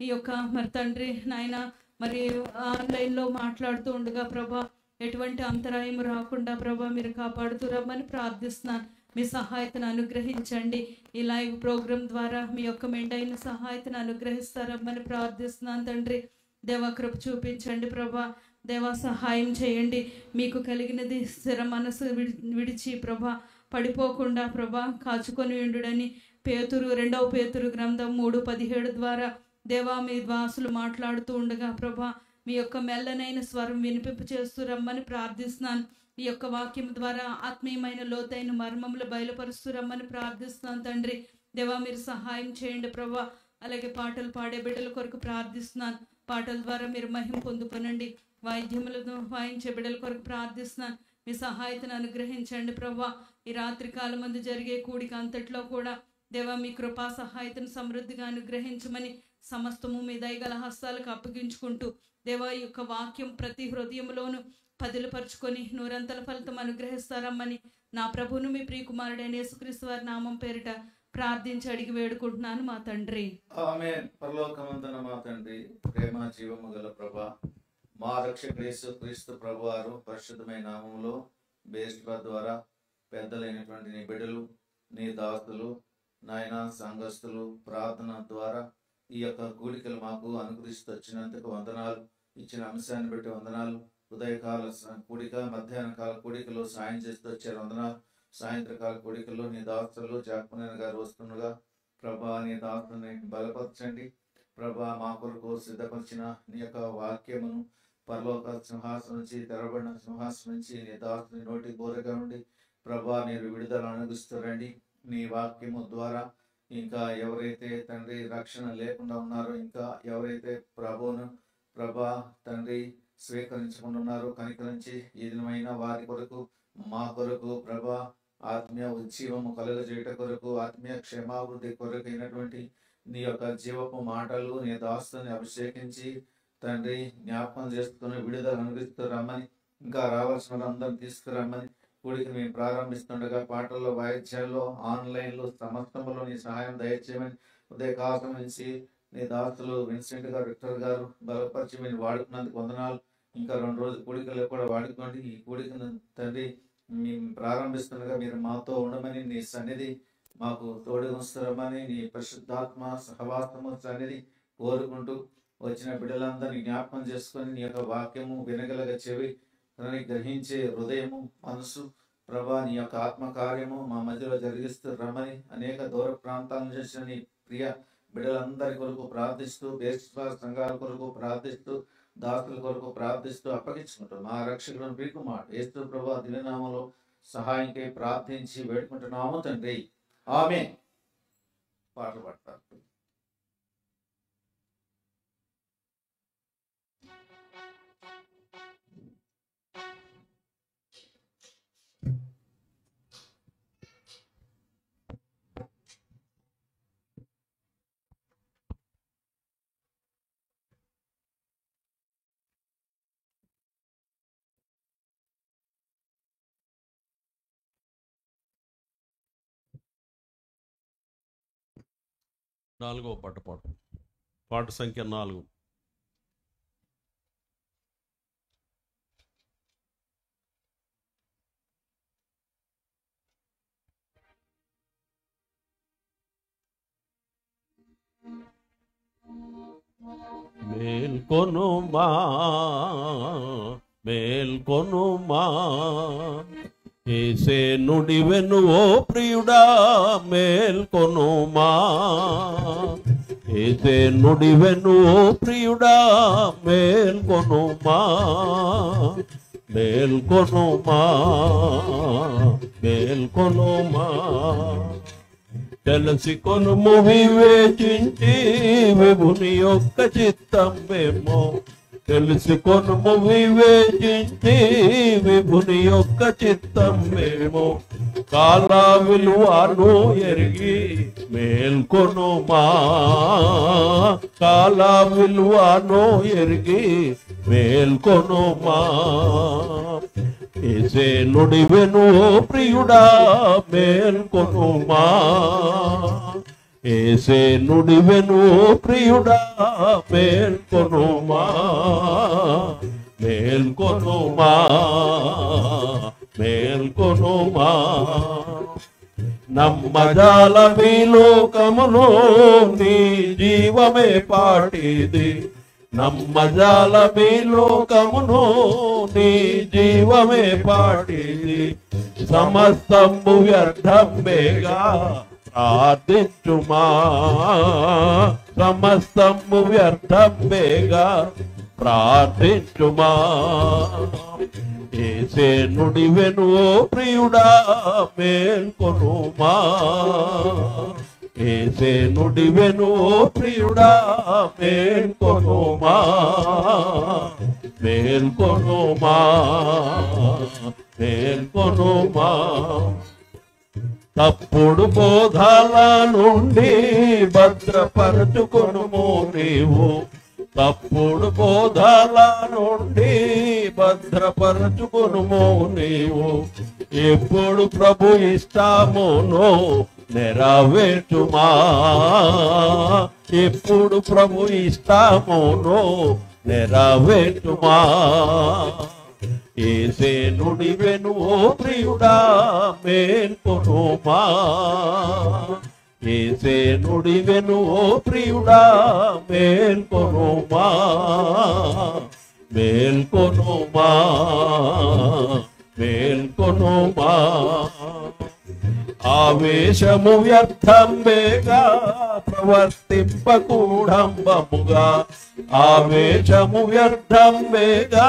ఈ యొక్క మరి తండ్రి నాయన మరి ఆన్లైన్లో మాట్లాడుతూ ఉండగా ప్రభా ఎటువంటి అంతరాయం రాకుండా ప్రభా మీరు కాపాడుతూ రమ్మని ప్రార్థిస్తున్నాను. మీ సహాయతను అనుగ్రహించండి. ఈ లైవ్ ప్రోగ్రాం ద్వారా మీ యొక్క మెండైన సహాయతను అనుగ్రహిస్తారమ్మని ప్రార్థిస్తున్నాను తండ్రి. దేవా కృప చూపించండి ప్రభా. దేవా సహాయం చేయండి. మీకు కలిగినది స్థిర మనసు విడిచి ప్రభా పడిపోకుండా ప్రభా కాచుకొని ఉండుడని పేతురు 2వ పేతురు గ్రంథం 3:17 ద్వారా దేవా మీ దాసులు మాట్లాడుతూ ఉండగా ప్రభా మీ యొక్క మెల్లనైన స్వరం వినిపింప చేస్తూ రమ్మని ప్రార్థిస్తున్నాను. ఈ యొక్క వాక్యం ద్వారా ఆత్మీయమైన లోతైన మర్మములు బయలుపరుస్తూ రమ్మని ప్రార్థిస్తున్నాను తండ్రి. దేవా మీరు సహాయం చేయండి ప్రభా. అలాగే పాటలు పాడే బిడ్డల కొరకు ప్రార్థిస్తున్నాను. పాటల ద్వారా మీరు మహిమ పొందుకొనండి. వాయిద్యములను వాయించే బిడ్డల కొరకు ప్రార్థిస్తున్నాను. మీ సహాయతను అనుగ్రహించండి ప్రభా. ఈ రాత్రి కాలం మందు జరిగే కూడిక అంతట్లో కూడా దేవా మీ కృపా సహాయతను సమృద్ధిగా అనుగ్రహించమని సమస్తము మీ దయగల హస్తాలకు అప్పగించుకుంటూ దేవా ఈ యొక్క వాక్యం ప్రతి హృదయంలోనూ పదిలపరుచుకొని నూరంతల ఫలితం అనుగ్రహిస్తారమ్మని నా ప్రభువును మీ ప్రియకుమారుడైన యేసుక్రీస్తు వారి నామం పేరిట ప్రార్థించి అడిగి వేడుకుంటున్నాను మా తండ్రి. ఆమేన్. పరలోకమందున మా తండ్రి, ప్రేమ జీవము గల ప్రభా, మా రక్షకుడు యేసుక్రీస్తు ప్రభువారు పరిశుద్ధమైన నామములో బేస్ట్వ ద్వారా పెద్దలైనటువంటి నీ బిడ్డలు, నీ దాసులు, నాయన సంఘస్థులు ప్రార్థన ద్వారా ఈ యొక్క కూడికలు మాకు అనుగ్రహిస్తూ వచ్చినందుకు వందనాలు. ఇచ్చిన అంశాన్ని బట్టి వందనాలు. ఉదయకాల కూడిక, మధ్యాహ్న కాల కూడికలో సాయం చేస్తూ వచ్చారు వందనాలు. సాయంత్రకాల కూడికల్లో నీ దాసులు జాక్మనేన గారు వస్తుండగా ప్రభా నీ దాసుని బలపరచండి ప్రభా. మా కొరకు సిద్ధపరిచిన నీ యొక్క వాక్యమును పరలోక సింహాసనం నుంచి, తెరబడిన సింహాసనం నుంచి నీ దాసుని నోటి బోరగా ఉండి ప్రభా మీరు విడుదల అనుగ్రహిస్తారండి. నీ వాక్యము ద్వారా ఇంకా ఎవరైతే తండ్రి రక్షణ లేకుండా ఉన్నారో, ఇంకా ఎవరైతే ప్రభువును ప్రభా తండ్రి స్వీకరించకుండా ఉన్నారో కనికరించి ఈ దినమైన వారి కొరకు, మా కొరకు ప్రభా ఆత్మీయ ఉజ్జీవము కలుగజేయట కొరకు, ఆత్మీయ క్షేమాభివృద్ధి కొరకు అయినటువంటి నీ యొక్క జీవపు మాటలు నీ దాస్తుని అభిషేకించి తండ్రి జ్ఞాపకం చేసుకుని విడుదల అనుగ్రహిస్తూ రమ్మని, ఇంకా రావాల్సిన వాళ్ళందరినీ తీసుకురమ్మని కూడికి మేము ప్రారంభిస్తుండగా పాటల్లో, వాయిద్యాల్లో, ఆన్లైన్లో సమస్తములో నీ సహాయం దయచేయమని ఉదయకాలం నుంచి నీ దాసులు విన్సెంట్ గారు, విక్టర్ గారు బలపరిచి మీరు వాడుకున్నందుకు వందనాలు. ఇంకా 2 రోజుల కూడికల్లో కూడా వాడుకోండి. ఈ కూడికను తండ్రి మేము ప్రారంభిస్తుండగా మీరు మాతో ఉండమని, నీ సన్నిధి మాకు తోడు ఉంచుతారమని, నీ పరిశుద్ధాత్మ సహవాసము సన్నిధి కోరుకుంటూ వచ్చిన బిడ్డలందరినీ జ్ఞాపకం చేసుకొని నీ యొక్క వాక్యము వినగలగ చెవి, గ్రహించే హృదయము, మనసు ప్రభా నీ యొక్క ఆత్మకార్యము మా మధ్యలో జరిగిస్తూ రమ్మని అనేక దూర ప్రాంతాల నుంచి వచ్చిన నీ ప్రియ బిడ్డలందరి కొరకు ప్రార్థిస్తూ, బేస్వ సంఘాల కొరకు ప్రార్థిస్తూ, దాసుల కొరకు ప్రార్థిస్తూ అప్పగించుకుంటాం. మా రక్షకులను ప్రియకుమారుడు యేసు ప్రభువు దివ్యనామములో సహాయంకై ప్రార్థించి వేడుకుంటున్నాము తండ్రి. ఆమేన్. పాటలు పాడతారు. నాలుగవ పాట పాడు. పాట సంఖ్య 4. మేల్కొనుమా మేల్కొనుమా యేసే నుడివెను ఓ ప్రియుడా మేల్కొనుమా, యేసే నుడివెను ఓ ప్రియుడా మేల్కొనుమా, మేల్కొనుమా మేల్కొనుమా. తెలిసి కొనుము వివేచించి విభుని యొక్క చిత్తమేమో, తెలిసి కొనుము వివేచించి విభుని యొక్క చిత్తమేమో, కాల విలువను ఎరిగి మేల్కొనుమా, కాల విలువను ఎరిగి మేల్కొనుమా. యేసే నుడివెను ప్రియుడా మేల్కొనుమా, ఏసే నుడివెను ప్రియుడా మేల్కొనుమా మేల్కొనుమా మేల్కొనుమా నమ్మజాల మీ లోకములో నీ జీవమే పాటిది నమ్మజాల మీ లోకమును నీ జీవమే పాటిది సమస్తము వ్యర్థమేగా ప్రార్థించుమా సమస్తము వ్యర్థమేగా ప్రార్థించుమా ఏసే నుడివెను ప్రియుడా మేల్కొనుమా ఏసే నుడివెను ప్రియుడా మేల్కొనుమా మేల్కొనుమా మేల్కొనుమా తప్పుడు బోధాల నుండి భద్రపరచుకొనుము నీవు తప్పుడు బోధాల నుండి భద్రపరచుకొనుము నీవు ఎప్పుడు ప్రభు ఇష్టమును నెరవేర్చుమా ఎప్పుడు ప్రభు ఇష్టమును నెరవేర్చుమా ఏసే నుడివెను ప్రియుడా మేల్కొనుమా ఏసే నుడివెను ప్రియుడా మేల్కొనుమా మేల్కొనుమా మేల్కొనుమా ఆవేశము వ్యర్థంబేగా ప్రవర్తింపకూడంబముగా ఆవేశము వ్యర్థంబేగా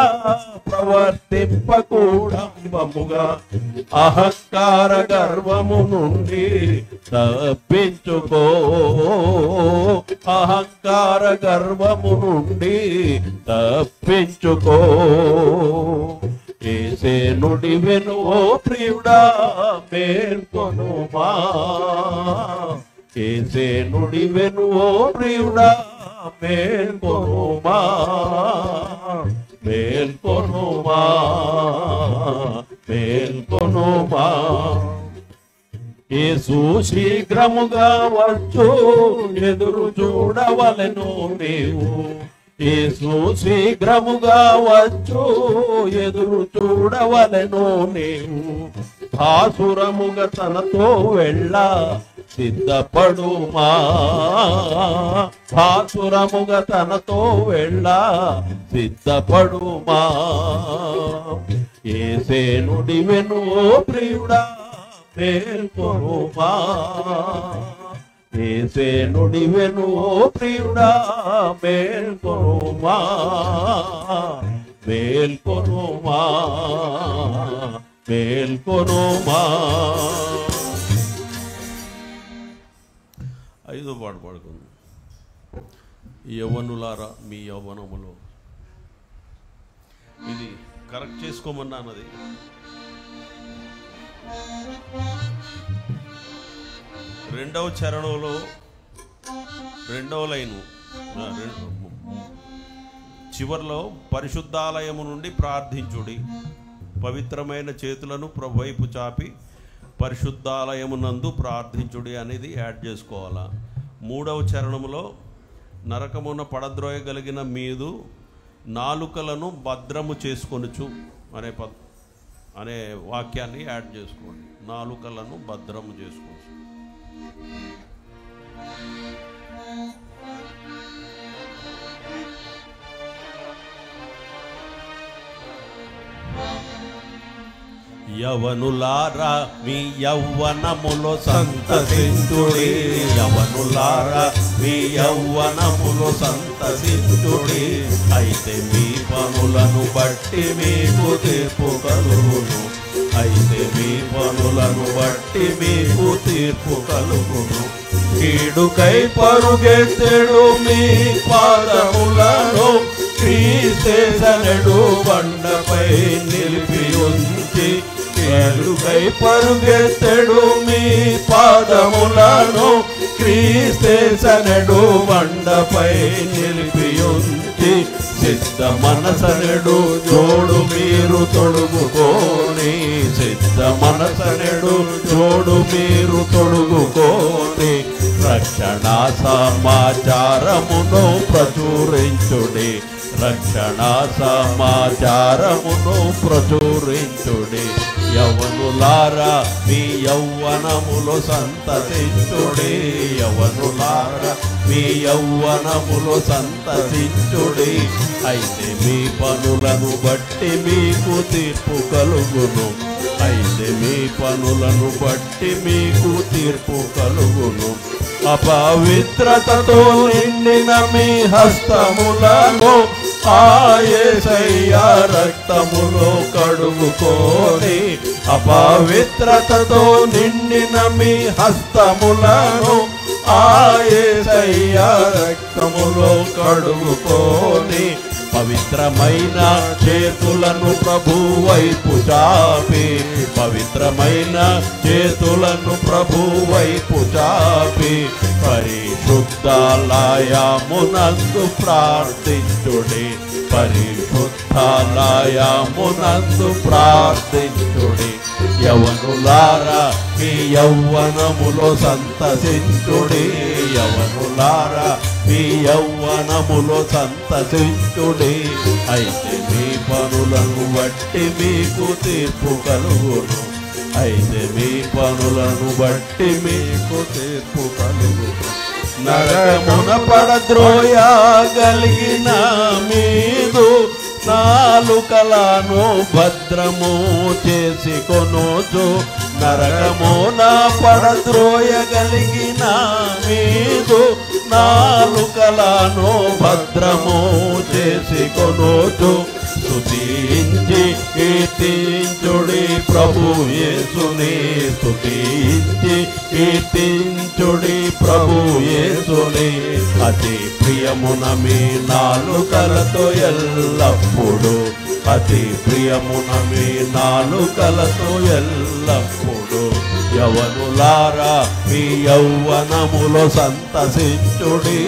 ప్రవర్తింపకూడంబముగా అహంకార గర్వము నుండి తప్పించుకో అహంకార గర్వము నుండి తప్పించుకో ఏసే నుడివెను ప్రియుడా మేల్కొనుమా ఏసే నుడివెను ప్రియుడా మేల్కొనుమా మేల్కొనుమా మేల్కొనుమా యేసు శీఘ్రముగా వచ్చు ఎదురు చూడవలెను నీవు యేసు శీఘ్రముగా వచ్చు ఎదురు చూడవలెను నీవు భాసురముగా తనతో వెళ్ళ సిద్ధపడుమా భాసురముగా తనతో వెళ్ళ సిద్ధపడుమా ఏసే నుడివెను ప్రియుడా మేల్కొనుమా ఏసే నుడివెను ప్రియుడా మేల్కొనుమా మేల్కొనుమా మేల్కొనుమా. 5వ పాట పాడుకుందాం. యవ్వనులారా మీ యవ్వనములో. ఇది కరెక్ట్ చేసుకోమన్నా అన్నది. రెండవ చరణంలో 2వ లైను చివర్లో పరిశుద్ధాలయము నుండి ప్రార్థించుడి, పవిత్రమైన చేతులను ప్రభు వైపు చాపి పరిశుద్ధాలయమునందు ప్రార్థించుడి అనేది యాడ్ చేసుకోవాలా. 3వ చరణంలో నరకమున పడద్రోయగలిగిన మీదు నాలుకలను భద్రము చేసుకొనుచు అనే వాక్యాన్ని యాడ్ చేసుకోండి. నాలుకలను భద్రము చేసుకోవచ్చు. యవనులారా మీ యవ్వనములో సంతసించుడి, యవనులారా మీ యవ్వనములో సంతసించుడి, అయితే మీ పనులను బట్టి మీకు తీర్పు కలుగును, అయితే మీ పనులను బట్టి మీకు తీర్పు కలుగును. కీడుకై పరుగెత్తెడు మీ పాదములను క్రీస్తేసనెడు బండపై నిలిపి ఉంచి, కీడుకై పరుగెత్తెడు మీ పాదములను క్రీస్తేసనెడు బండపై నిలిపి ఉంచి, సిద్ధ మనసనెడు జోడు మీరు తొడుగుకోని, సిద్ధ మనసనెడు జోడు మీరు తొడుగుకోని, రక్షణ సమాచారమును ప్రచురించుడి, రక్షణ సమాచారమును ప్రచురించుడి. యవనులారా మీ యౌవనములో సంతసించుడి, యవనులారా మీ యౌవనములో సంతసించుడి. అయితే మీ పనులను బట్టి మీకు తీర్పు కలుగును, అయితే మీ పనులను బట్టి మీకు తీర్పు కలుగును. అపవిత్రతతో నిండిన మీ హస్తములను ఆ యేసయ్య రక్తములో కడుగుకోని, అపవిత్రతతో నిండిన మీ హస్తములను ఆ యేసయ్య రక్తములో కడుగుకోని. పవిత్రమైన చేతులను ప్రభు వైపు చాపి, పవిత్రమైన చేతులను ప్రభు వైపు చాపి, పరిశుద్ధాలయమునందు ప్రార్థించుడి, పరిశుద్ధాలయమునందు ప్రార్థించుడి. యవనులారా మీ యౌవనములో సంతసించుడి, యవనులారా మీ యౌవనములో సంతసించుడి. అయితే మీ పనులను బట్టి మీకు తీర్పు కలుగును, అయితే మీ పనులను బట్టి మీకు తీర్పు కలుగును. నరకమున పడద్రోయగలిగిన మీదు నాలుకలను భద్రము చేసుకొనుచు, నరకమున పడద్రోయగలిగిన మీదు నాలుకలను భద్రము చేసుకొనుచు. స్తుతించి కీర్తించుడి ప్రభు యేసుని, స్తుతించి కీర్తించుడి ప్రభు యేసుని. అతి ప్రియమున మీ నాలుకలతో ఎల్లప్పుడు, అతి ప్రియమున మీ నాలుకలతో ఎల్లప్పుడు. యవనులారా మీ యౌవనములో సంతసించుడి,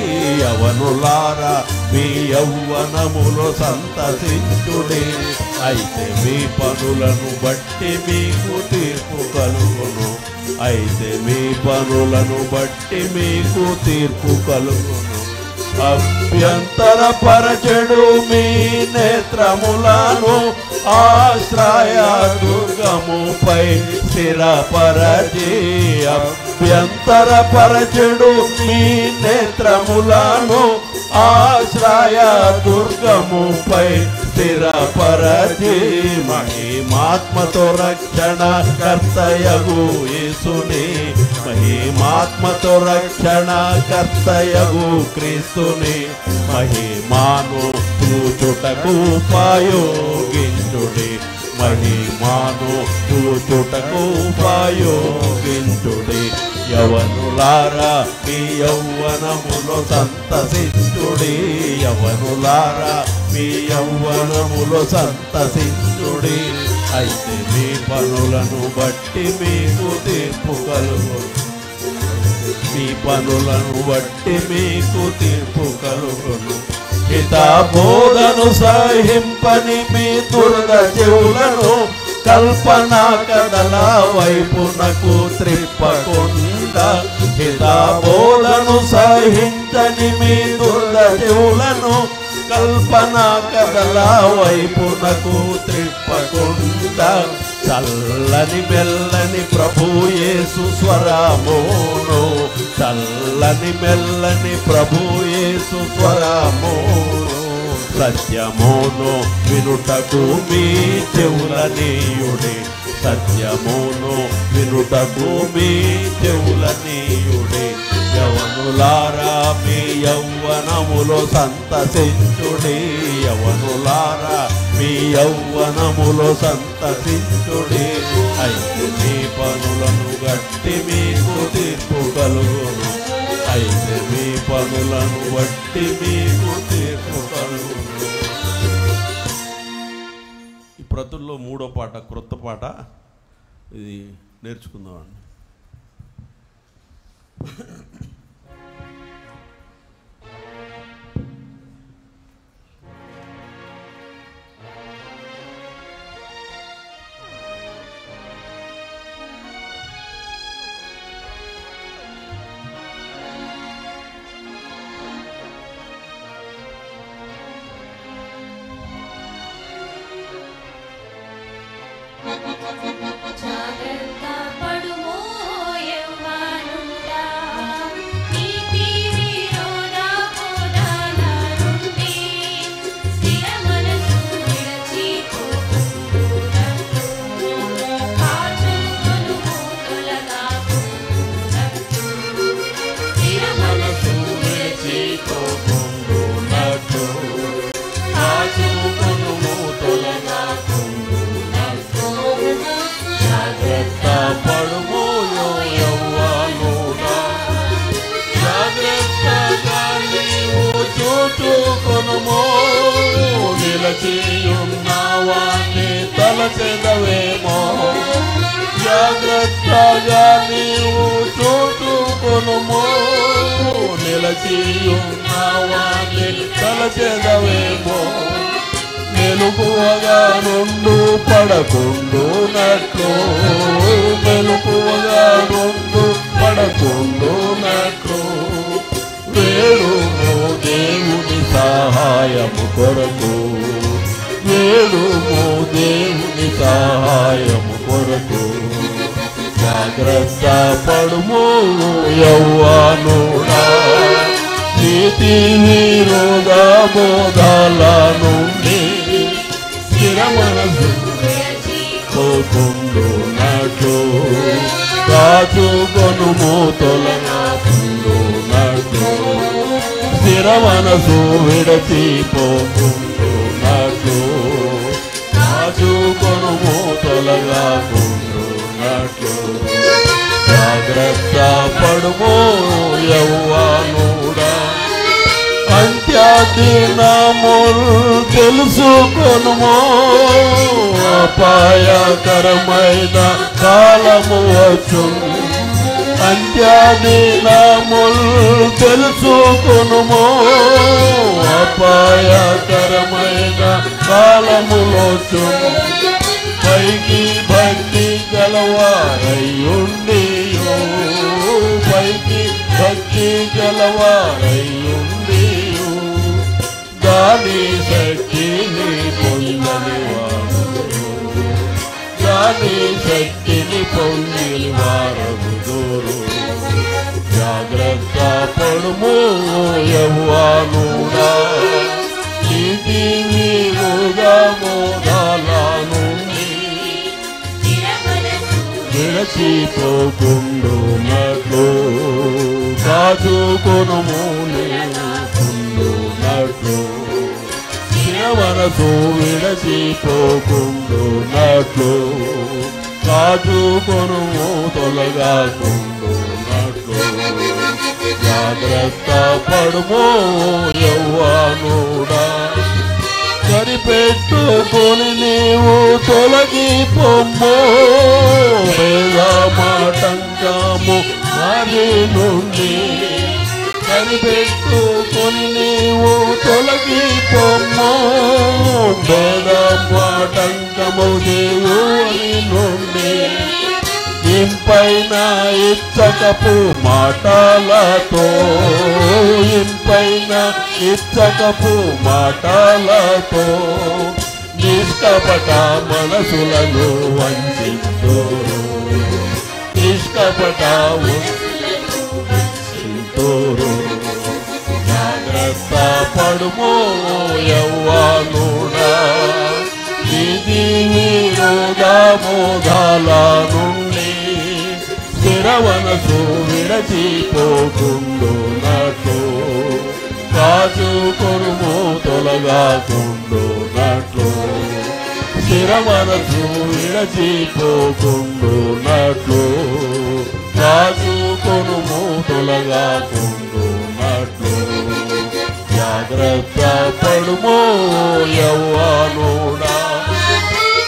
యవనులారా మీ యౌవనములో సంతసించుడి. అయితే మీ పనులను బట్టి మీకు తీర్పు కలుగును, అయితే మీ పనులను బట్టి మీకు తీర్పు కలుగును. అభ్యంతరపరచెడు మీ నేత్రములను ఆశ్రయ దుర్గముపై స్థిరపరచి, అభ్యంతరపరచెడు మీ నేత్రములను ఆశ్రయ దుర్గముపై స్థిరపరచి. మహిమాత్మతో రక్షణ కర్తయగు యేసుని, మహిమాత్మతో రక్షణ కర్తయగు క్రీస్తుని. మహిమాను చూచుటకు ఉపయోగించుడి, మహిమాను చూచుటకు ఉపయోగించుడి. యవనులారా మీ యౌవనములో సంతసించుడి, యవనులారా మీ యౌవనములో సంతసించుడి. అయితే మీ పనులను బట్టి మీకు తీర్పు కలుగును, మీ పనులను బట్టి మీకు తీర్పు కలుగును. హితబోధను సహింపని మీ దుర్గ చెవులను కల్పనా కథల వైపునకు త్రిప్పకుండా, హితబోధను సహించని మీ దుర్గ చెవులను కల్పనా కథల వైపునకు త్రిప్పకుండా. చల్లని మెల్లని ప్రభు యేసు స్వరమును, చల్లని మెల్లని ప్రభు యేసు స్వరమును. సత్యమును వినుటకు మీ చెవులనీయుడి, సత్యమును వినుటకు మీ చెవులనీయుడి. యవనులారా మీ యౌవనములో సంతసించుడి, యవనులారా మీ యౌవనములో సంతసించుడి. అయితే మీ పనులను బట్టి మీకు తీర్పు కలుగును, అయితే మీ పనులను బట్టి మీకు తీర్పు కలుగును. ఈ ప్రతుల్లో 3వ పాట క్రొత్త పాట, ఇది నేర్చుకుందామండి. తలచెదవేమో. జాగ్రత్తగా నీవు చూసుకొనుము, నిలచియున్నవాని తలచెదవేమో. మెలుకువగా నుండు పడకుండునట్లు, మెలుకువగా నుండు పడకుండునట్లు వేడుము దేవుని సహాయము కొరకు, వేడుము దేవుని సహాయము కొరకు. జాగ్రత్త పడుము యవ్వానుడా, నీతి విరోధ బోధాల నుండి స్థిర మనసు పోకుండునట్లు కాచుకొనుము, తొలగకుండునట్లు స్థిర మనసు విడచిపోకుండునట్లు కాచుకొనుము, తొలగకుండునట్లు. జాగ్రత్త పడుము యవ్వానుడా, అంత్యదినములు తెలుసుకొనుము, అపాయకరమైన కాలము వచ్చును. అంత్యదినములు తెలుసుకొనుము, అపాయకరమైన కాలములు వచ్చును. పైకి భక్తి గలవారయ్యుండి, పైకి భక్తి గలవారయ్యుండి దాని శక్తిని పొందని వారు, దాని శక్తిని పొందిని వారగుదురు. జాగ్రత్త పడుము యవ్వానుడా, నీతి విరోధ బోధాల నుండి విడచిపోకుండునట్లు కాచుకొనుము, నిలుకుండునట్లు స్థిర మనసు విడచిపోకుండునట్లు కాచుకొనుము, తొలగకుండునట్లు. జాగ్రత్త పడుము యవ్వానుడా, సరిపెట్టుకొని నీవు తొలగిపోము, వేదమాటంకము వారి నుండి. సరిపెట్టుకొని నీవు తొలగిపోము, వేదమాటంకము దేవుని నుండి. ఇంపైన ఇచ్చకపు మాటలతో, ఇంపైన ఇచ్చకపు మాటలతో నిష్కపట మనసులను వంచింతురు, నిష్కపట వంచింతురు. జాగ్రత్త పడుము యవ్వానుడా, నీతి విరోధ బోధాల నుండి స్థిర మనసు విడచిపోకుండునట్లు కాచుకొనుము, తొలగకుండునట్లు స్థిర మనసు విడచిపోకుండునట్లు కాచుకొనుము, తొలగకుండునట్లు. జాగ్రత్త పడుము యవ్వానుడా,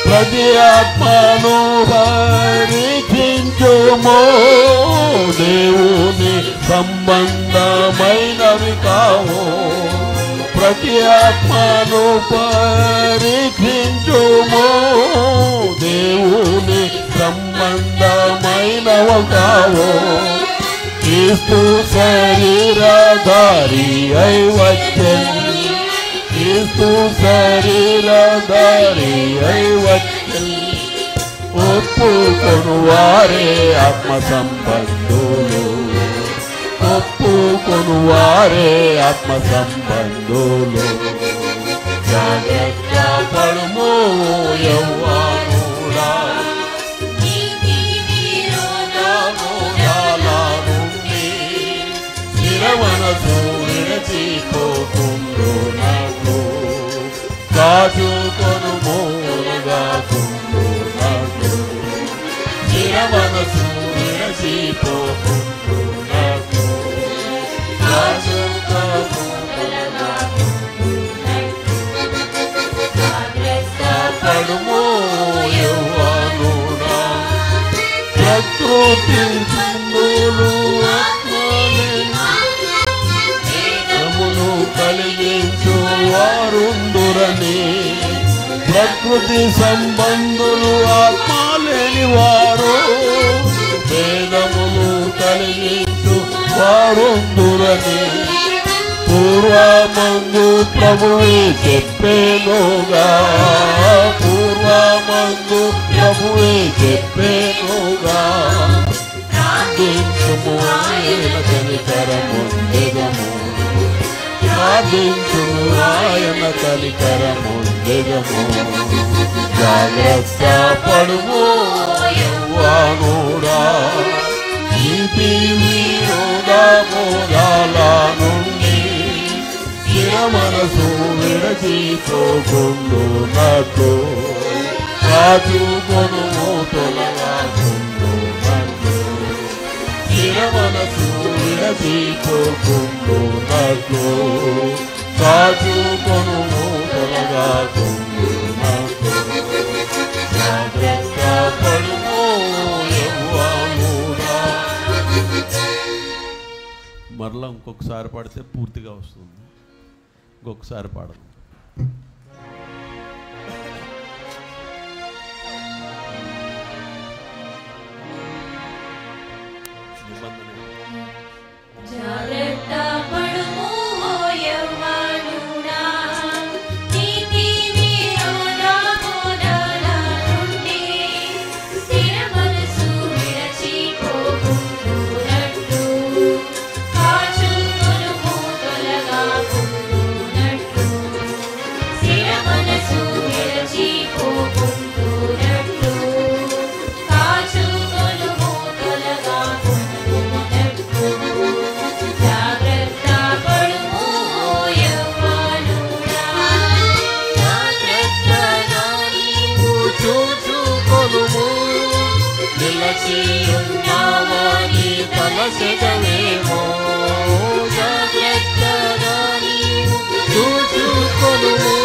ప్రతి ఆత్మను పరీక్షించుము, దేవుని సంబంధమైనవి కావు. ప్రతి ఆత్మను పరీక్షించుము, దేవుని సంబంధమైనవి కావు. క్రీస్తు శరీరధారి అయి వచ్చెను, క్రీస్తు శరీరధారి అయి వచ్చెను. ఒప్పుకొను వారే ఆత్మ సంబంధులు, ఒప్పుకొను వారే ఆత్మ సంబంధులు. జాగ్రత్త పడుము యవ్వానుడా, స్థిర మనసు విడచిపోకుండునట్లు కాచుకొనుము, తొలగకుండునట్లు స్థిర మనసు విడచిపోకుండునట్లు కాచుకొనుము, తొలగకుండునట్లు. జాగ్రత్త పడుము గుర్తించును ఆత్మను కలిగించు వారుందురని. ప్రకృతి సంబంధులు ఆత్మ లేని వారు వేదములు కలిగించు వారుందురని. పూర్వమందు ప్రభువే చెప్పేనుగా, పూర్వమందు ప్రభువే చెప్పేనుగా. ప్రార్థించుము ఆయన కనికరముందెదము, ప్రార్థించుము ఆయన కనికరముందెదము. జాగ్రత్త పడుము యవ్వానుడా, నీతి విరోధమోదాల నుండి స్థిర మనసు విడచిపోకుండునట్లు కాచుకొనుము తొలగాకుండునట్లు. స్థిర మనసు విడచిపోకుండునట్లు కాచుకొనుము తొలగాకుండునట్లు. జాగ్రత్త పడుము యవ్వానుడా. మరలా ఇంకొకసారి పాడితే పూర్తిగా వస్తుంది, ఇంకొకసారి పాడదు. జాగ్రత్త పడుము యవ్వానుడా, నీతి విరోధమోదాల నుండి స్థిర మనసు విడచిపోకుండునట్లు కాచుకొనుము తొలగాకుండునట్లు. స్థిర మనసు విడచిపోకుండునట్లు కాచుకొనుము తొలగాకుండునట్లు. జాగ్రత్త పడుము యవ్వానుడా, జాగ్రత్తగా నీవు చూచుకొనుము. నిలచియున్నావా నీ తలచెదవేమో. జాగ్రత్తగా నీవు చూచుకొనుము.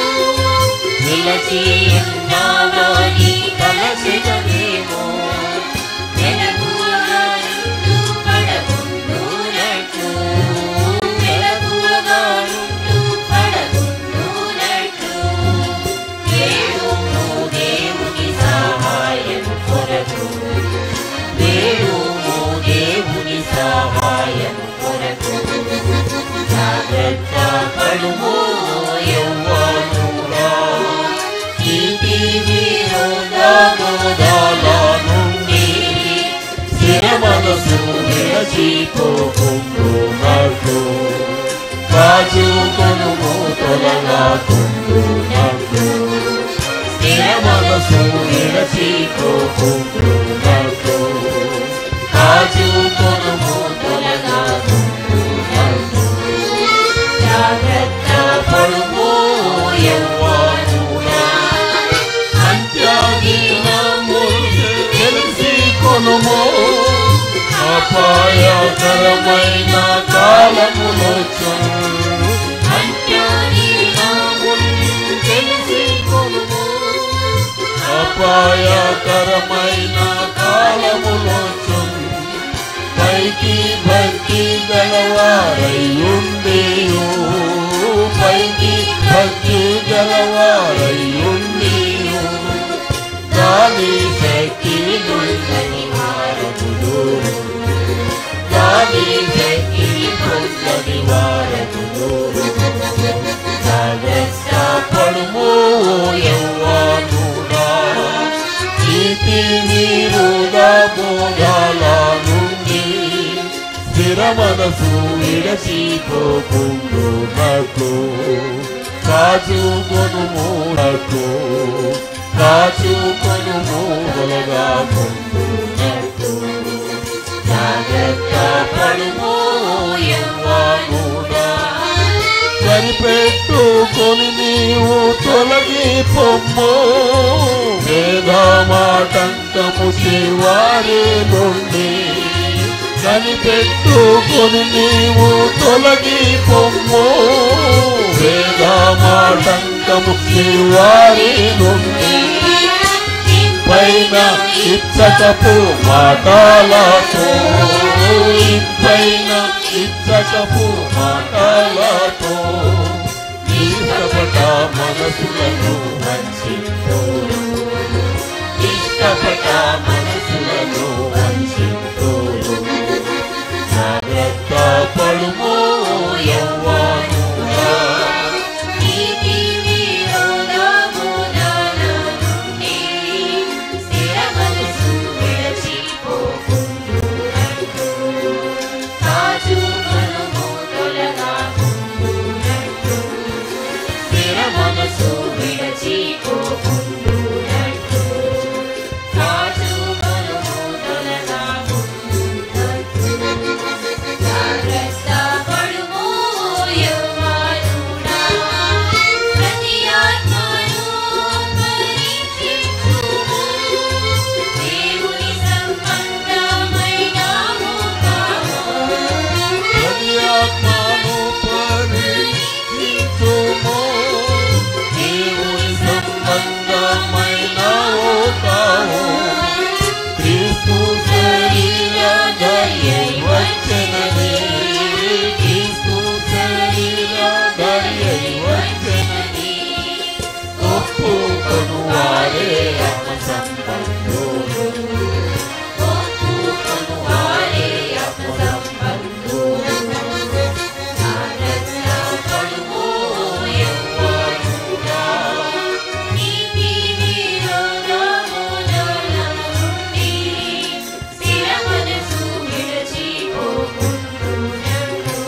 నిలచియున్నావా నీ తలచెదవేమో. మెలకువగా నుండు పడకుండునట్లు, మెలకువగా నుండు పడకుండునట్లు. వేడుము దేవుని సహాయము కొరకు, వేడుము దేవుని సహాయము కొరకు. జాగ్రత్త పడుము యవ్వానుడా, నీతి విరోధమోదాల నుండి స్థిర మనసు విడచిపోకుండునట్లు కాచుకొనుము తొలగాకుండునట్లు. స్థిర మనసు విడచిపోకుండునట్లు కాచుకొనుము తొలగాకుండునట్లు. జాగ్రత్త పడుము యవ్వానుడా, అంత్యదినములు తెలుసుకొనుము. అపాయకరమైన కాలములొచ్చును. అంత్యదినములు తెలుసుకొనుము. అపాయకరమైన కాలములొచ్చును. పైకి భక్తి గలవారయ్యుండియు, పైకి భక్తి గలవారయ్యుండియు దాని శక్తి నుండి వారములు, దాని శక్తి పొందని వారములు. జాగ్రత్త పడుము యవ్వానుడా, నీతి విరోధమోదాల నుండి స్థిర మనసు విడచిపోకుండునట్లు కాచుకొనుము కాచుకొనుము తొలగాకుండునట్లు. జాగ్రత్త పడుము యవ్వానుడా, సరిపెట్టుకొని నీవు తొలగిపొమ్ము. వేదమాటంకము వారి నుండి కనిపెట్టుకొని నీవు తొలగిపొమ్ము. వేదమాటంకము వారి నుండి ఇంపైన ఇచ్చకపు మాటలతో, ఇంపైన ఇచ్చకపు మాటలతో ఇష్టపట మనసులను వంచింతోరు, ఇష్టపట మనసులను వంచింతోరు. జాగ్రత్త పడుమో యవ్వానుడా, నీతి విరోధముల నుండి స్థిర మనసు విడిచిపోకుండునట్లు, కాచుకొనుము తొలగకుండునట్లు, స్థిర మనసు విడిచిపోకుండునట్లు, కాచుకొనుము తొలగకుండునట్లు. జాగ్రత్త పడుమో యవ్వానుడా, ప్రతి ఆత్మను పరీక్షించుము, దేవుని సంబంధమైనము కావు. ప్రతి ఆత్మను పరీక్షించుము, దేవుని సంబంధమైనవో కావు. క్రీస్తు శరీర దయై వచ్చెనని, క్రీస్తు శరీర దయై వచ్చెనని ఒప్పుకొను వారే ఆత్మ సంబంధులు, ఒప్పుకొను వారే ఆత్మ సంబంధులు. జాగ్రత్త పడుమో యవ్వానుడా, నీతి విరోధముల నుండి స్థిర మనసు విడిచిపోకుండునట్లు,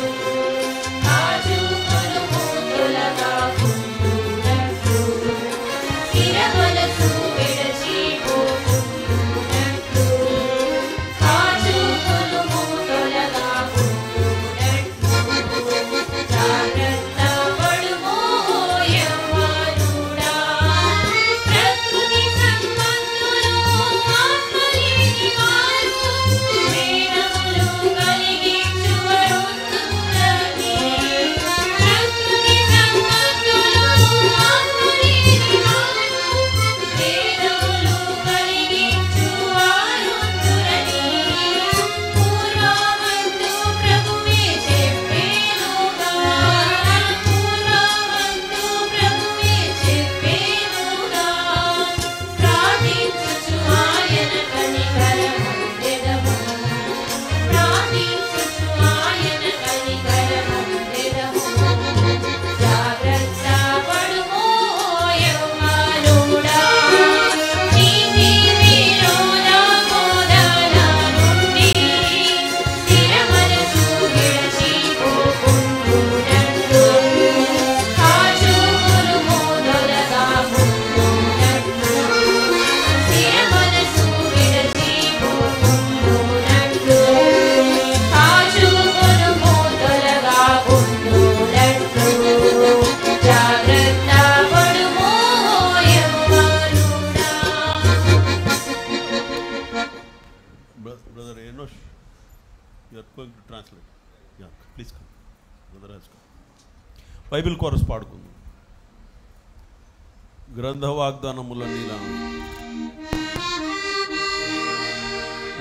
కాచుకొనుము తొలగకుండునట్లు, స్థిర మనసు విడిచిపోకుండునట్లు, కాచుకొనుము తొలగకుండునట్లు. జాగ్రత్త పడుమో యవ్వానుడా, ప్రకృతి సంబంధులు ఆత్మలేని వారు వేదములు కలిగించువారుందురని, ప్రకృతి సంబంధులు ఆత్మలేని వారు వేదములు కలిగించువారుందురని, పూర్వమందు ప్రభువే చెప్పెనుగా, పూర్వమందు ప్రభువే చెప్పెనుగా, ప్రార్థించుచు ఆయన కనికరముందెదము, ప్రార్థించుచు ఆయన కనికరముందెదము. జాగ్రత్త పడుమో యవ్వానుడా, నీతి విరోధముల నుండి స్థిర మనసు విడిచిపోకుండునట్లు, కాచుకొనుము తొలగకుండునట్లు, స్థిర మనసు విడిచిపోకుండునట్లు, కాచుకొనుము తొలగకుండునట్లు. జాగ్రత్త పడుమో యవ్వానుడా. Brother Enosh, you are going to translate. Yeah please come brother, he's come. Bible chorus పాడుకుందాం. గ్రంథ వాగ్దానములన్నీ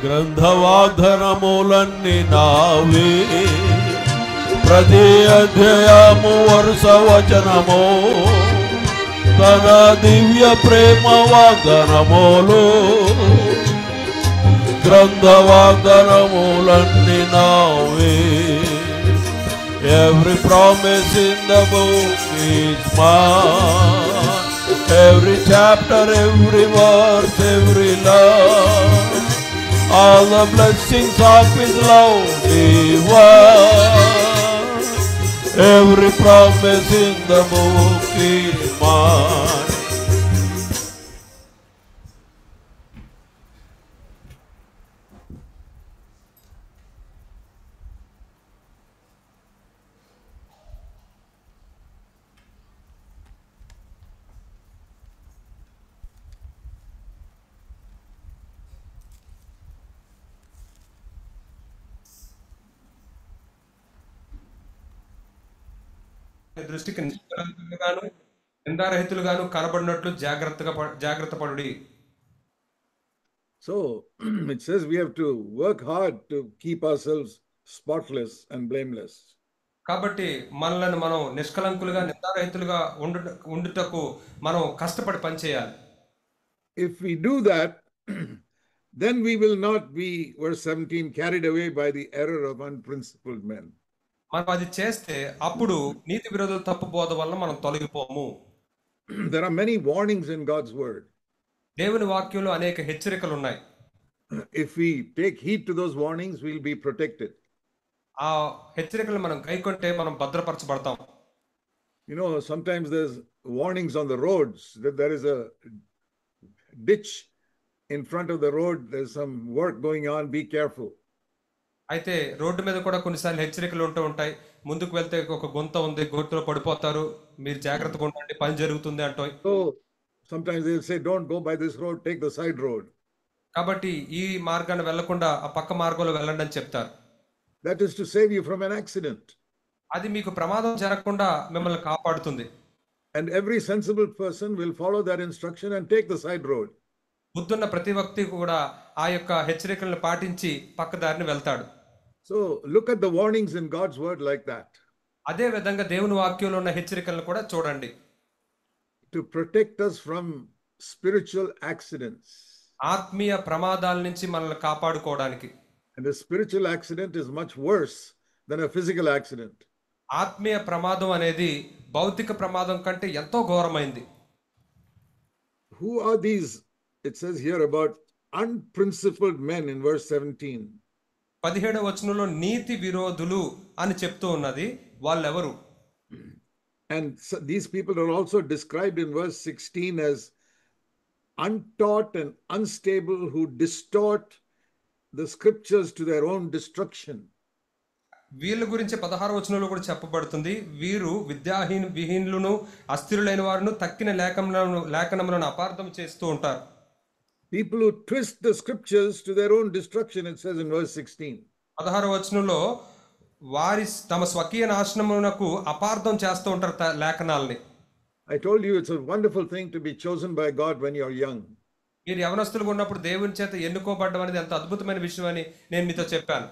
గ్రంథ వాగ్దానములన్నీ నావే, ప్రతి అధ్యాయము వరుస వచనము, తన దివ్య ప్రేమ వాగ్దానములు, గ్రంథ వాగ్దానములన్నీ నావే. Every promise in the book is mine, every chapter, every verse, every love, all the blessings of His love divine. Every promise in the book is mine. దృష్టికి నిందారహితులుగాను కనబడినట్లు జాగ్రత్త పడుడి. So it says we have to work hard to keep ourselves spotless and blameless. కాబట్టి మనల్ని మనం నిష్కలంకులుగా నిందారహితులుగా ఉండుటకు మనం కష్టపడి పనిచేయాలి. If we do that, then we will not be, verse 17, carried away by the error of unprincipled men. మనం అది చేస్తే అప్పుడు నీతి విరోధుల తప్పు బోధ వల్ల మనం తొలగిపోము. There are many warnings in God's word. దేవుని వాక్యంలో అనేక హెచ్చరికలు ఉన్నాయి. If we take heed to those warnings, we'll be protected. ఆ హెచ్చరికలు మనం గైకొంటే మనం భద్రపరచబడతాం. You know, sometimes there's warnings on the roads that there is a ditch in front of the road, there's some work going on, be careful. అయితే road మీద కూడా కొన్నిసార్లు హెచ్చరికలు ఉంటూ ఉంటాయి. ముందుకు వెళ్తే ఒక గుంత ఉంది, గుంతలో పడిపోతారు, మీరు జాగ్రత్తగా ఉండండి, పని జరుగుతుంది అంటాయి. So sometimes they'll say, don't go by this road, take the side road. కాబట్టి ఈ మార్గాన్ని వెళ్లకుండా ఆ పక్క మార్గంలో వెళ్ళండి అని చెప్తారు. That is to save you from an accident. అది మీకు ప్రమాదం జరగకుండా మిమ్మల్ని కాపాడుతుంది. And every sensible person will follow that instruction and take the side road. బుద్ధున్న ప్రతి వ్యక్తి కూడా ఆ యొక్క హెచ్చరికలను పాటించి పక్క దారిని వెళ్తాడు. So look at the warnings in God's word like that. అదే విధంగా దేవుని వాక్యంలో ఉన్న హెచ్చరికలను కూడా చూడండి. To protect us from spiritual accidents. ఆత్మీయ ప్రమాదాల నుంచి మనల్ని కాపాడుకోవడానికి. And a spiritual accident is much worse than a physical accident. ఆత్మీయ ప్రమాదం అనేది భౌతిక ప్రమాదం కంటే ఎంతో ఘోరమైంది. Who are these? It says here about unprincipled men in verse 17. 17వ వచనంలో నీతి విరోధులు అని చెప్తూ ఉన్నది. వాళ్ళెవరు? And so these people are also described in verse 16 as untaught and unstable who distort the scriptures to their own destruction. వీళ్ళ గురించి 16వ వచనంలో కూడా చెప్పబడుతుంది. వీరు విద్యాహీనులను అస్థిరులైన వారును తక్కిన లేఖనములను అపార్థం చేస్తూ ఉంటారు. People who twist the scriptures to their own destruction, it says in verse 16. 16వ వచనంలో వారి తమ స్వకీయ నాశనమునకు అపార్థం చేస్తూ ఉంటారు లేఖనాలని. I told you it's a wonderful thing to be chosen by God when you're young. మీరు యవనస్తులుగా ఉన్నప్పుడు దేవుని చేత ఎన్నుకోబడడం అనేది ఎంత అద్భుతమైన విషయం అని నేను మీతో చెప్పాను.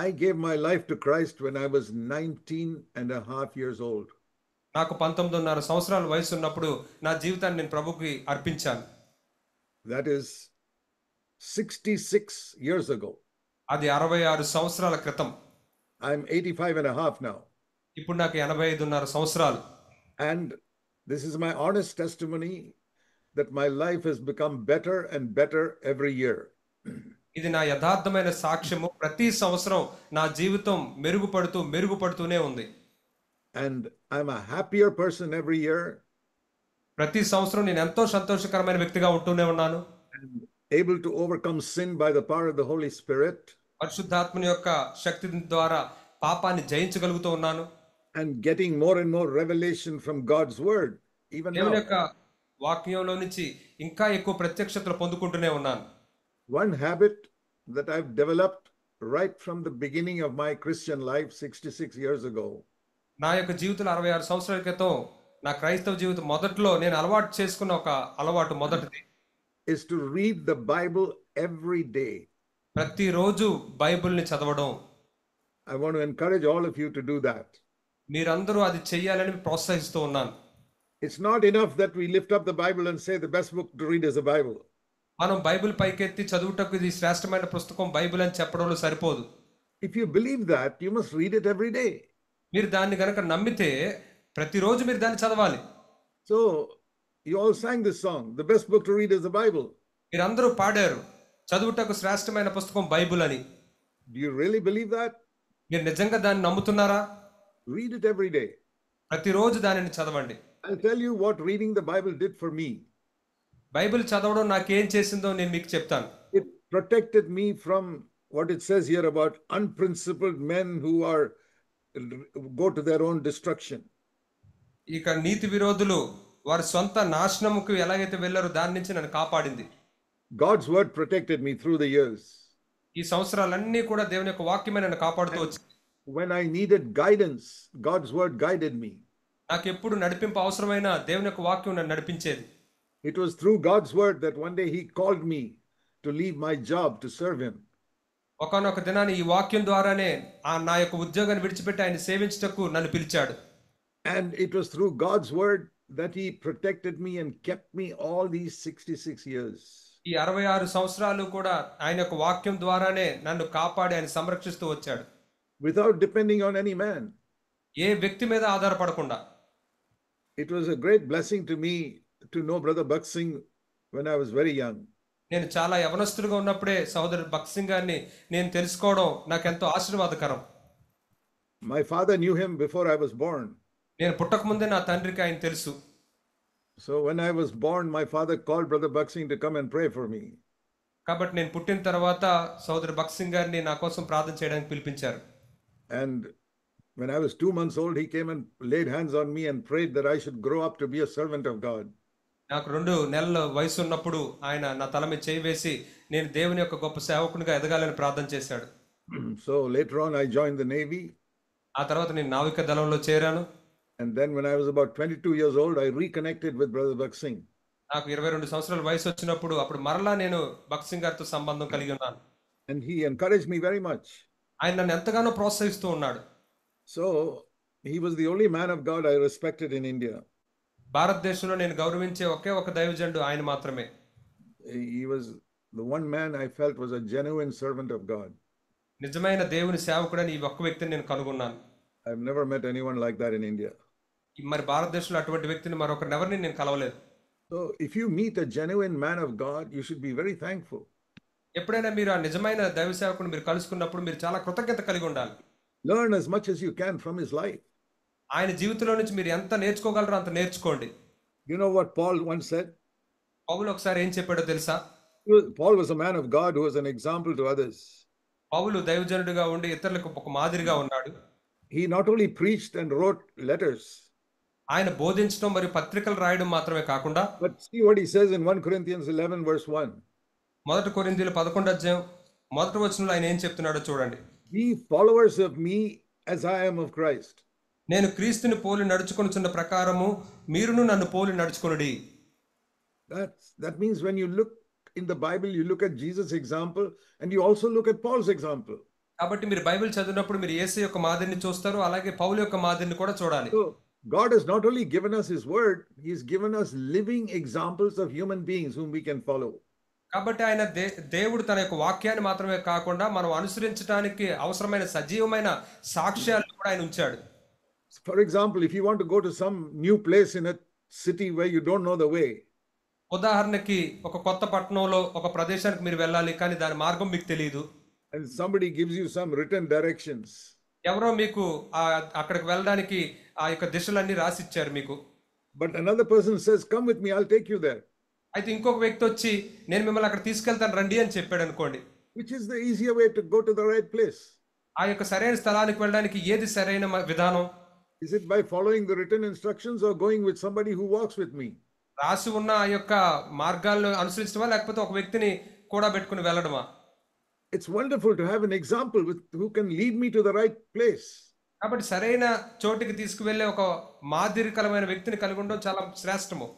I gave my life to Christ when I was 19 and a half years old. నాకు 19.5 సంవత్సరాల వయసు ఉన్నప్పుడు నా జీవితాన్ని నేను ప్రభువుకి అర్పించాను. That is 66 years ago. అది 66 సంవత్సరాల క్రితం. I'm 85 and a half now. ఇప్పుడు నాకు 85.5 సంవత్సరాలు. And this is my honest testimony that my life has become better and better every year. ఇది నా యథార్థమైన సాక్ష్యము. ప్రతి సంవత్సరం నా జీవితం మెరుగుపడుతూనే ఉంది. And I'm a happier person every year. ప్రతి సంవత్సరం నేను ఎంతో సంతోషకరమైన వ్యక్తిగా ఉంటూనే ఉన్నాను. And able to overcome sin by the power of the Holy Spirit. పరిశుద్ధాత్మని యొక్క శక్తి ద్వారా పాపాన్ని జయించగలుగుతూ ఉన్నాను. And getting more and more revelation from God's word. Even దేవుని now. యొక్క వాక్యంలో నుంచి ఇంకా ఎక్కువ ప్రత్యక్షతలు పొందుకుంటూనే ఉన్నాను. One habit that I've developed right from the beginning of my Christian life 66 years ago. నా యొక్క జీవితంలో 66 సంవత్సరాల క్రితం నా క్రైస్తవ జీవితం మొదట్లో నేను అలవాటు చేసుకున్న ఒక అలవాటు మొదటిది is to read the Bible every day. ప్రతిరోజు బైబిల్ని చదవడం. I want to encourage all of you to do that. మీరందరూ అది చెయ్యాలని ప్రోత్సహిస్తూ ఉన్నాను. It's not enough that we lift up the Bible and say the best book to read is the Bible. మనం Bible పైకెత్తి చదువుటకు ఇది శ్రేష్టమైన పుస్తకం బైబిల్ అని చెప్పడంలో సరిపోదు. If you believe that, you must read it every day. మీరు దాన్ని గనక నమ్మితే ప్రతిరోజు మీరు దాన్ని చదవాలి. So you all sang this song, the best book to read is the Bible. మీరందరూ పాడారు చదువుటకు శ్రేష్టమైన పుస్తకం బైబిల్ అని. Do you really believe that? మీరు నిజంగా దాన్ని నమ్ముతున్నారా? Read it every day. ప్రతిరోజు దానిని చదవండి. I'll tell you what reading the Bible did for me. Bible చదవడం నాకేం చేసిందో నేను మీకు చెప్తాను. It protected me from what it says here about unprincipled men who go to their own destruction. ఇక నీతి విరోధులు వారి సొంత నాశనముకు ఎలాగైతే వెళ్ళారో దాని నుంచి నన్ను కాపాడింది. God's word protected me through the years. ఈ సంవత్సరాలన్నీ కూడా దేవుని యొక్క వాక్యమే నన్ను కాపాడుతూ వచ్చింది. When I needed guidance, God's word guided me. నాకు ఎప్పుడు నడిపింపు అవసరమైన దేవుని యొక్క వాక్యం నన్ను నడిపించేది. It was through God's word that one day he called me to leave my job to serve him. ఒకానొక దినాన్ని ఈ వాక్యం ద్వారానే నా యొక్క ఉద్యోగాన్ని విడిచిపెట్టి ఆయన సేవించుటకు నన్ను పిలిచాడు. And it was through God's word that he protected me and kept me all these 66 years. ఈ 66 సంవత్సరాలు కూడా ఆయన యొక్క వాక్యం ద్వారానే నన్ను కాపాడి ఆయన సంరక్షిస్తూ వచ్చాడు. Without depending on any man. ఏ వ్యక్తి మీద ఆధారపడకుండా. It was a great blessing to me to know Brother Bhakt Singh when I was very young. నేను చాలా యవనస్తుడిగా ఉన్నప్పుడే సహోదరు భక్త్ సింగ్ గారిని నేను తెలుసుకోవడం నాకు ఎంతో ఆశీర్వాదకరం. My father knew him before I was born. నేను పుట్టక ముందే నా తండ్రికి ఆయన తెలుసు. So when I was born, my father called Brother Bhakt Singh to come and pray for me. కాబట్టి నేను పుట్టిన తర్వాత సహోదరు భక్త్ సింగ్ గారిని నా కోసం ప్రార్థన చేయడానికి పిలిపించారు. And when I was 2 months old, he came and laid hands on me and prayed that I should grow up to be a servant of God. నాకు 2 నెలల వయసు ఉన్నప్పుడు ఆయన నా తల మీద చేయి వేసి నేను దేవుని యొక్క గొప్ప సేవకునిగా ఎదగాలని ప్రార్థన చేశాడు. So later on, I joined the Navy. ఆ తర్వాత నేను నావిక దళంలో చేరాను. And then when I was about 22 years old, I reconnected with Brother Bhakt Singh. నాకు 22 సంవత్సరాల వయసు వచ్చినప్పుడు అప్పుడు మరలా నేను భక్త్ సింగ్ గారితో సంబంధం కలిగి ఉన్నాను. And he encouraged me very much. ఆయన నన్ను ఎంతగానో ప్రోత్సహిస్తూ ఉన్నాడు. So he was the only man of God I respected in India. భారతదేశంలో నేను గౌరవించే ఒకే ఒక దైవజనుడు ఆయన మాత్రమే. He was the one man I felt was a genuine servant of God. నిజమైన దేవుని సేవకుడని ఈ ఒక్క వ్యక్తిని నేను కనుగొన్నాను. I've never met anyone like that in India. మరి భారతదేశంలో అటువంటి వ్యక్తిని మరొకరిని ఎవరిని నేను కలవలేదు. So if you meet a genuine man of God, you should be very thankful. ఎప్పుడైనా మీరు ఆ నిజమైన దైవ సేవకుని మీరు కలుసుకున్నప్పుడు మీరు చాలా కృతజ్ఞత కలిగి ఉండాలి. Learn as much as you can from his life. ఆయన జీవితంలో నుంచి మీరు ఎంత నేర్చుకోగలరో అంత నేర్చుకోండి. You know what Paul once said? పౌలు ఒకసారి ఏం చెప్పాడో తెలుసా? Paul was a man of God who was an example to others. పౌలు దైవజనుడిగా ఉండి ఇతరులకు ఒక మాదిరిగా ఉన్నాడు. He not only preached and wrote letters, ఆయన బోధించడం మరియు పత్రికలు రాయడం మాత్రమే కాకుండా, but see what he says in 1 Corinthians 11 verse 1. మొదటి కొరింథీయుల 11వ అధ్యాయం మొదటి వచనంలో ఆయన ఏం చెప్తున్నాడో చూడండి. Be followers of me as I am of Christ. నేను క్రీస్తుని పోలి నడుచుకొనుచున్న ప్రకారము మీరును నన్ను పోలి నడుచుకొనుడి. That means when you look in the Bible, you look at Jesus' example and you also look at Paul's example. కాబట్టి మీరు బైబిల్ చదివినప్పుడు మీరు యేసు యొక్క మాదిరిని చూస్తారు, అలాగే పౌలు యొక్క మాదిరిని కూడా చూడాలి. So God has not only given us his word, he's given us living examples of human beings whom we can follow. కాబట్టి ఆయన దేవుడు తన యొక్క వాక్యాన్ని మాత్రమే కాకుండా మనం అనుసరించడానికి అవసరమైన సజీవమైన సాక్ష్యాలను కూడా ఆయన ఉంచాడు. For example, if you want to go to some new place in a city where you don't know the way, ఉదాహరణకి ఒక కొత్త పట్టణంలో ఒక ప్రదేశానికి మీరు వెళ్ళాలి, కానీ దాని మార్గం మీకు తెలియదు, and somebody gives you some written directions, ఎవరో మీకు అక్కడికి వెళ్ళడానికి ఆ యొక్క దిశలన్నీ రాసిచ్చారు మీకు, but another person says, come with me, I'll take you there. అయితే ఇంకొక వ్యక్తి వచ్చి నేను మిమ్మల్ని అక్కడ తీసుకెళ్తాను రండి అని చెప్పాడు అనుకోండి. Which is the easier way to go to the right place? ఆ యొక్క సరైన స్థలానికి వెళ్ళడానికి ఏది సరైన విధానం? Is it by following the written instructions or going with somebody who walks with me? రాసి ఉన్న ఆ యొక్క మార్గాలను అనుసరించడమా లేకపోతే ఒక వ్యక్తిని కూడా పెట్టుకుని వెళ్ళడమా? It's wonderful to have an example who can lead me to the right place. కాబట్టి సరైన చోటికి తీసుకువెళ్ళే ఒక మాదిరికరమైన వ్యక్తిని కలిగి ఉండడం చాలా శ్రేష్టము.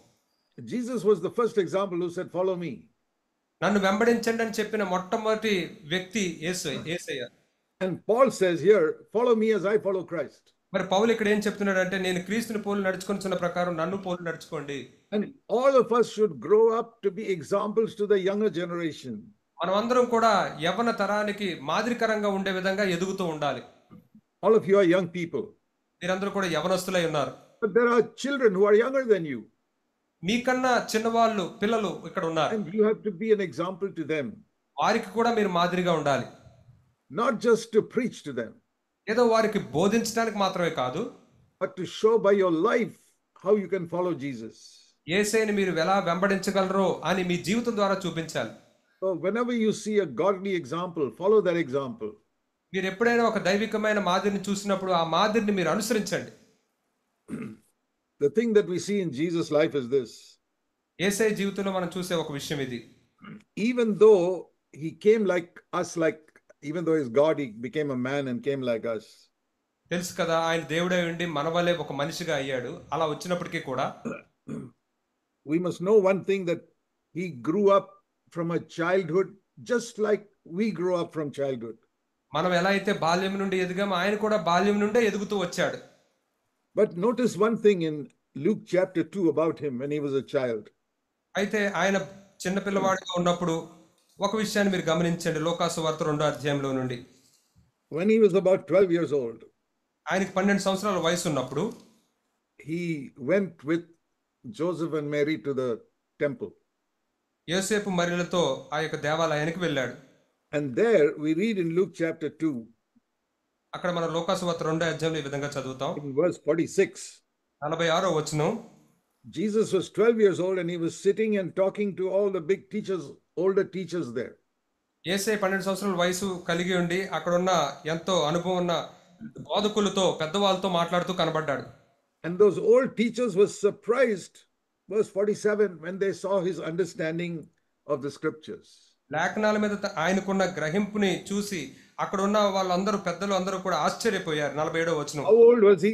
Jesus was the first example who said, follow me. నన్ను వెంబడించండి అని చెప్పిన మొట్టమొదటి వ్యక్తి యేసయ్య. And Paul says here, follow me as I follow Christ. మరి పౌలు ఇక్కడ ఏం చెప్తున్నాడు అంటే నేను క్రీస్తుని పోలి నడుచుకొనుచున్న ప్రకారం నన్ను పోలి నడుచుకోండి. And all of us should grow up to be examples to the younger generation. మనమందరం కూడా యవ్వన తరానికి మాదిరికరంగా ఉండే విధంగా ఎదుగుతూ ఉండాలి. All of you are young people. మీరందరూ కూడా యవనస్తులై ఉన్నారు. But there are children who are younger than you. మీకన్నా చిన్నవాళ్ళు పిల్లలు ఇక్కడ ఉన్నారు. And you have to be an example to them. వారికి కూడా మీరు మాదిరిగా ఉండాలి. Not just to preach to them, ఏదో వారికి బోధించడానికి మాత్రమే కాదు, but to show by your life how you can follow Jesus. యేసయ్యని మీరు ఎలా వెంబడించగలరో అని మీ జీవితం ద్వారా చూపించాలి. So whenever you see a godly example, follow that example. మీరు ఎప్పుడైనా ఒక దైవికమైన మాదిరిని చూసినప్పుడు ఆ మాదిరిని మీరు అనుసరించండి. The thing that we see in Jesus' life is this. యేసయ్య జీవితంలో మనం చూసే ఒక విషయం ఇది. Even though he came like us, even though he's God, he became a man and came like us. తెలుసు కదా, ఆయన దేవుడై ఉండి మన వలే ఒక మనిషిగా అయ్యాడు. అలా వచ్చినప్పటికీ కూడా we must know one thing, that he grew up from a childhood just like we grew up from childhood. మనం ఎలా అయితే బాల్యం నుండి ఎదిగామో ఆయన కూడా బాల్యం నుండే ఎదుగుతూ వచ్చాడు. But notice one thing in Luke chapter 2 about him when he was a child. అయితే ఆయన చిన్న పిల్లవాడిగా ఉన్నప్పుడు ఒక విషయాన్ని మీరు గమనించండి. లోకాసు వార్త 2వ అధ్యాయంలో నుండి When he was about 12 years old, ఆయనకి 12 సంవత్సరాల వయసు ఉన్నప్పుడు he went with Joseph and Mary to the temple. యోసేపు మరియలతో ఆ యొక్క దేవాలయానికి వెళ్ళాడు. And there we read in Luke chapter 2, అక్కడ మనం లోకాసు వార్త 2వ అధ్యాయంలో ఈ విధంగా చదువుతాం. in verse 46, 46వ వచనం. Jesus was 12 years old and he was sitting and talking to all the big teachers, older teachers there. యేసే 12 సంవత్సరాల వయసు కలిగి ఉండి అక్కడున్న ఎంతో అనుభవం ఉన్న బోధకులతో పెద్దవాళ్ళతో మాట్లాడుతూ కనబడ్డాడు. And those old teachers were surprised, verse 47, when they saw his understanding of the scriptures. లేఖనాల మీద ఆయనకున్న గ్రహింపుని చూసి అక్కడ ఉన్న వాళ్ళందరూ పెద్దలు అందరూ కూడా ఆశ్చర్యపోయారు. 47వ వచనం. How old was he?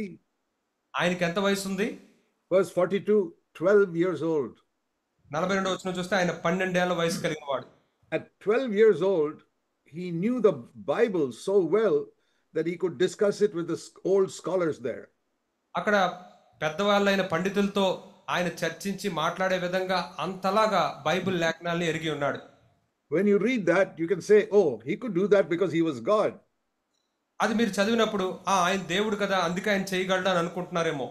ఆయనకి ఎంత వయసు ఉంది? Verse 42, 12 years old. 42వ వచనం చూస్తే ఆయన 12 ఏళ్ల వయసు కలిగిన వాడు. At 12 years old, he knew the Bible so well that he could discuss it with the old scholars there. అక్కడ పెద్దవాళ్ళైన పండితులతో ఆయన చర్చించి మాట్లాడే విధంగా అంతలాగా బైబిల్ లేఖనాల్ని ఎరిగి ఉన్నాడు. When you read that, you can say, oh, he could do that because he was God. అది మీరు చదివినప్పుడు ఆయన దేవుడు కదా అందుకే ఆయన చేయగలడు అని అనుకుంటున్నారేమో.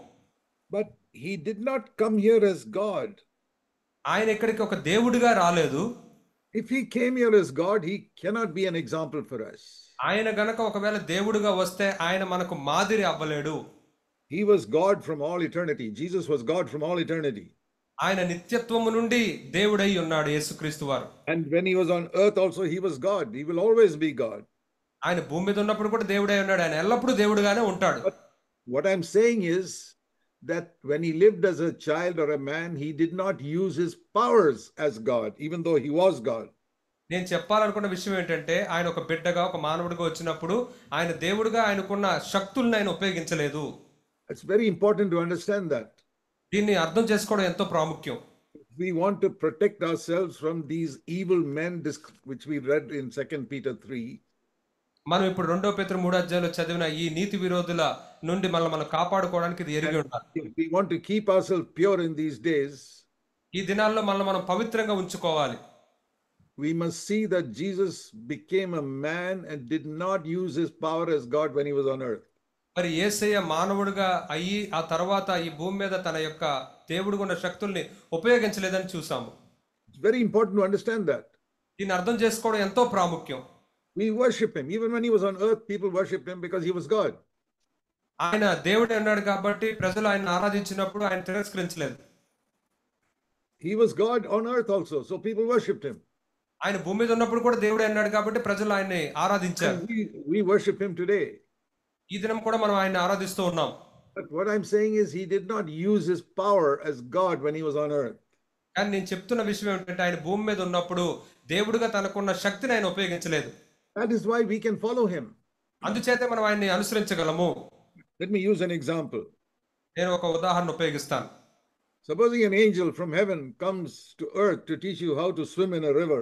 But he did not come here as God. ఆయన ఇక్కడికి ఒక దేవుడిగా రాలేదు. If he came here as God, he cannot be an example for us. ఆయన గనక ఒకవేళ దేవుడిగా వస్తే ఆయన మనకు మాదిరి అవ్వలేడు. He was God from all eternity. Jesus was God from all eternity. ఆయన నిత్యత్వము నుండి దేవుడై ఉన్నాడు యేసుక్రీస్తు వారు. And when he was on earth also, he was God. He will always be God. ఆయన భూమి మీద ఉన్నప్పుడు కూడా దేవుడై ఉన్నాడు. ఆయన ఎల్లప్పుడూ దేవుడుగానే ఉంటాడు. But what I'm saying is that when he lived as a child or a man, he did not use his powers as God, even though he was God. నేను చెప్పాలనుకున్న విషయం ఏంటంటే ఆయన ఒక బిడ్డగా ఒక మానవుడిగా వచ్చినప్పుడు ఆయన దేవుడిగా ఆయనకున్న శక్తులను ఆయన ఉపయోగించలేదు. It's very important to understand that. దీన్ని అర్థం చేసుకోవడం ఎంతో ప్రాముఖ్యం. We want to protect ourselves from these evil men, which we read in 2 Peter 3. మనం ఇప్పుడు 2 పేతురు 3వ అధ్యాయంలో చదివిన ఈ నీతి విరోధుల నుండి మనం కాపాడుకోవడానికి ఇది ఎరిగి ఉండాలి. If we want to keep ourselves pure in these days, ఈ దినాల్లో మనం పవిత్రంగా ఉంచుకోవాలి. we must see that Jesus became a man and did not use his power as God when he was on earth. మరి యేసయ్య మానవుడిగా అయ్యి ఆ తర్వాత ఈ భూమి మీద తన యొక్క దేవుడిగా ఉన్న శక్తుల్ని ఉపయోగించలేదని చూసాము. It's very important to understand that. దీన్ని అర్థం చేసుకోవడం ఎంతో ప్రాముఖ్యం. We worship him. Even when he was on earth, people worshipped him because he was God. ఆయన దేవుడే ఉన్నాడు కాబట్టి ప్రజలు ఆయన ఆరాధించినప్పుడు ఆయన తిరస్కరించలేదు. He was God on earth also, so people worshipped him. ఆయన భూమి మీద ఉన్నప్పుడు కూడా దేవుడే ఉన్నాడు కాబట్టి ప్రజలు ఆయన్ని ఆరాధించారు. And we worship him today. ఈ దినం కూడా మనం ఆయన్ని ఆరాధిస్తూ ఉన్నాం. But what I'm saying is he did not use his power as God when he was on earth. కానీ నేను చెప్తున్న విషయం ఏంటంటే ఆయన భూమి మీద ఉన్నప్పుడు దేవుడిగా తనకున్న శక్తిని ఆయన ఉపయోగించలేదు. That is why we can follow him. అందుచేతే మనం ఆయన్ని అనుసరించగలము. Let me use an example. నేను ఒక ఉదాహరణ ఉపయోగిస్తాను. Supposing an angel from heaven comes to earth to teach you how to swim in a river.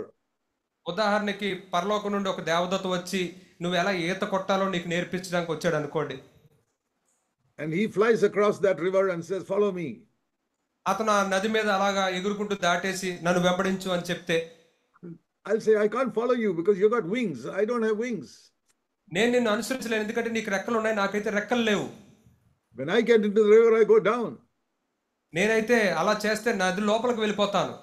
ఉదాహరణకి పరలోకం నుండి ఒక దేవదూత వచ్చి నువ్వు ఎలా ఈత కొట్టాలో నీకు నేర్పించడానికి వచ్చాడు అనుకోండి. And he flies across that river and says, follow me. అతను ఆ నది మీద అలాగా ఎగురుకుంటూ దాటేసి నన్ను వెంబడించు అని చెప్తే I'll say, I can't follow you because you got wings. I don't have wings. నేను నిన్ను అనుసరించలేను ఎందుకంటే నీకు రెక్కలు ఉన్నాయి నాకైతే రెక్కలు లేవు. When I get into the river, I go down. నేనైతే అలా చేస్తే నది లోపలికి వెళ్ళిపోతాను.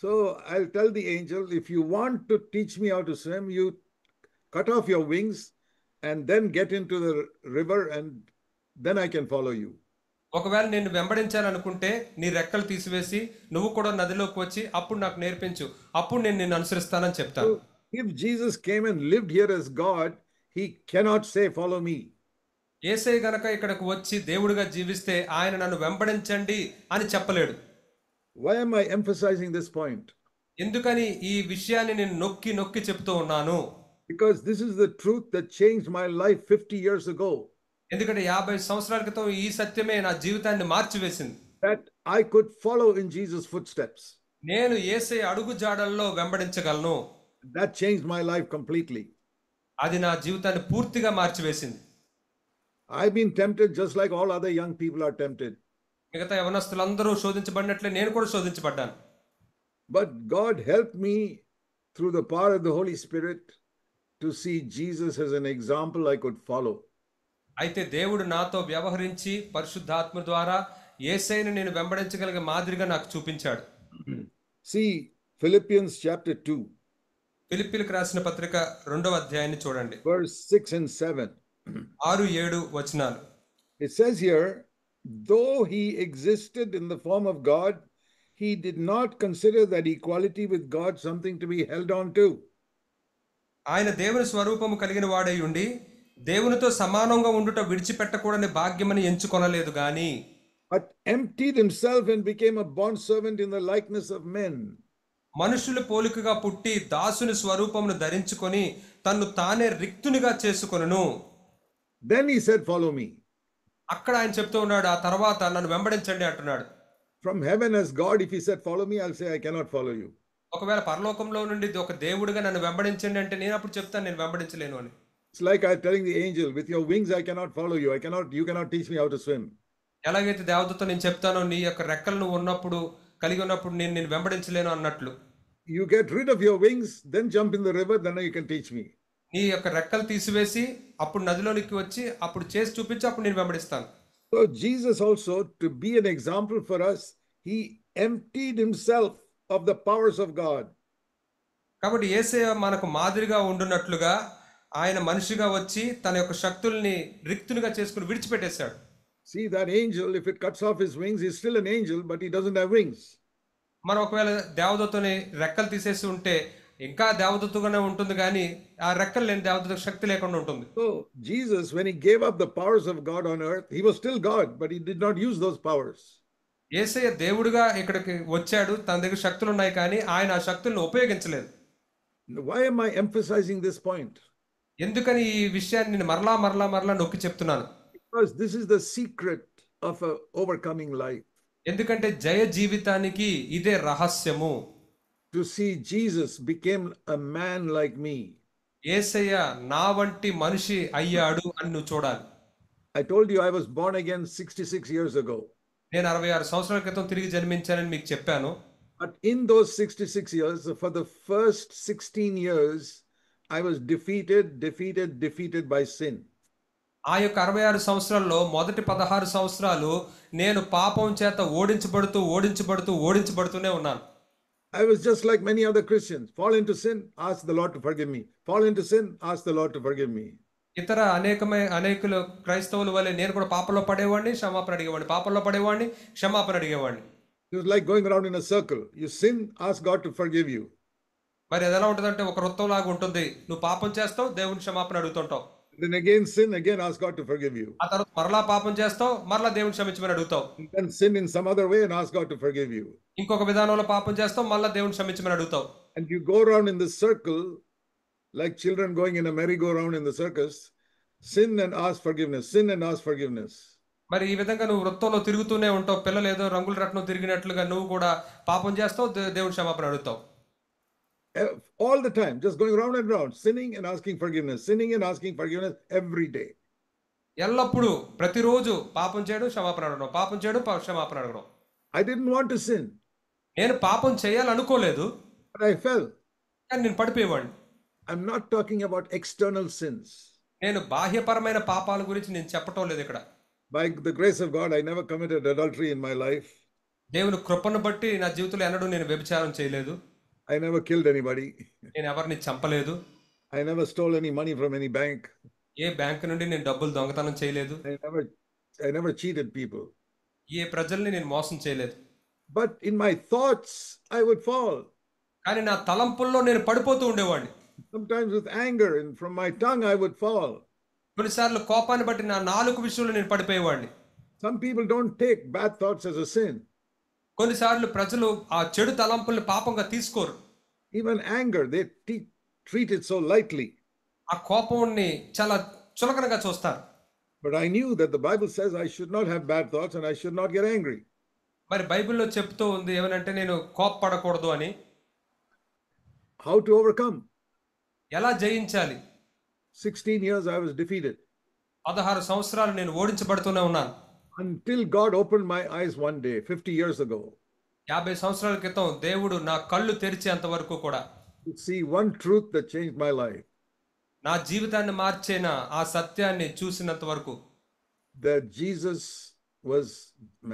So I'll tell the angel, if you want to teach me how to swim, you cut off your wings and then get into the river and then I can follow you. ఒకవేళ నిన్ను వెంబడించాలనుకుంటే నీ రెక్కలు తీసివేసి నువ్వు కూడా నదిలోకి వచ్చి అప్పుడు నాకు నేర్పించు అప్పుడు నేను నిన్ను అనుసరిస్తానని చెప్తాను. So if Jesus came and lived here as God, he cannot say, follow me. యేసయ్య గనక ఇక్కడికి వచ్చి దేవుడిగా జీవిస్తే ఆయన నన్ను వెంబడించండి అని చెప్పలేడు. Why am I emphasizing this point? ఎందుకని ఈ విషయాన్ని నేను నొక్కి నొక్కి చెప్తూ ఉన్నాను? Because this is the truth that changed my life 50 years ago. ఎందుకంటే 50 సంవత్సరాల క్రితం ఈ సత్యమే నా జీవితాన్ని మార్చివేసింది. that I could follow in Jesus' footsteps. నేను యేసయ్య అడుగు జాడల్లో వెంబడించగలను. That changed my life completely. అది నా జీవితాన్ని పూర్తిగా మార్చివేసింది. I've been tempted just like all other young people are tempted. మిగతా యవనస్తులందరూ శోధించబడినట్లే నేను కూడా శోధించబడ్డాను. But God helped me through the power of the Holy Spirit to see Jesus as an example I could follow. అయితే దేవుడు నాతో వ్యవహరించి పరిశుద్ధాత్మ ద్వారా యేసయ్యను నేను వెంబడించగలిగే మాదిరిగా నాకు చూపించాడు. See Philippians chapter 2, ఫిలిప్పీలకు రాసిన పత్రిక 2వ అధ్యాయాన్ని చూడండి. verse 6 and 7. 6-7 వచనాలు. It says here, though he existed in the form of God, he did not consider that equality with God something to be held on to. ఆయన దేవుని స్వరూపము కలిగిన వాడై ఉండి దేవునితో సమానంగా ఉండుట విడిచిపెట్టకూడని భాగ్యమని ఎంచుకొనలేదు గాని But emptied himself and became a bondservant in the likeness of men. మనుషుల పోలికగా పుట్టి దాసుని స్వరూపమును ధరించుకొని తన్ను తానే రిక్తునిగా చేసుకొనును. Then he said, follow me. అక్కడ ఆయన చెప్తూ ఉన్నాడు, ఆ తర్వాత నన్ను వెంబడించండి అంటున్నాడు. From heaven as God, if he said, follow me, I'll say, I cannot follow you. ఒకవేళ పరలోకంలో నుండి ఒక దేవుడిగా నన్ను వెంబడించండి అంటే నేను అప్పుడు చెప్తాను నేను వెంబడించలేను అని. It's like I'm telling the angel, with your wings, I cannot follow you. You cannot teach me how to swim. ఎలాగైతే దేవతతో నేను చెప్తానో నీ యొక్క రెక్కలు నువ్వు ఉన్నప్పుడు కలిగి ఉన్నప్పుడు నేను వెంబడించలేను అన్నట్లు. You get rid of your wings, then jump in the river, then you can teach me. నీ యొక్క రెక్కలు తీసివేసి అప్పుడు నదిలోనికి వచ్చి అప్పుడు చేసి చూపించి అప్పుడు నేను వెంబడిస్తాను. So Jesus also, to be an example for us, he emptied himself of the powers of God. కాబట్టి యేసయ్య మనకు మాదిరిగా ఉండునట్లుగా ఆయన మనిషిగా వచ్చి తన యొక్క శక్తుల్ని రిక్తునిగా చేసుకుని విడిచిపెట్టేశాడు. See that angel, if it cuts off his wings, he's still an angel, but he doesn't have wings. మనం ఒకవేళ దేవదూతని రెక్కలు తీసేసి ఉంటే ఇంకా దేవదూతగానే ఉంటుంది కానీ ఆ రెక్కలు లేని దేవదూత శక్తి లేకుండా ఉంటుంది. So Jesus, when he gave up the powers of God on earth, he was still God, but he did not use those powers. యేసయ్య దేవుడిగా ఇక్కడికి వచ్చాడు, తన దగ్గర శక్తులు ఉన్నాయి కానీ ఆయన ఆ శక్తులను ఉపయోగించలేదు. Why am I emphasizing this point? ఎందుకని ఈ విషయాన్ని నేను మరలా నొక్కి చెప్తున్నాను? Because this is the secret of an overcoming life. ఎందుకంటే జయ జీవితానికి ఇదే రహస్యము. To see Jesus became a man like me. యేసయ్య నా వంటి మనిషి అయ్యాడు అని నువ్వు చూడాలి. I told you I was born again 66 years ago. నేను 66 సంవత్సరాల క్రితం తిరిగి జన్మించానని మీకు చెప్పాను. But in those 66 years, for the first 16 years, I was defeated by sin. ఆ యొక్క 66 సంవత్సరాల్లో మొదటి 16 సంవత్సరాలు నేను పాపం చేత ఓడించబడుతూనే ఉన్నాను. I was just like many other Christians. Fall into sin, ask the Lord to forgive me. Fall into sin, ask the Lord to forgive me. ఇతర అనేకులు క్రైస్తవుల వల్లే నేను కూడా పాపంలో పడేవాడిని, క్షమాపణ అడిగేవాడిని. It was like going around in a circle. You sin, ask God to forgive you. మరి అది ఎలా ఉంటుందంటే ఒక వృత్తం లాగా ఉంటుంది. నువ్వు పాపం చేస్తావు, దేవుని క్షమాపణ అడుగుతుంటావు. Then again sin, again ask God to forgive you. ఆ తర్వాత మరలా పాపం చేస్తావు, మరలా దేవుని క్షమించమని అడుగుతావు. Then sin in some other way and ask God to forgive you. ఇంకొక విధానంలో పాపం చేస్తావు, మరలా దేవుని క్షమించమని అడుగుతావు. And you go around in this circle like children going in a merry-go-round in the circus. Sin and ask forgiveness. Sin and ask forgiveness. మరి ఈ విధంగా నువ్వు వృత్తంలో తిరుగుతూనే ఉంటావు. పిల్లలు ఏదో రంగుల రత్నం తిరిగినట్లుగా నువ్వు కూడా పాపం చేస్తావు, దేవుని క్షమాపణ అడుగుతావు. All the time, just going round and round, sinning and asking forgiveness, sinning and asking forgiveness every day. ఎల్లప్పుడూ ప్రతిరోజు పాపం చేయడం, క్షమాపణ అడగడం, పాపం చేయడం, క్షమాపణ అడగడం. I didn't want to sin. నేను పాపం చేయాలనుకోలేదు, But I fell. కానీ నేను పడిపోయేవాడిని. I'm not talking about external sins. నేను బాహ్యపరమైన పాపాల గురించి నేను చెప్పటం లేదు ఇక్కడ. By the grace of God, I never committed adultery in my life. దేవుని కృపను బట్టి నా జీవితంలో ఎన్నడూ నేను వ్యభిచారం చేయలేదు. I never killed anybody. నేను ఎవరిని చంపలేదు. I never stole any money from any bank. A bank నుండి నేను డబ్బులు దొంగతనం చేయలేదు. I never cheated people. ఏ ప్రజల్ని నేను మోసం చేయలేదు. But in my thoughts, I would fall. కానీ నా తలంపుల్లో నేను పడిపోతూ ఉండేవాడిని. Sometimes with anger and from my tongue, I would fall. కొన్నిసార్లు కోపాన్ని బట్టి నా నాలుక విషయంలో నేను పడిపోయేవాడిని. Some people don't take bad thoughts as a sin. కొన్నిసార్లు ప్రజలు ఆ చెడు తలంపుల్ని పాపంగా తీసుకోరు. Even anger, they treat it so lightly. ఆ కోపాన్ని చాలా చులకనగా చూస్తారు. But I knew that the Bible says I should not have bad thoughts and I should not get angry. మరి బైబిల్లో చెప్తూ ఉంది ఏమనంటే నేను కోప్పడకూడదు అని. How to overcome? ఎలా జయించాలి? 16 years I was defeated 16 సంవత్సరాలు నేను ఓడించబడుతూనే ఉన్నాను. until God opened my eyes one day, 50 years ago, 50 సంవత్సరాల క్రితం దేవుడు నా కళ్ళు తెరిచేంత వరకు కూడా to see one truth that changed my life. నా జీవితాన్ని మార్చేన ఆ సత్యాన్ని చూసినంత వరకు, That Jesus was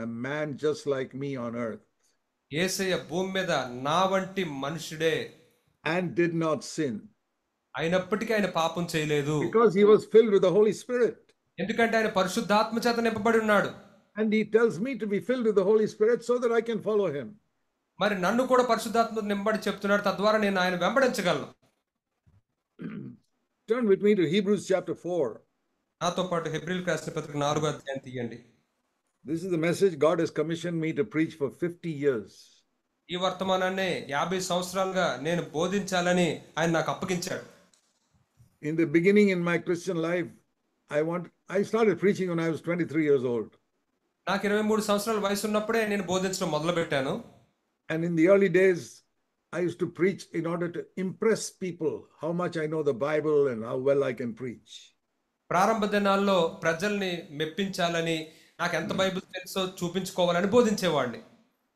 a man just like me on earth యేసయ్య భూమి మీద నా వంటి మనుషుడే, and did not sin అయినప్పటికీ ఆయన పాపం చేయలేదు. because he was filled with the Holy Spirit. ఎందుకంటే ఆయన పరిశుద్ధాత్మ చేత నింపబడి ఉన్నాడు. And he tells me to be filled with the Holy Spirit so that I can follow him. మరి నన్ను కూడా పరిశుద్ధాత్మ నింపబడి చెప్తున్నాడు, తద్వారా నేను ఆయన వెంబడించగలను. Turn with me to Hebrews chapter 4. నాతో పాటు హెబ్రీయులకు రాసిన పత్రిక 4వ అధ్యాయం తీయండి. This is the message God has commissioned me to preach for 50 years. ఈ వర్తమానాన్ని 50 సంవత్సరాలుగా నేను బోధించాలని ఆయన నాకు అప్పగించాడు. In the beginning in my Christian life, I started preaching when I was 23 years old. నాకు 23 సంవత్సరాల వయసు ఉన్నప్పుడే నేను బోధించడం మొదలు పెట్టాను. And in the early days, I used to preach in order to impress people how much I know the Bible and how well I can preach. ప్రారంభ దినాల్లో ప్రజల్ని మెప్పించాలని, నాకు ఎంత బైబిల్ తెలుసో చూపించుకోవాలని బోధించేవాడిని.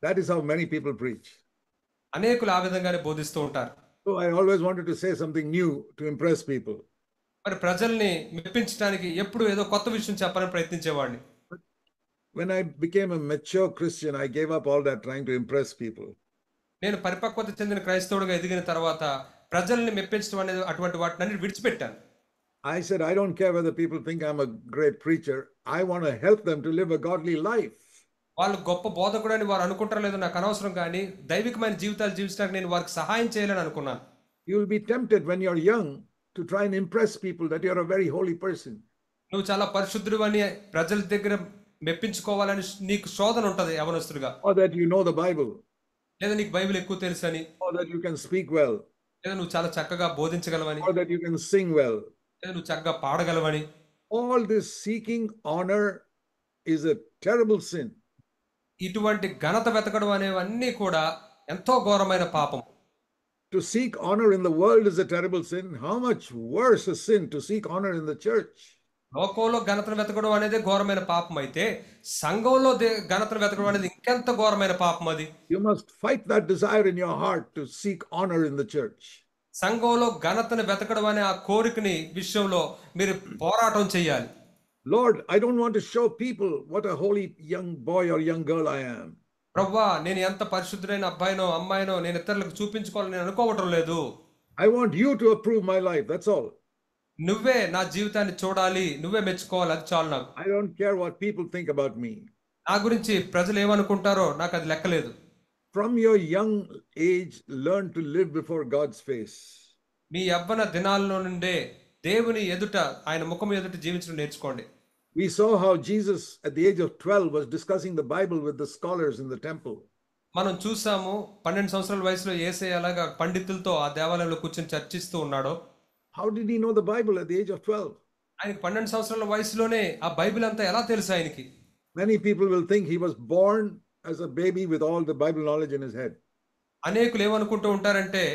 That is how many people preach. అనేకులు ఆ విధంగానే బోధిస్తూ ఉంటారు. So I always wanted to say something new to impress people. మరి ప్రజల్ని మెప్పించడానికి ఎప్పుడు ఏదో కొత్త విషయం చెప్పాలని ప్రయత్నించేవాడిని. When I became a mature Christian, I gave up all that trying to impress people. నేను పరిపక్వత చెందిన క్రైస్తవుడిగా ఎదిగిన తర్వాత ప్రజల్ని మెప్పించడం అనేది అటువంటి వాటిని విడిచిపెట్టాను. I said, I don't care whether people think I'm a great preacher. I want to help them to live a godly life. వాళ్ళు గొప్ప బోధకుడు అని వారు అనుకుంటారో లేదో నాకు అనవసరం, కానీ దైవికమైన జీవితాలు జీవించడానికి నేను వారికి సహాయం చేయాలని అనుకున్నాను. You will be tempted when you're young to try and impress people that you're a very holy person. నువ్వు చాలా పరిశుద్ధుడు అని ప్రజల దగ్గర మెప్పించుకోవాలని నీకు శోధన ఉంటది యవనస్తుడిగా. Or that you know the Bible. లేదా నీకు బైబిల్ ఎక్కువ తెలుసని, Or that you can speak well. లేదా నువ్వు చాలా చక్కగా బోధించగలవని, Or that you can sing well. లేదా నువ్వు చక్కగా పాడగలవని. All this seeking honor is a terrible sin. ఇటువంటి ఘనత వెతకడం అనేవన్నీ కూడా ఎంతో ఘోరమైన పాపం. To seek honor in the world is a terrible sin. How much worse a sin to seek honor in the church? లోకంలో ఘనతను వెతకడం అనేది ఘోరమైన పాపం అయితే, సంఘంలో ఘనతను వెతకడం అనేది ఇంకెంత ఘోరమైన పాపం అది. You must fight that desire in your heart to seek honor in the church. సంఘంలో ఘనతను వెతకడం అనే ఆ కోరికని విషయంలో మీరు పోరాటం చేయాలి. Lord, I don't want to show people what a holy young boy or young girl I am. ప్రభువా, నేను ఎంత పరిశుద్ధుడైన అబ్బాయినో అమ్మాయినో నేను ఇతరులకు చూపించుకోవాలని నేను అనుకోవటం లేదు. I want you to approve my life. That's all. నువ్వే నా జీవితాన్ని చూడాలి, నువ్వే మెచ్చుకోవాలి, అది చాలు నాకు. I don't care what people think about me. నా గురించి ప్రజలు ఏమనుకుంటారో నాకు అది లెక్కలేదు. From your young age, learn to live before God's face. మీ యవ్వన దినాల్లో నుండే దేవుని ఎదుట, ఆయన ముఖం ఎదుట జీవించడం నేర్చుకోండి. We saw how Jesus at the age of 12 was discussing the Bible with the scholars in the temple. మనం చూసాము 12 సంవత్సరాల వయసులో యేసయ్య అలాగా పండితులతో ఆ దేవాలయంలో కూర్చొని చర్చిస్తూ ఉన్నాడో. How did he know the Bible at the age of 12? ఆయనకి 12 సంవత్సరాల వయసులోనే ఆ బైబిల్ అంతా ఎలా తెలుసు ఆయనకి? Many people will think he was born as a baby with all the Bible knowledge in his head. అనేకులు ఏమనుకుంటూ ఉంటారంటే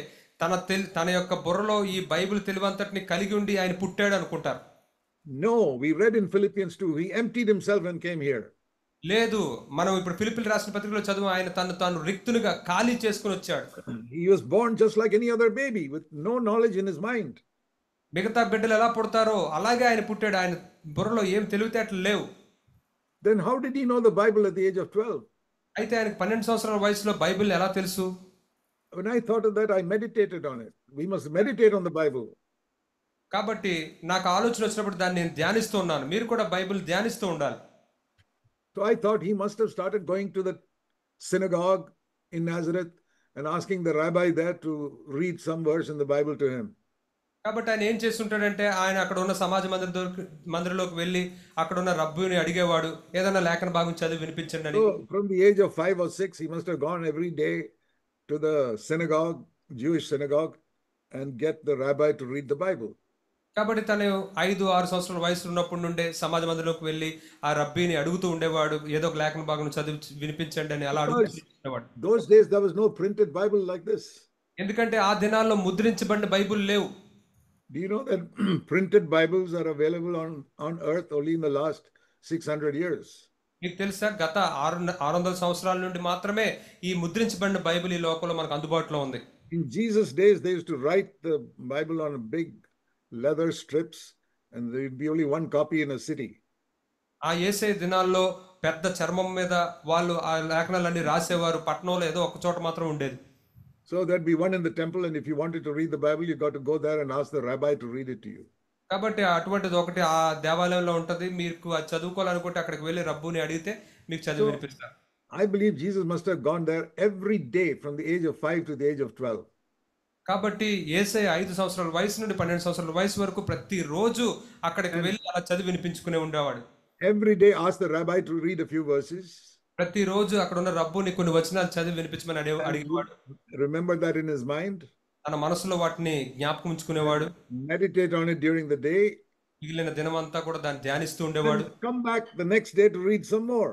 తన యొక్క బుర్రలో ఈ బైబిల్ తెలివంతటిని కలిగి ఉండి ఆయన పుట్టాడు అనుకుంటారు. No, we read in Philippians 2, he emptied himself and came here. లేదు, మనం ఇప్పుడు ఫిలిప్పీయులకు రాసిన పత్రికలో చదువు, ఆయన తాను రిక్తునిగా ఖాళీ చేసుకుని వచ్చాడు. He was born just like any other baby with no knowledge in his mind. మిగతా బిడ్డలు ఎలా పుడతారో అలాగే ఆయన పుట్టాడు. ఆయన బుర్రలో ఏం తెలివితేటలు లేవు. Then how did he know the Bible at the age of 12? అయితే ఆయనకు 12 సంవత్సరాల వయసులో బైబిల్ ఎలా తెలుసు? When I thought of that, I meditated on it. We must meditate on the Bible. కాబట్టి నాకు ఆలోచన వచ్చినప్పుడు దాన్ని నేను ధ్యానిస్తూ ఉన్నాను. మీరు కూడా బైబిల్ ధ్యానిస్తూ ఉండాలి. So I thought he must have started going to the synagogue in Nazareth and asking the rabbi there to read some verse in the Bible to him. కాబట్టి ఆయన ఏం చేస్తుంటాడంటే, ఆయన అక్కడ ఉన్న సమాజ మందిరంలోకి వెళ్ళి అక్కడ ఉన్న రబ్బుని అడిగేవాడు, ఏదైనా లేఖన భాగం చదివి వినిపించండి అని. So from the age of 5 or 6, he must have gone every day to the synagogue, Jewish synagogue, and get the rabbi to read the Bible. కాబట్టి తను 5-6 సంవత్సరాల వయసు ఉన్నప్పటి నుండే సమాజ మందిరంలోకి వెళ్ళి ఆ రబ్బీని అడుగుతూ ఉండేవాడు, ఏదో ఒక లేఖన భాగం చదివి వినిపించండి అని అలా అడుగుతూ ఉండేవాడు. Those days there was no printed Bible like this. ఎందుకంటే ఆ దినాల్లో ముద్రించబడిన బైబిల్ లేవు. Do you know that printed Bibles are available on earth only in the last 600 years? మీకు తెలుసా, గత 600 సంవత్సరాల నుండి మాత్రమే ఈ ముద్రించబడిన బైబిల్ ఈ లోకంలో మనకు అందుబాటులో ఉంది. In Jesus' days, they used to write the Bible on big leather strips, and there would be only one copy in a city. ఆ యేసే దినాల్లో పెద్ద చర్మం మీద వాళ్ళు ఆ లేఖనాలన్నీ రాసేవారు. పట్టణంలో ఏదో ఒక చోట మాత్రం ఉండేది. So there'd be one in the temple, and if you wanted to read the Bible, you got to go there and ask the rabbi to read it to you. కాబట్టి అటువంటిది ఒకటి ఆ దేవాలయంలో ఉంటది. మీకు అది చదువుకోవాలనుకుంటే అక్కడికి వెళ్ళి రబ్బుని అడిగితే మీకు చదివి వినిపిస్తారు. I believe Jesus must have gone there every day from the age of 5 to the age of 12. కాబట్టి యేసయ్య 5 సంవత్సరాల వయసు నుండి 12 సంవత్సరాల వయసు వరకు ప్రతి రోజు అక్కడికి వెళ్ళి అలా చదివి వినిపించుకునే ఉండేవాడు. Every day ask the rabbi to read a few verses. ప్రతి రోజు అక్కడ ఉన్న రబ్బుని కొన్ని వచనాలు చదివి వినిపించమని అడిగేవాడు. Remember that in his mind. తన మనసులో వాటిని జ్ఞాపకం ఉంచుకునేవాడు. Meditate on it during the day. మిగిలిన దినమంతా కూడా దాన్ని ధ్యానిస్తూ ఉండేవాడు. Come back the next day to read some more.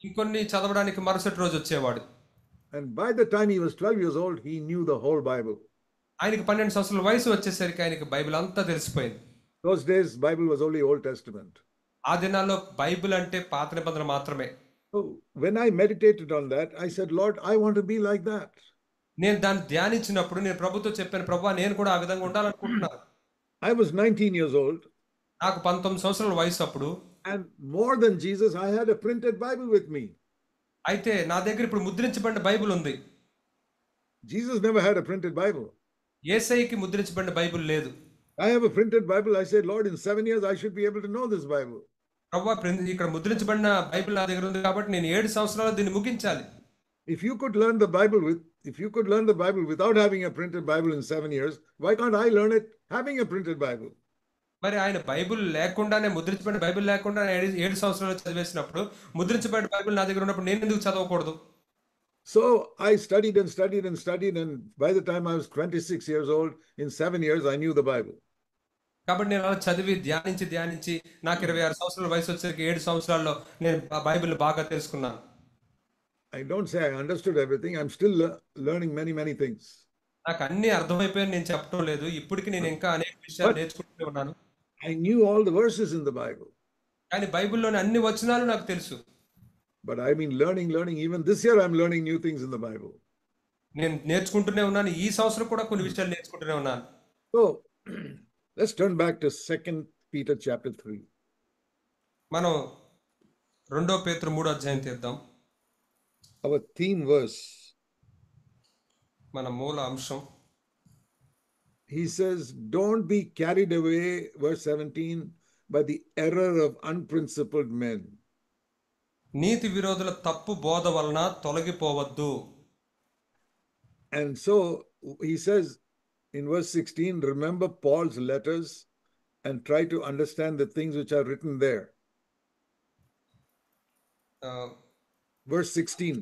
ఇంకొన్ని చదవడానికి మరుసటి రోజు వచ్చేవాడు. And by the time he was 12 years old, he knew the whole Bible. ఆయనకి 12 సంవత్సరాల వయసు వచ్చేసరికి ఆయనకి బైబిల్ అంతా తెలిసిపోయింది. Those days, Bible was only Old Testament. ఆ దినాల్లో బైబిల్ అంటే పాత నిబంధన మాత్రమే. So when I meditated on that, I said, Lord, I want to be like that. నేను దాన్ని ధ్యానించినప్పుడు నేను ప్రభుతో చెప్పాను, ప్రభువా నేను కూడా ఆ విధంగా ఉండాలనుకుంటున్నాను. I was 19 years old. నాకు 19 సంవత్సరాల వయసు అప్పుడు. And more than Jesus, I had a printed Bible with me. అయితే నా దగ్గర ఇప్పుడు ముద్రించబడిన బైబిల్ ఉంది. Jesus never had a printed Bible. యేసయ్యకి ముద్రించబడిన బైబిల్ లేదు. I have a printed Bible. I said, Lord, in 7 years, I should be able to know this Bible. ప్రభువా ఇక్కడ ముద్రించబడిన బైబిల్ నా దగ్గర ఉంది కాబట్టి నేను 7 సంవత్సరాలు దీన్ని ముగించాలి. If you could learn the Bible without having a printed Bible in 7 years, why can't I learn it having a printed Bible? మరి ఆయన బైబిల్ లేకుండానే ముద్రించబడిన బైబిల్ లేకుండా 7 సంవత్సరాలు చదివేసినప్పుడు ముద్రించబడిన బైబిల్ నా దగ్గర ఉన్నప్పుడు నేను ఎందుకు చదవకూడదు? So I studied and studied and studied, and by the time I was 26 years old, in 7 years, I knew the Bible. కాబట్టి నేను అలా చదివి ధ్యానించి నాకు 26 సంవత్సరాల వయసు వచ్చేసరికి 7 సంవత్సరాల్లో నేను బైబిల్ బాగా తెలుసుకున్నాను. I don't say I understood everything. I'm still learning many things. నాకు అన్ని అర్థమైపోయాయని నేను చెప్పడం లేదు. ఇప్పటికి నేను ఇంకా అనేక విషయాలు నేర్చుకుంటూ ఉన్నాను. I knew all the verses in the Bible. కానీ బైబిల్లోని అన్ని వచనాలు నాకు తెలుసు. But I've been learning. Even this year, I'm learning new things in the Bible. నేను నేర్చుకుంటూనే ఉన్నాను. ఈ సంవత్సరం కూడా కొన్ని విషయాలు నేర్చుకుంటూనే ఉన్నాను. So let's turn back to 2 Peter chapter 3. మనం 2 పేతురు 3 అధ్యాయం తీద్దాం. Our theme verse. మన మూల అంశం. He says, don't be carried away, verse 17, by the error of unprincipled men. నీతి విరోధుల తప్పు బోధ వలన తొలగిపోవద్దు. And so he says in verse 16, remember Paul's letters and try to understand the things which are written there. Verse 16.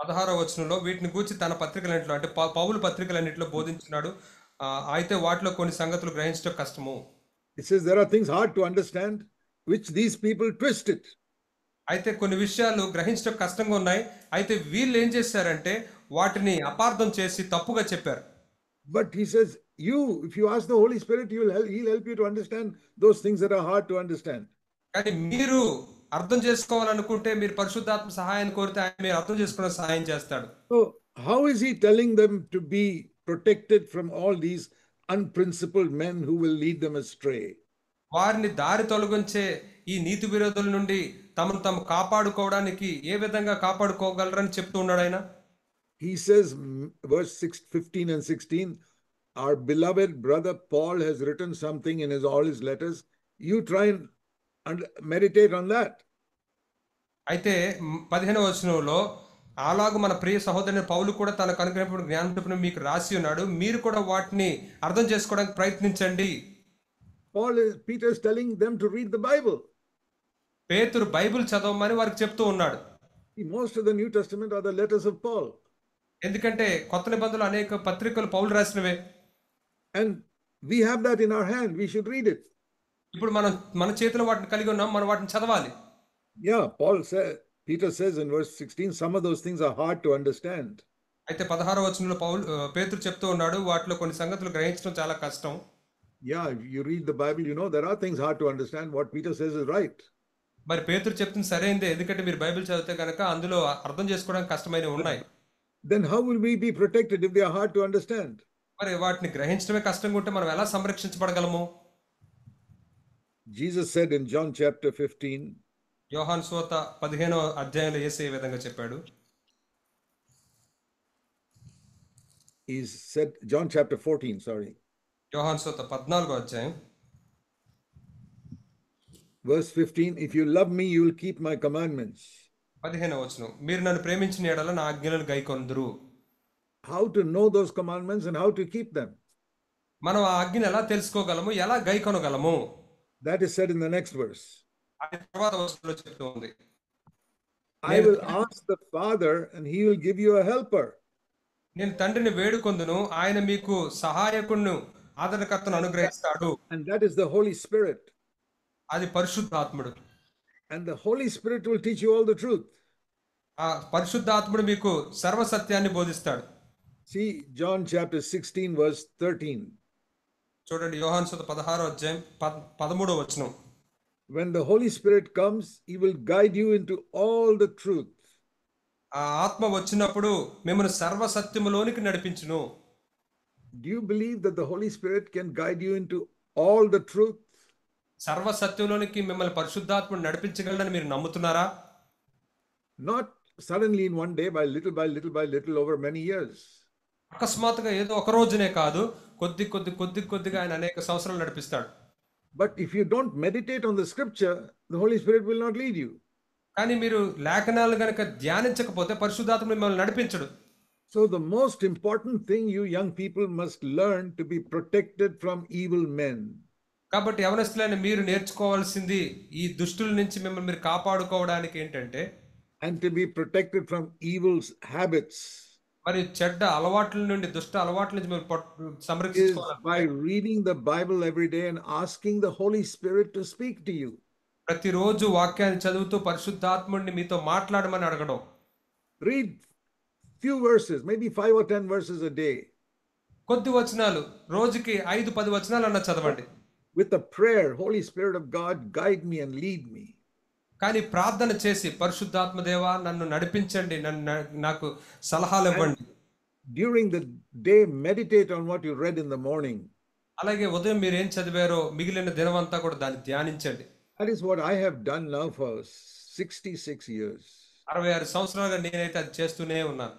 16వ వచనంలో వీటిని గూర్చి తన పత్రికలన్నిటిలో అంటే పౌలు పత్రికలన్నిటిలో బోధించినాడు. అయితే వాటిలో కొన్ని సంగతులు గ్రహించడం కష్టము. It says there are things hard to understand which these people twist it. అయితే కొన్ని విషయాలు గ్రహించడం కష్టంగా ఉన్నాయి. అయితే వీళ్ళు ఏం చేశారంటే వాటిని అపార్థం చేసి తప్పుగా చెప్పారు. But he says, if you ask the Holy Spirit, he'll help you to understand those things that are hard to understand. కానీ మీరు అర్థం చేసుకోవాలనుకుంటే మీరు పరిశుద్ధాత్మ సహాయాన్ని కోరితే ఆయన మీరు అర్థం చేసుకునే సహాయం చేస్తాడు. So how is he telling them to be protected from all these unprincipled men who will lead them astray? వారిని దారి తొలగించే ఈ నీతి విరోధుల నుండి తమను తాము కాపాడుకోవడానికి ఏ విధంగా కాపాడుకోగలరని చెప్తూ ఉన్నాడు ఆయన. He says, verse 15 and 16, our beloved brother Paul has written something in all his letters. You try and meditate on that. అయితే 15వ వచనంలో అలాగూ మన ప్రియ సహోదరుని పౌలు కూడా తనకు అనుగ్రహించిన జ్ఞానం చొప్పున మీకు రాసి ఉన్నాడు, మీరు కూడా వాటిని అర్థం చేసుకోవడానికి ప్రయత్నించండి. Peter is telling them to read the Bible. పేతురు బైబిల్ చదవమని వారికి చెప్తూ ఉన్నాడు. Most of the New Testament are the letters of Paul. ఎందుకంటే కొత్త నిబంధనలు అనేక పత్రికలు పౌలు రాసినవే. And We have that in our hand. We should read it. ఇప్పుడు మనం మన చేతిలో వాటిని కలిగి ఉన్నాం, మనం వాటిని చదవాలి. Yeah, Peter says in verse 16, some of those things are hard to understand. అయితే 16వ వచనంలో పేతురు చెప్తూ ఉన్నాడు, వాటిలో కొన్ని సంగతులు గ్రహించడం చాలా కష్టం. Yeah, if you read the Bible, you know there are things hard to understand. What Peter says is right. మరి పేతురు చెప్తుంది సరైనదే, ఎందుకంటే మీరు బైబిల్ చదివితే కనుక అందులో అర్థం చేసుకోవడానికి కష్టమైనవి ఉన్నాయి. Then how will we be protected if they are hard to understand? మరి వాటిని గ్రహించడమే కష్టంగా ఉంటే మనం ఎలా సంరక్షించబడగలము? Jesus said in John chapter 15, యోహాను సువార్త 15వ అధ్యాయంలో యేసు ఈ విధంగా చెప్పాడు. he said, John chapter 14, sorry. యోహాను సువార్త 14వ అధ్యాయం Verse 15, if you love me, you will keep my commandments. 15వ వచనం, మీరు నన్ను ప్రేమించిన యెడల నా ఆజ్ఞలను గైకొందురు. How to know those commandments and how to keep them? మనం ఆ ఆజ్ఞను ఎలా తెలుసుకోగలము, ఎలా గైకొనగలము? That is said in the next verse. అది తర్వాత వచనంలో చెప్తూ ఉంది. I will ask the Father and he will give you a helper. నేను తండ్రిని వేడుకొందును, ఆయన మీకు సహాయకుడును ఆదరణకర్తను అనుగ్రహిస్తాడు. And that is the Holy Spirit. అది పరిశుద్ధాత్ముడు. And the Holy Spirit will teach you all the truth. ఆ పరిశుద్ధాత్ముడు మీకు సర్వసత్యాన్ని బోధిస్తాడు. See John chapter 16 verse 13. చూడండి యోహాను సువార్త 16వ అధ్యాయం 13వ వచనం. When the Holy Spirit comes, he will guide you into all the truth. ఆ ఆత్మ వచ్చినప్పుడు మిమ్మల్ని సర్వసత్యములోనికి నడిపించును. Do you believe that the Holy Spirit can guide you into all the truth? సర్వసత్యంలోనికి మిమ్మల్ని పరిశుద్ధాత్ముడు నడిపించగలడని మీరు నమ్ముతున్నారా? Not suddenly in one day, by little over many years. అకస్మాత్తుగా ఏదో ఒక రోజునే కాదు, కొద్దిగా ఆయన అనేక సంవత్సరాలు నడిపిస్తాడు. But if you don't meditate on the scripture, the Holy Spirit will not lead you. కానీ మీరు లేఖనాలు గనక ధ్యానించకపోతే పరిశుద్ధాత్ముడు మిమ్మల్ని నడిపించడు. So the most important thing you young people must learn to be protected from evil men. కాబట్టి యవనస్తులైన మీరు నేర్చుకోవాల్సింది ఈ దుష్టుల నుంచి మిమ్మల్ని మీరు కాపాడుకోవడానికి ఏంటంటే, and to be protected from evil habits. మరి చెడ్డ అలవాట్ల నుండి, దుష్ట అలవాట్ల నుంచి మీరు Is సంరక్షించుకోవాలి by reading the Bible every day and asking the Holy Spirit to speak to you. ప్రతిరోజు వాక్యాన్ని చదువుతూ పరిశుద్ధాత్ముడిని మీతో మాట్లాడమని అడగడం. Read few verses, maybe 5 or 10 verses a day. కొద్ది వచనాలు, రోజుకి 5-10 వచనాలు అన్న చదవండి. With a prayer, Holy Spirit of God, guide me and lead me. కానీ ప్రార్థన చేసి, పరిశుద్ధాత్మ దేవా నన్ను నడిపించండి, నాకు సలహాలు ఇవ్వండి. During the day, meditate on what you read in the morning. అలాగే ఉదయం మీరు ఏం చదివారో మిగిలిన దినమంతా కూడా దాన్ని ధ్యానించండి. That is what I have done now for 66 years. 66 సంవత్సరాలుగా నేనైతే అది చేస్తూనే ఉన్నాను.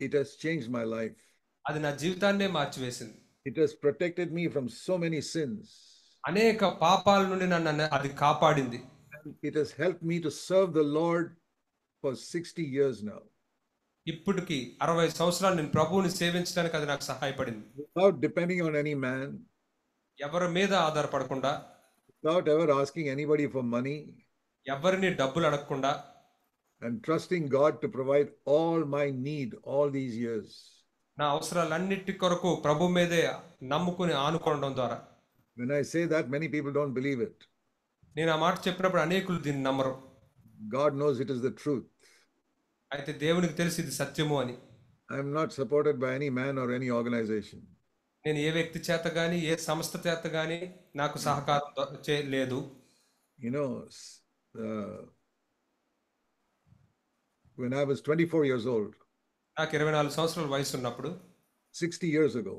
It has changed my life. అది నా జీవితాన్నే మార్చివేసింది. It has protected me from so many sins. అనేక పాపాల నుండి నన్ను అది కాపాడింది. It has helped me to serve the Lord for 60 years now. ఇప్పటికి 60 సంవత్సరాలు నేను ప్రభువుని సేవించడానికి అది నాకు సహాయపడింది. Without depending on any man, ఎవరి మీద ఆధారపడకుండా, without ever asking anybody for money, ఎవరిని డబ్బులు అడగకుండా, and trusting God to provide all my need all these years. నా అవసరాలన్నిటి కొరకు ప్రభు మీదే నమ్ముకుని ఆనుకోవడం ద్వారా. When I say that, many people don't believe it. నేను ఆ మాట చెప్పినప్పుడు అనేకులు దీన్ని నమ్మరు. God knows it is the truth. అయితే దేవునికి తెలిసి ఇది సత్యము అని. I am not supported by any man or any organization. నేను ఏ వ్యక్తి చేత గాని, ఏ సంస్థ చేత గాని నాకు సహకారం లేదు. You know, when I was 24 years old, నాకు 24 సంవత్సరాల వయసు ఉన్నప్పుడు, 60 years ago,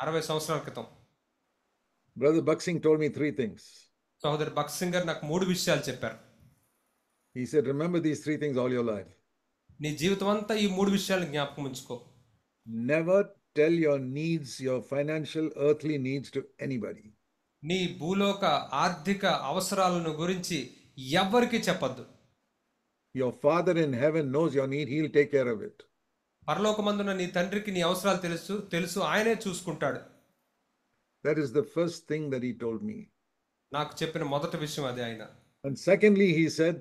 60 సంవత్సరాల క్రితం Brother Buxing told me 3 things. సహోదరు బక్సింగ్ గారు నాకు 3 విషయాలు చెప్పారు. He said, remember these 3 things all your life. నీ జీవితం అంతా ఈ 3 విషయాలు జ్ఞాపకం ఉంచుకో. Never tell your needs, your financial, earthly needs to anybody. నీ భూలోక ఆర్థిక అవసరాలను గురించి ఎవ్వరికి చెప్పొద్దు. Your Father in heaven knows your need. He'll take care of it. పరలోకమందున్న నీ తండ్రికి నీ అవసరాలు తెలుసు, ఆయనే చూసుకుంటాడు. That is the first thing that he told me. నాకు చెప్పిన మొదటి విషయం అది ఆయన. And secondly, he said,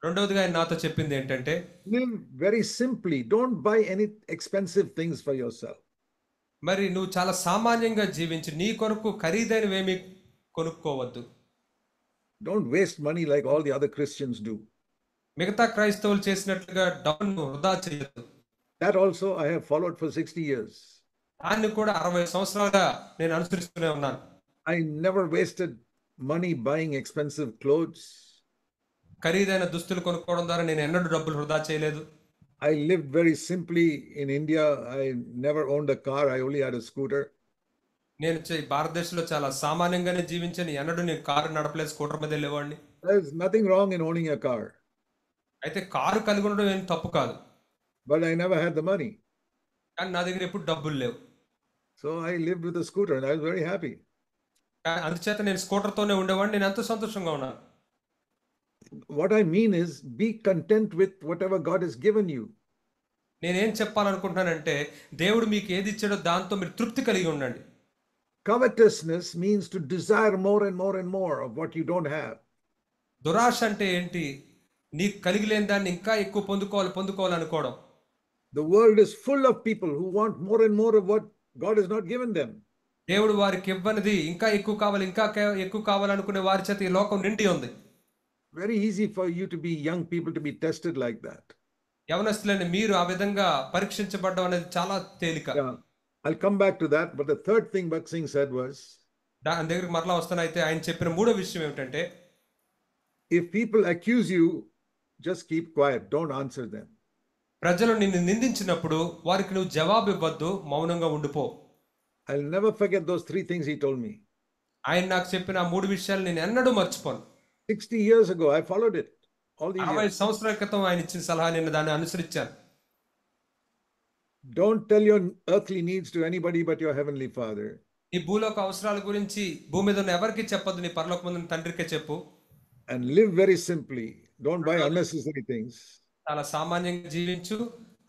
రెండవదిగా ఆయన నాతో చెప్పింది ఏంటంటే, live very simply. Don't buy any expensive things for yourself. మరి నువ్వు చాలా సామాన్యంగా జీవించి నీ కొరకు ఖరీదైనవేమి కొనుక్కోవద్దు. Don't waste money like all the other Christians do. మిగతా క్రైస్తవులు చేసినట్లుగా డబ్బును వృధా చేయొద్దు. That also I have followed for 60 years. దాన్ని కూడా 60 సంవత్సరాలుగా నేను అనుసరిస్తూనే ఉన్నాను. I never wasted money buying expensive clothes. ఖరీదైన దుస్తులు కొనుక్కోవడం ద్వారా నేను ఎన్నడూ డబ్బులు వృధా చేయలేదు. I lived very simply in India. I never owned a car. I only had a scooter. నేను భారతదేశంలో చాలా సామాన్యంగానే జీవించాను. ఎన్నడూ నేను కారు నడపలేదు, స్కూటర్ మీద వెళ్ళేవాడిని. There's nothing wrong in owning a car. అయితే కారు కలిగి ఉండడం ఏం తప్పు కాదు, But I never had the money. కానీ నా దగ్గర ఎప్పుడు డబ్బులు లేవు. So I lived with a scooter and I was very happy. అందుచేత నేను స్కూటర్తోనే ఉండేవాడిని. నేను ఎంతో సంతోషంగా ఉన్నాను. What I mean is, be content with whatever God has given you. నేనేం చెప్పాలనుకుంటున్నానంటే, దేవుడు మీకు ఏది ఇచ్చాడో దాంతో మీరు తృప్తి కలిగి ఉండండి. Covetousness means to desire more and more and more of what you don't have. దురాశ అంటే ఏంటి? నీకు కలిగి లేని దాన్ని ఇంకా ఎక్కువ పొందుకోవాలి అనుకోవడం. The world is full of people who want more and more of what God has not given them. దేవుడు వారికి ఇవ్వనిది ఇంకా ఎక్కువ కావాలనుకునే వారి చేత ఈ లోకం నిండి ఉంది. Very easy for you to be young people to be tested like that. యవనస్తులైన మీరు ఆ విధంగా పరీక్షించబడడం అనేది చాలా తేలిక. Yeah, I'll come back to that. But the third thing Bhakt Singh said was, దాని దగ్గరికి మరలా వస్తానైతే ఆయన చెప్పిన మూడో విషయం ఏమిటంటే, if people accuse you, just keep quiet. Don't answer them. ప్రజలు నిన్ను నిందించినప్పుడు వారికి నువ్వు జవాబు ఇవ్వద్దు, మౌనంగా ఉండిపో. I'll never forget those three things he told me. ఆయన నాకు చెప్పిన ఆ మూడు విషయాలు నేను ఎన్నడూ మర్చిపోను. 60 years ago, I followed it. All these 60 years. సంవత్సరాల క్రితం ఆయన ఇచ్చిన సలహా నేను దాన్ని అనుసరించాను. Don't tell your earthly needs to anybody but your heavenly Father. నీ భూలోక అవసరాల గురించి భూమి మీద ఉన్న ఎవరికి చెప్పొద్దు, నీ పరలోకమందున్న తండ్రికే చెప్పు. And live very simply. Don't buy unnecessary things. చాలా సామాన్యంగా జీవించు,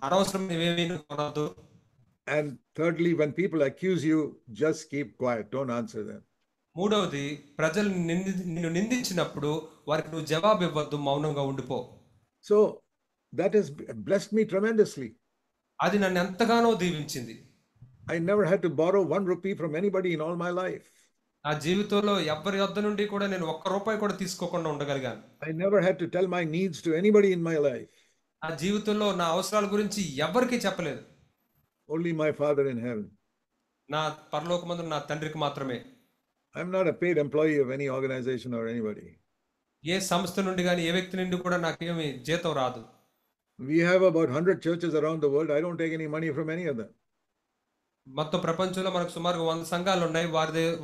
అనవసరమైనవేమీ కొనవద్దు. And thirdly, when people accuse you, just keep quiet. Don't answer them. మూడవది, ప్రజలు నిన్ను నిందించినప్పుడు వారికి నువ్వు జవాబు ఇవ్వద్దు, మౌనంగా ఉండిపో. So that has blessed me tremendously. అది నన్ను ఎంతగానో దీవించింది. I never had to borrow 1 rupee from anybody in all my life. నా జీవితంలో ఎవరి వద్ద నుండి కూడా నేను ₹1 కూడా తీసుకోకుండా ఉండగలిగాను. I never had to tell my needs to anybody in my life. నా జీవితంలో నా అవసరాల గురించి ఎవరికీ చెప్పలేదు. Only my Father in heaven. నా పరలోకమందు నా తండ్రికి మాత్రమే. I'm not a paid employee of any organization or anybody. ఏ సంస్థ నుండి కానీ ఏ వ్యక్తి నుండి కూడా నాకేమి జీతం రాదు. We have about 100 churches around the world. I don't take any money from any of them. మొత్తం ప్రపంచంలో మనకు సుమారుగా 100 సంఘాలు ఉన్నాయి.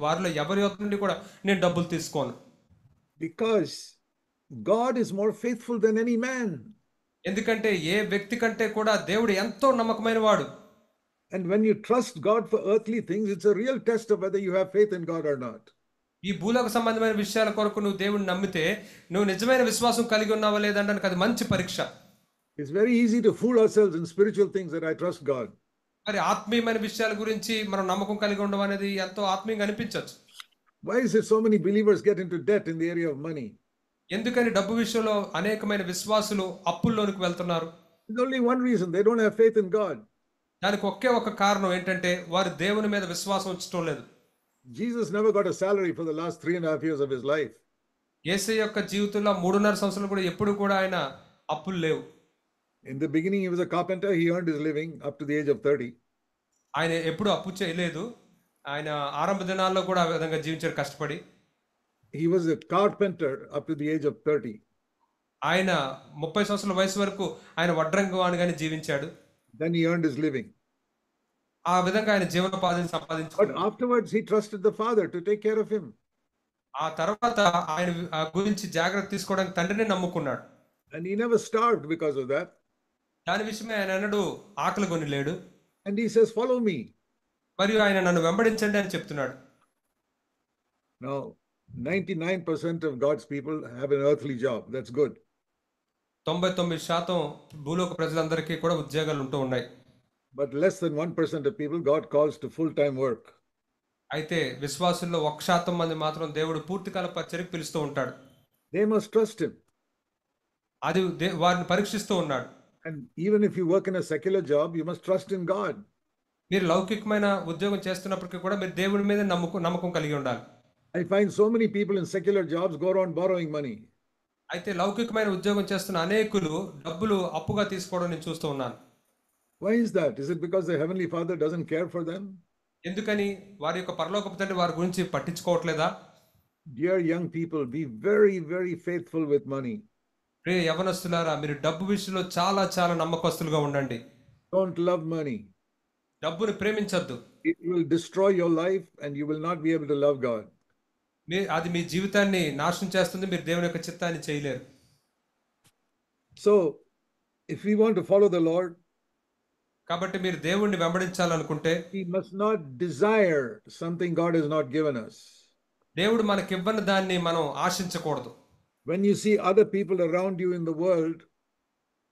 వారిలో ఎవరి యొక్క నుండి కూడా నేను డబ్బులు తీసుకోను. Because God is more faithful than any man. ఎందుకంటే ఏ వ్యక్తి కంటే కూడా దేవుడు ఎంతో నమ్మకమైన వాడు. And when you trust God for earthly things, it's a real test of whether you have faith in God or not. ఈ భూలోక సంబంధమైన విషయాల కొరకు నువ్వు దేవుడిని నమ్మితే నువ్వు నిజమైన విశ్వాసం కలిగి ఉన్నావా లేదంటే అది మంచి పరీక్ష. It's very easy to fool ourselves in spiritual things that I trust God. మరి ఆత్మీయమైన విషయాల గురించి మనం నమ్మకం కలిగి ఉండడం అనేది ఎంతో ఆత్మీయంగా అనిపించవచ్చు. Why is it so many believers get into debt in the area of money? ఎందుకని డబ్బు విషయంలో అనేకమైన విశ్వాసులు అప్పుల్లోనికి వెళ్తున్నారు? There's only one reason. They don't have faith in God. దానికి ఒకే ఒక కారణం ఏంటంటే వారు దేవుని మీద విశ్వాసం ఉంచడం లేదు. Jesus never got a salary for the last 3.5 years of his life. యేసయ్య యొక్క జీవితంలో 3.5 సంవత్సరాలు కూడా ఎప్పుడు కూడా ఆయన అప్పులు లేవు. In the beginning, he was a carpenter. He earned his living up to the age of 30. ఆయన ఎప్పుడు అప్పు చేయలేదు. ఆయన ఆరంభ దినాల్లో కూడా ఆ విధంగా జీవించారు కష్టపడి. He was a carpenter up to the age of 30. ఆయన 30 సంవత్సరాల వయసు వరకు ఆయన వడ్రంగివానిగానే జీవించాడు. Then he earned his living. ఆ విధంగా ఆయన జీవనోపాధిని But సంపాదించుకున్నాడు. afterwards, he trusted the Father to take care of him. ఆ తర్వాత ఆయన గురించి జాగ్రత్త తీసుకోవడానికి తండ్రిని నమ్ముకున్నాడు. And he never starved because of that. దాని విషయమే ఆయన అన్నడు ఆకలి కొని లేడు. And he says, follow me. మరియు ఆయన నన్ను వెంబడించండి అని చెప్తున్నాడు. Now, 99% of God's people have an earthly job. That's good. 99% భూలోక ప్రజలందరికీ కూడా ఉద్యోగాలు ఉంటూ ఉన్నాయి. But less than 1% of people God calls to full-time work. అయితే విశ్వాసుల్లో 1% మంది మాత్రం దేవుడు పూర్తికాల పరిచర్యకు పిలుస్తూ ఉంటాడు. They must trust him. అది వారిని పరీక్షిస్తూ ఉన్నాడు. And even if you work in a secular job, you must trust in God. మీరు లౌకికమైన ఉద్యోగం చేస్తున్నప్పటికీ కూడా మీరు దేవుడి మీద నమ్మకం కలిగి ఉండాలి. I find so many people in secular jobs go around borrowing money. అయితే లౌకికమైన ఉద్యోగం చేస్తున్న అనేకులు డబ్బులు అప్పుగా తీసుకోవడం నేను చూస్తూ ఉన్నాను. Why is that? Is it because the Heavenly Father doesn't care for them? ఎందుకని? వారి యొక్క పరలోకపు తండ్రి వారి గురించి పట్టించుకోవట్లేదా? Dear young people, be very, very faithful with money. ప్రియ యవనస్తులారా, మీరు డబ్బు విషయంలో చాలా చాలా నమ్మకస్తులుగా ఉండండి. Don't love money. డబ్బుని ప్రేమించొద్దు. It will destroy your life and you will not be able to love God. అది మీ జీవితాన్ని నాశనం చేస్తుంది. మీరు దేవుని యొక్క చిత్తాన్ని చేయలేరు. So, if we want to follow the Lord, కాబట్టి మీరు దేవుణ్ణి వెంబడించాలనుకుంటే we must not desire something God has not given us. దేవుడు మనకి ఇవ్వని దాన్ని మనం ఆశించకూడదు. When you see other people around you in the world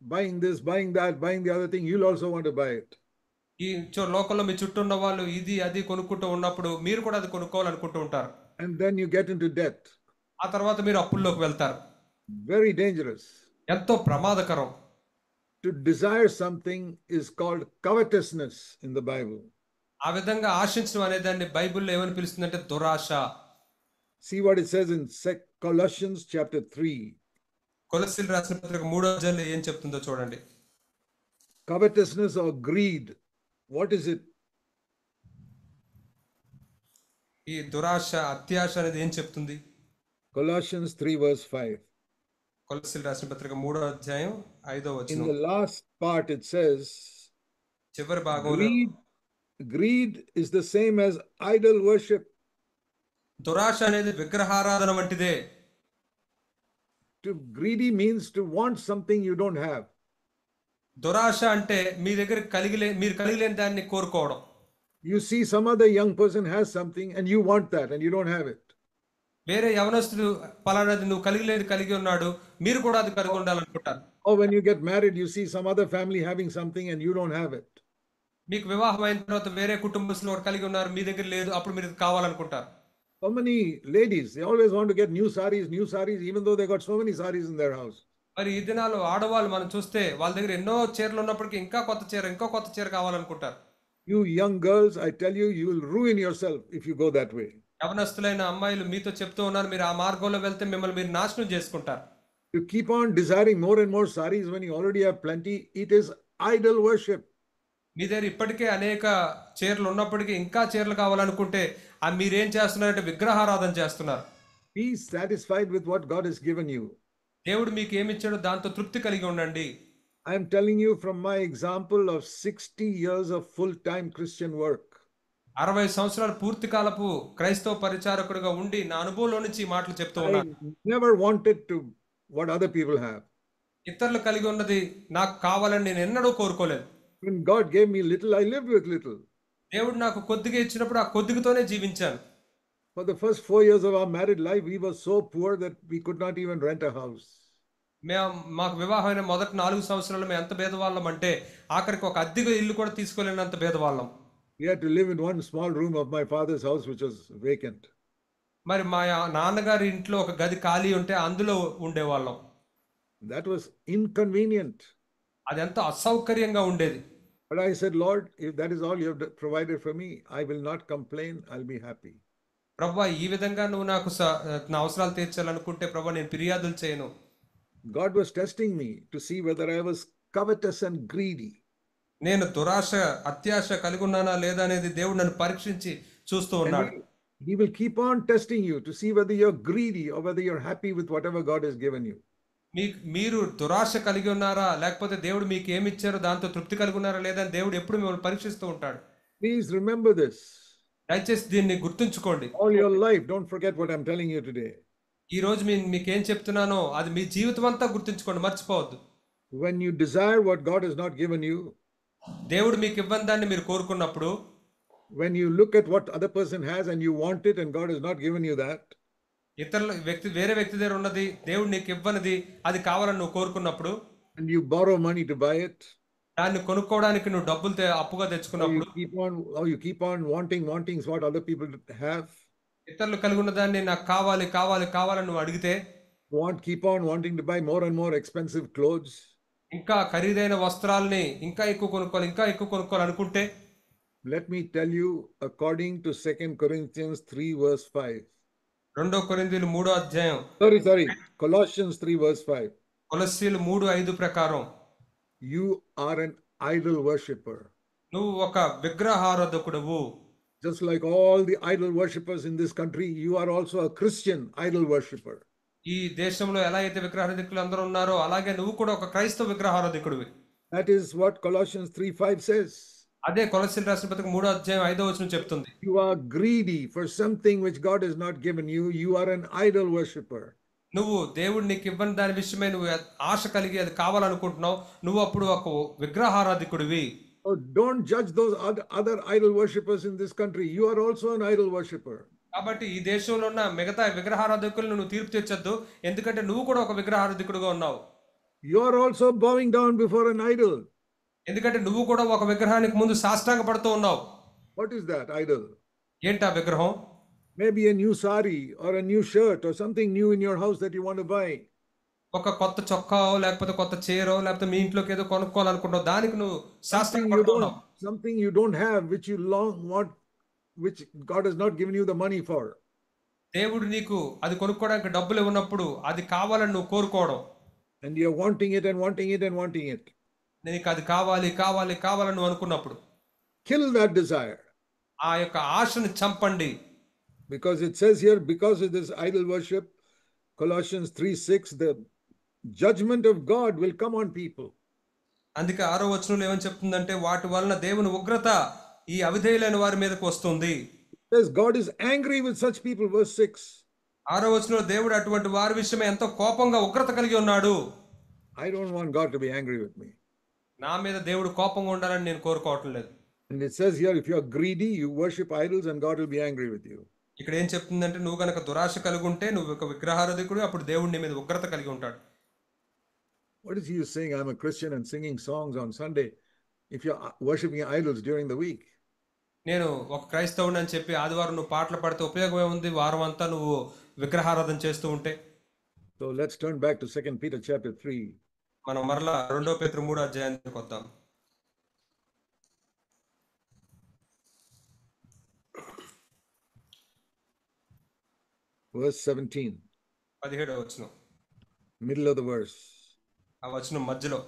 buying this, buying that, buying the other thing, you'll also want to buy it. ఈ లోకంలో మీ చుట్టూ ఉన్న వాళ్ళు ఇది అది కొనుక్కుంటూ ఉన్నప్పుడు మీరు కూడా అది కొనుక్కోవాలనుకుంటూ ఉంటారు. And then you get into debt. ఆ తర్వాత మీరు అప్పుల్లోకి వెళ్తారు. Very dangerous. ఎంతో ప్రమాదకరం. To desire something is called covetousness in the Bible. ఆ విధంగా ఆశించడం అనే దాన్ని బైబిల్లో ఏమని పిలుస్తుందంటే దురాశ. See what it says in Colossians chapter 3. కొలస్సీయులకు రాసిన పత్రిక 3వ అధ్యాయంలో ఏం చెప్తుందో చూడండి. Covetousness or greed. What is it? ఈ దురాశ, అత్యాశ అనేది ఏం చెప్తుంది? Colossians 3 verse 5. కొలస్సీయులకు రాసిన పత్రిక 3వ అధ్యాయం 5వ In వచనం. the last part it says, చివరి భాగంలో greed is the same as idol worship. దురాశ అనేది విగ్రహారాధన వంటిదే. To greedy means to want something you don't have. దురాశ అంటే మీ దగ్గర మీరు కలిగిలేని దాన్ని కోరుకోవడం. You see some other young person has something and you want that and you don't have it. వేరే యవనస్తుడు పలానాది నువ్వు కలిగి ఉన్నాడు, మీరు కూడా అది కలిగి ఉండాలనుకుంటారు. Or when you get married, you see some other family having something and you don't have it. మీకు వివాహం అయిన తర్వాత వేరే కుటుంబస్తులు ఒకరు కలిగి ఉన్నారు, మీ దగ్గర లేదు, అప్పుడు మీరు ఇది కావాలనుకుంటారు. So many ladies, they always want to get new sarees, even though they got so many sarees in their house. మరి ఈ దినాలు ఆడవాళ్ళు మనం చూస్తే వాళ్ళ దగ్గర ఎన్నో చీరలు ఉన్నప్పటికీ ఇంకో కొత్త చీర కావాలనుకుంటారు. You young girls, I tell you, you will ruin yourself if you go that way. యవనస్తులైన అమ్మాయిలు మీతో చెప్తూ ఉన్నారు, మీరు ఆ మార్గంలో వెళ్తే మిమ్మల్ని మీరు నాశనం చేసుకుంటారు. You keep on desiring more and more sarees when you already have plenty. It is idol worship. మీ దగ్గర ఇప్పటికే అనేక చీరలు ఉన్నప్పటికీ ఇంకా చీరలు కావాలనుకుంటే మీరేం చేస్తున్నారంటే విగ్రహారాధన చేస్తున్నారు. Be satisfied with what God has given you. దేవుడు మీకు ఏమి ఇచ్చాడో దాంతో తృప్తి కలిగి ఉండండి. I am telling you from my example of 60 years of full-time Christian work. 60 సంవత్సరాలు పూర్తి కాలపు క్రైస్తవ పరిచారకుడిగా ఉండి నా అనుభవంలో నుంచి ఈ మాటలు చెప్తూ ఉన్నాను. I never wanted to what other people have. ఇతరులు కలిగి ఉన్నది నాకు కావాలని నేను ఎన్నడూ కోరుకోలేదు. When God gave me little, I lived with little. దేవుడు నాకు కొద్దిగా ఇచ్చినప్పుడు ఆ కొద్దిగతోనే జీవించాను. For the first 4 years of our married life, we were so poor that we could not even rent a house. మాకు వివాహమైన మొదటి 4 సంవత్సరాలు మేము ఎంత భేదవాళ్ళం అంటే ఆఖరికి ఒక అద్దెగా ఇల్లు కూడా తీసుకోలేనంత భేదవాళ్ళం. We had to live in one small room of my father's house, which was vacant. మరి మా నాన్నగారి ఇంట్లో ఒక గది ఖాళీ ఉంటే అందులో ఉండేవాళ్ళం. That was inconvenient. అది ఎంతో అసౌకర్యంగా ఉండేది. But I said, Lord, if that is all you have provided for me, I will not complain. I'll be happy. ప్రభువా, ఈ విధంగా నువ్వు నాకు నా అవసరాలు తీర్చాలనుకుంటే ప్రభువా నేను ఫిర్యాదులు చేయను. God was testing me to see whether I was covetous and greedy. నేను దురాశ, అత్యాశ కలిగి ఉన్నానా లేదా అనేది దేవుడు నన్ను పరీక్షించి చూస్తూ ఉన్నాడు. He will keep on testing you to see whether you're greedy or whether you're happy with whatever God has given you. మీరు దురాశ కలిగి ఉన్నారా లేకపోతే దేవుడు మీకు ఏమి ఇచ్చారో దాంతో తృప్తి కలిగి ఉన్నారా లేదా అని దేవుడు ఎప్పుడు మిమ్మల్ని పరీక్షిస్తూ ఉంటాడు. Please remember this. దయచేసి దీన్ని గుర్తుంచుకోండి. All your life, don't forget what I'm telling you today. ఈ రోజు మీకేం చెప్తున్నానో అది మీ జీవితం అంతా గుర్తుంచుకోండి, మర్చిపోవద్దు. When you desire what God has not given you, దేవుడు మీకు ఇవ్వని దాన్ని మీరు కోరుకున్నప్పుడు, when you look at what other person has and you want it and God has not given you that, వేరే వ్యక్తి దగ్గర ఉన్నది దేవుడు నీకు ఇవ్వనిది అది కావాలని నువ్వు కోరుకున్నప్పుడు, and you borrow money to buy it, దాన్ని కొనుక్కోవడానికి నువ్వు డబ్బులు అప్పుగా తెచ్చుకున్నప్పుడు, you keep on wanting what other people have, ఇతరులు కలిగి ఉన్న దాన్ని నాకు కావాలని నువ్వు అడిగితే, keep on wanting to buy more and more expensive clothes, ఇంకా ఖరీదైన వస్త్రాలని ఇంకా ఎక్కువ కొనుక్కోవాలి అనుకుంటే, Let me tell you, according to 2 Corinthians 3, verse 5. 2 కొరింథీయులు 3వ అధ్యాయం, Sorry. Colossians 3, verse 5. కొలస్సీలు 3:5 ప్రకారం You are an idol worshipper. నువ్వు ఒక విగ్రహారాధకుడువు. Just like all the idol worshippers in this country, you are also a Christian idol worshipper. ఈ దేశంలో ఎలా అయితే విగ్రహారాధకులు అందరూ ఉన్నారో అలాగే నువ్వు కూడా ఒక క్రైస్తవ విగ్రహారాధకుడివి. That is what Colossians 3:5 says. అదే కొలస్సీలు రాసిన పత్రిక 3వ అధ్యాయం 5వ వచనం చెప్తుంది. You are greedy for something which God has not given you. You are an idol worshipper. నువ్వు దేవుడు నీకు ఇవ్వని దాని విషయమై నువ్వు ఆశ కలిగి అది కావాలనుకుంటున్నావు. నువ్వు అప్పుడు ఒక విగ్రహారాధకుడివి. Oh, don't judge those other idol worshippers in this country. You are also an idol worshipper. కాబట్టి ఈ దేశంలో ఉన్న మిగతా విగ్రహారాధకులను నువ్వు తీర్పు తెచ్చొద్దు, ఎందుకంటే నువ్వు కూడా ఒక విగ్రహారాధకుడుగా ఉన్నావు. You are also bowing down before an idol. ఎందుకంటే నువ్వు కూడా ఒక విగ్రహానికి ముందు సాష్టాంగ పడుతూ ఉన్నావు. What is that idol? ఏంటి ఆ విగ్రహం? Maybe a new sari or a new shirt or something new in your house that you want to buy. ఒక కొత్త చొక్కా లేకపోతే కొత్త చీరో లేకపోతే మీ ఇంట్లోకి ఏదో కొనుక్కోవాలనుకుంటావు, దానికి నువ్వు సాష్టాంగ పడుతూ ఉన్నావు. Something you don't have, which you long want, which God has not given you the money for. దేవుడు నీకు అది కొనుక్కోవడానికి డబ్బులు ఇవ్వనప్పుడు అది కావాలని నువ్వు కోరుకోవడం. And you're wanting it and wanting it and wanting it. నీకు అది కావాలి కావాలి కావాలని నువ్వు అనుకున్నప్పుడు Kill that desire. ఆ యొక్క ఆశను చంపండి. Because it says here, because of this idol worship, Colossians 3:6, the judgment of God will come on people. అందుకే 6వ వచనంలో ఏమని చెప్తుందంటే వాటి వలన దేవుని ఉగ్రత ఈ అవిధేయులైన వారి మీదకి వస్తుంది. It says God is angry with such people, verse 6. 6వ వచనంలో దేవుడు అటువంటి వారి విషయమే ఎంతో కోపంగా ఉగ్రత కలిగి ఉన్నాడు. I don't want God to be angry with me. నా మీద దేవుడు కోపంగా ఉండాలని నేను కోరుకోవటం లేదు. And it says here, if you are greedy, you worship idols and God will be angry with you. ఇక్కడ ఏం చెప్తుందంటే నువ్వు గనక దురాశ కలిగి ఉంటే నువ్వు ఒక విగ్రహారాధకుడు, అప్పుడు దేవుడు నీ మీద ఉగ్రత కలిగి ఉంటాడు. What is he saying? I'm a Christian and singing songs on Sunday. If you're worshiping idols during the week. నేను ఒక క్రైస్తవుని అని చెప్పి ఆదివారం నువ్వు పాటలు పాడితే ఉపయోగం ఏముంది? వారం అంతా నువ్వు విగ్రహారాధన చేస్తూ ఉంటే. So let's turn back to 2 Peter chapter 3. మనం మరలా 2 పేతురు 3వ అధ్యాయానికి వద్దాం. Verse 17. 17వ వచనం, Middle of the verse. ఆ వచనం మధ్యలో.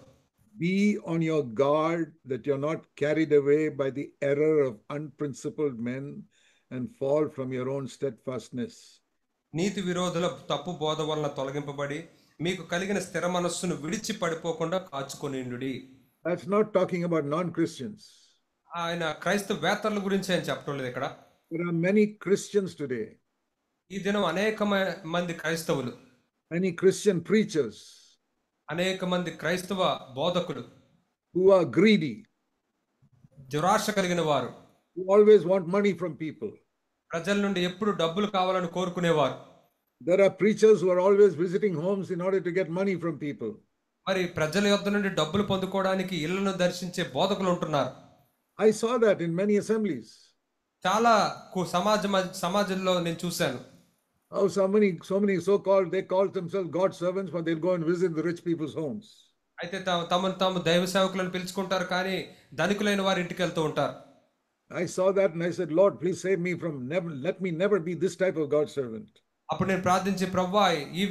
Be on your guard that you're not carried away by the error of unprincipled men and fall from your own steadfastness. నీతి విరోధుల తప్పు బోధ వలన తొలగింపబడి మీకు కలిగిన స్థిర మనస్సును విడిచి పడిపోకుండా కాచుకొనిండుడి. That's not talking about non-Christians. ఆయన క్రైస్తవేతరుల గురించి ఆయన చెప్పడం లేదు ఇక్కడ. There are many Christians today, ఈ దినం అనేక మంది క్రైస్తవులు, many Christian preachers అనేక మంది క్రైస్తవ బోధకులు who are greedy, దురాశ కలిగిన వారు, who always want money from people. ప్రజల నుండి ఎప్పుడు డబ్బులు కావాలని కోరుకునేవారు. There are preachers who are always visiting homes in order to get money from people. మరి ప్రజల యొద్ద నుండి డబ్బులు పొందుకోవడానికి ఇళ్లను దర్శించే బోధకులు ఉంటున్నారు. I saw that in many assemblies. చాలా సమాజంలో నేను చూశాను. How so many so-called, they call themselves God servants, but they'll go and visit the rich people's homes. అయితే తమను తాము దైవ సేవకులను పిలుచుకుంటారు, కానీ ధనికులైన వారి ఇంటికి వెళ్తూ ఉంటారు. I saw that and I said, Lord, please save me from let me never be this type of God servant. అప్పుడు నేను ప్రార్థించి, ప్రభువా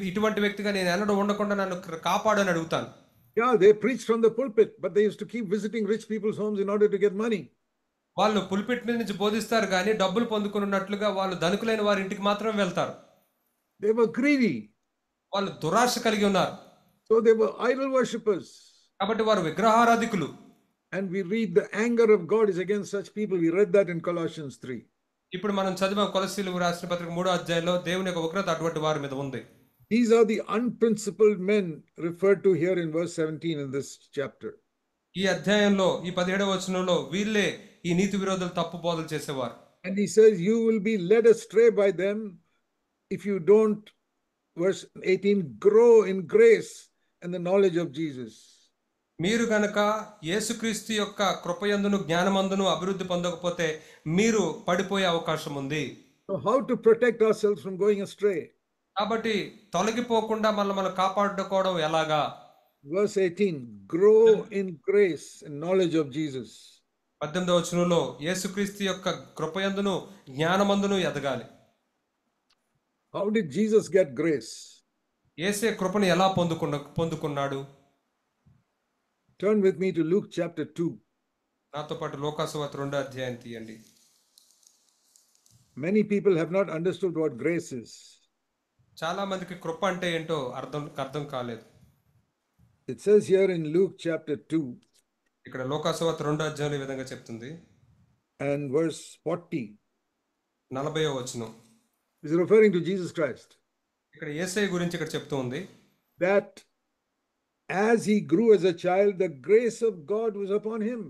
ఇటువంటి వ్యక్తిగా నేను ఎన్నడూ ఉండకుండా నన్ను కాపాడు అని అడుగుతాను. Yeah, they preached from the pulpit, but they used to keep visiting rich people's homes in order to get money. వాళ్ళు పుల్పిట్ మీద నుంచి బోధిస్తారు, కానీ డబ్బులు పొందుకున్నట్లుగా వాళ్ళు ధనికులైన వారి ఇంటికి మాత్రమే వెళ్తారు. They were greedy. వాళ్ళు దురాశ కలిగి ఉన్నారు. So they were idol worshippers. కాబట్టి వారు విగ్రహారాధికులు. And we read the anger of God is against such people. We read that in Colossians 3. ఇప్పుడు మనం చదివాం కొలస్సీయులకు రాసిన పత్రిక 3వ అధ్యాయంలో దేవుని యొక్క ఉగ్రత అటువంటి వారి మీద ఉంది. These are the unprincipled men referred to here in verse 17 in this chapter. ఈ అధ్యాయంలో ఈ 17వ వచనంలో వీళ్ళే ఈ నీతి విరోధులు తప్పు బోధలు చేసేవారు. And he says, you will be led astray by them if you don't, verse 18, grow in grace and the knowledge of Jesus. మీరు గనక యేసుక్రీస్తు యొక్క కృపయందును జ్ఞానమందును అభివృద్ధి పొందకపోతే మీరు పడిపోయే అవకాశం ఉంది. So how to protect ourselves from going astray? కాబట్టి తొలగిపోకుండా మనం కాపాడుకోవడం ఎలాగా? Verse 18, grow in grace and knowledge of Jesus. 18వ వచనంలో యేసుక్రీస్తు యొక్క కృపయందును జ్ఞానమందును ఎదగాలి. How did Jesus get grace? యేసే కృపను ఎలా పొందుకున్నాడు? Turn with me to Luke chapter 2. నాతో పాటు లోకాసువార్త 2వ అధ్యాయం తీయండి. Many people have not understood what grace is. చాలా మందికి కృప అంటే ఏంటో అర్థం కాలేదు. It says here in Luke chapter 2 ఇక్కడ లోకాసువార్త 2వ అధ్యాయం ఈ విధంగా చెప్తుంది. and verse 40. 40వ వచనం. Is referring to Jesus Christ. ఇక్కడ యేసయ్య గురించి ఇక్కడ చెప్తూ ఉంది. That as he grew as a child, the grace of God was upon him.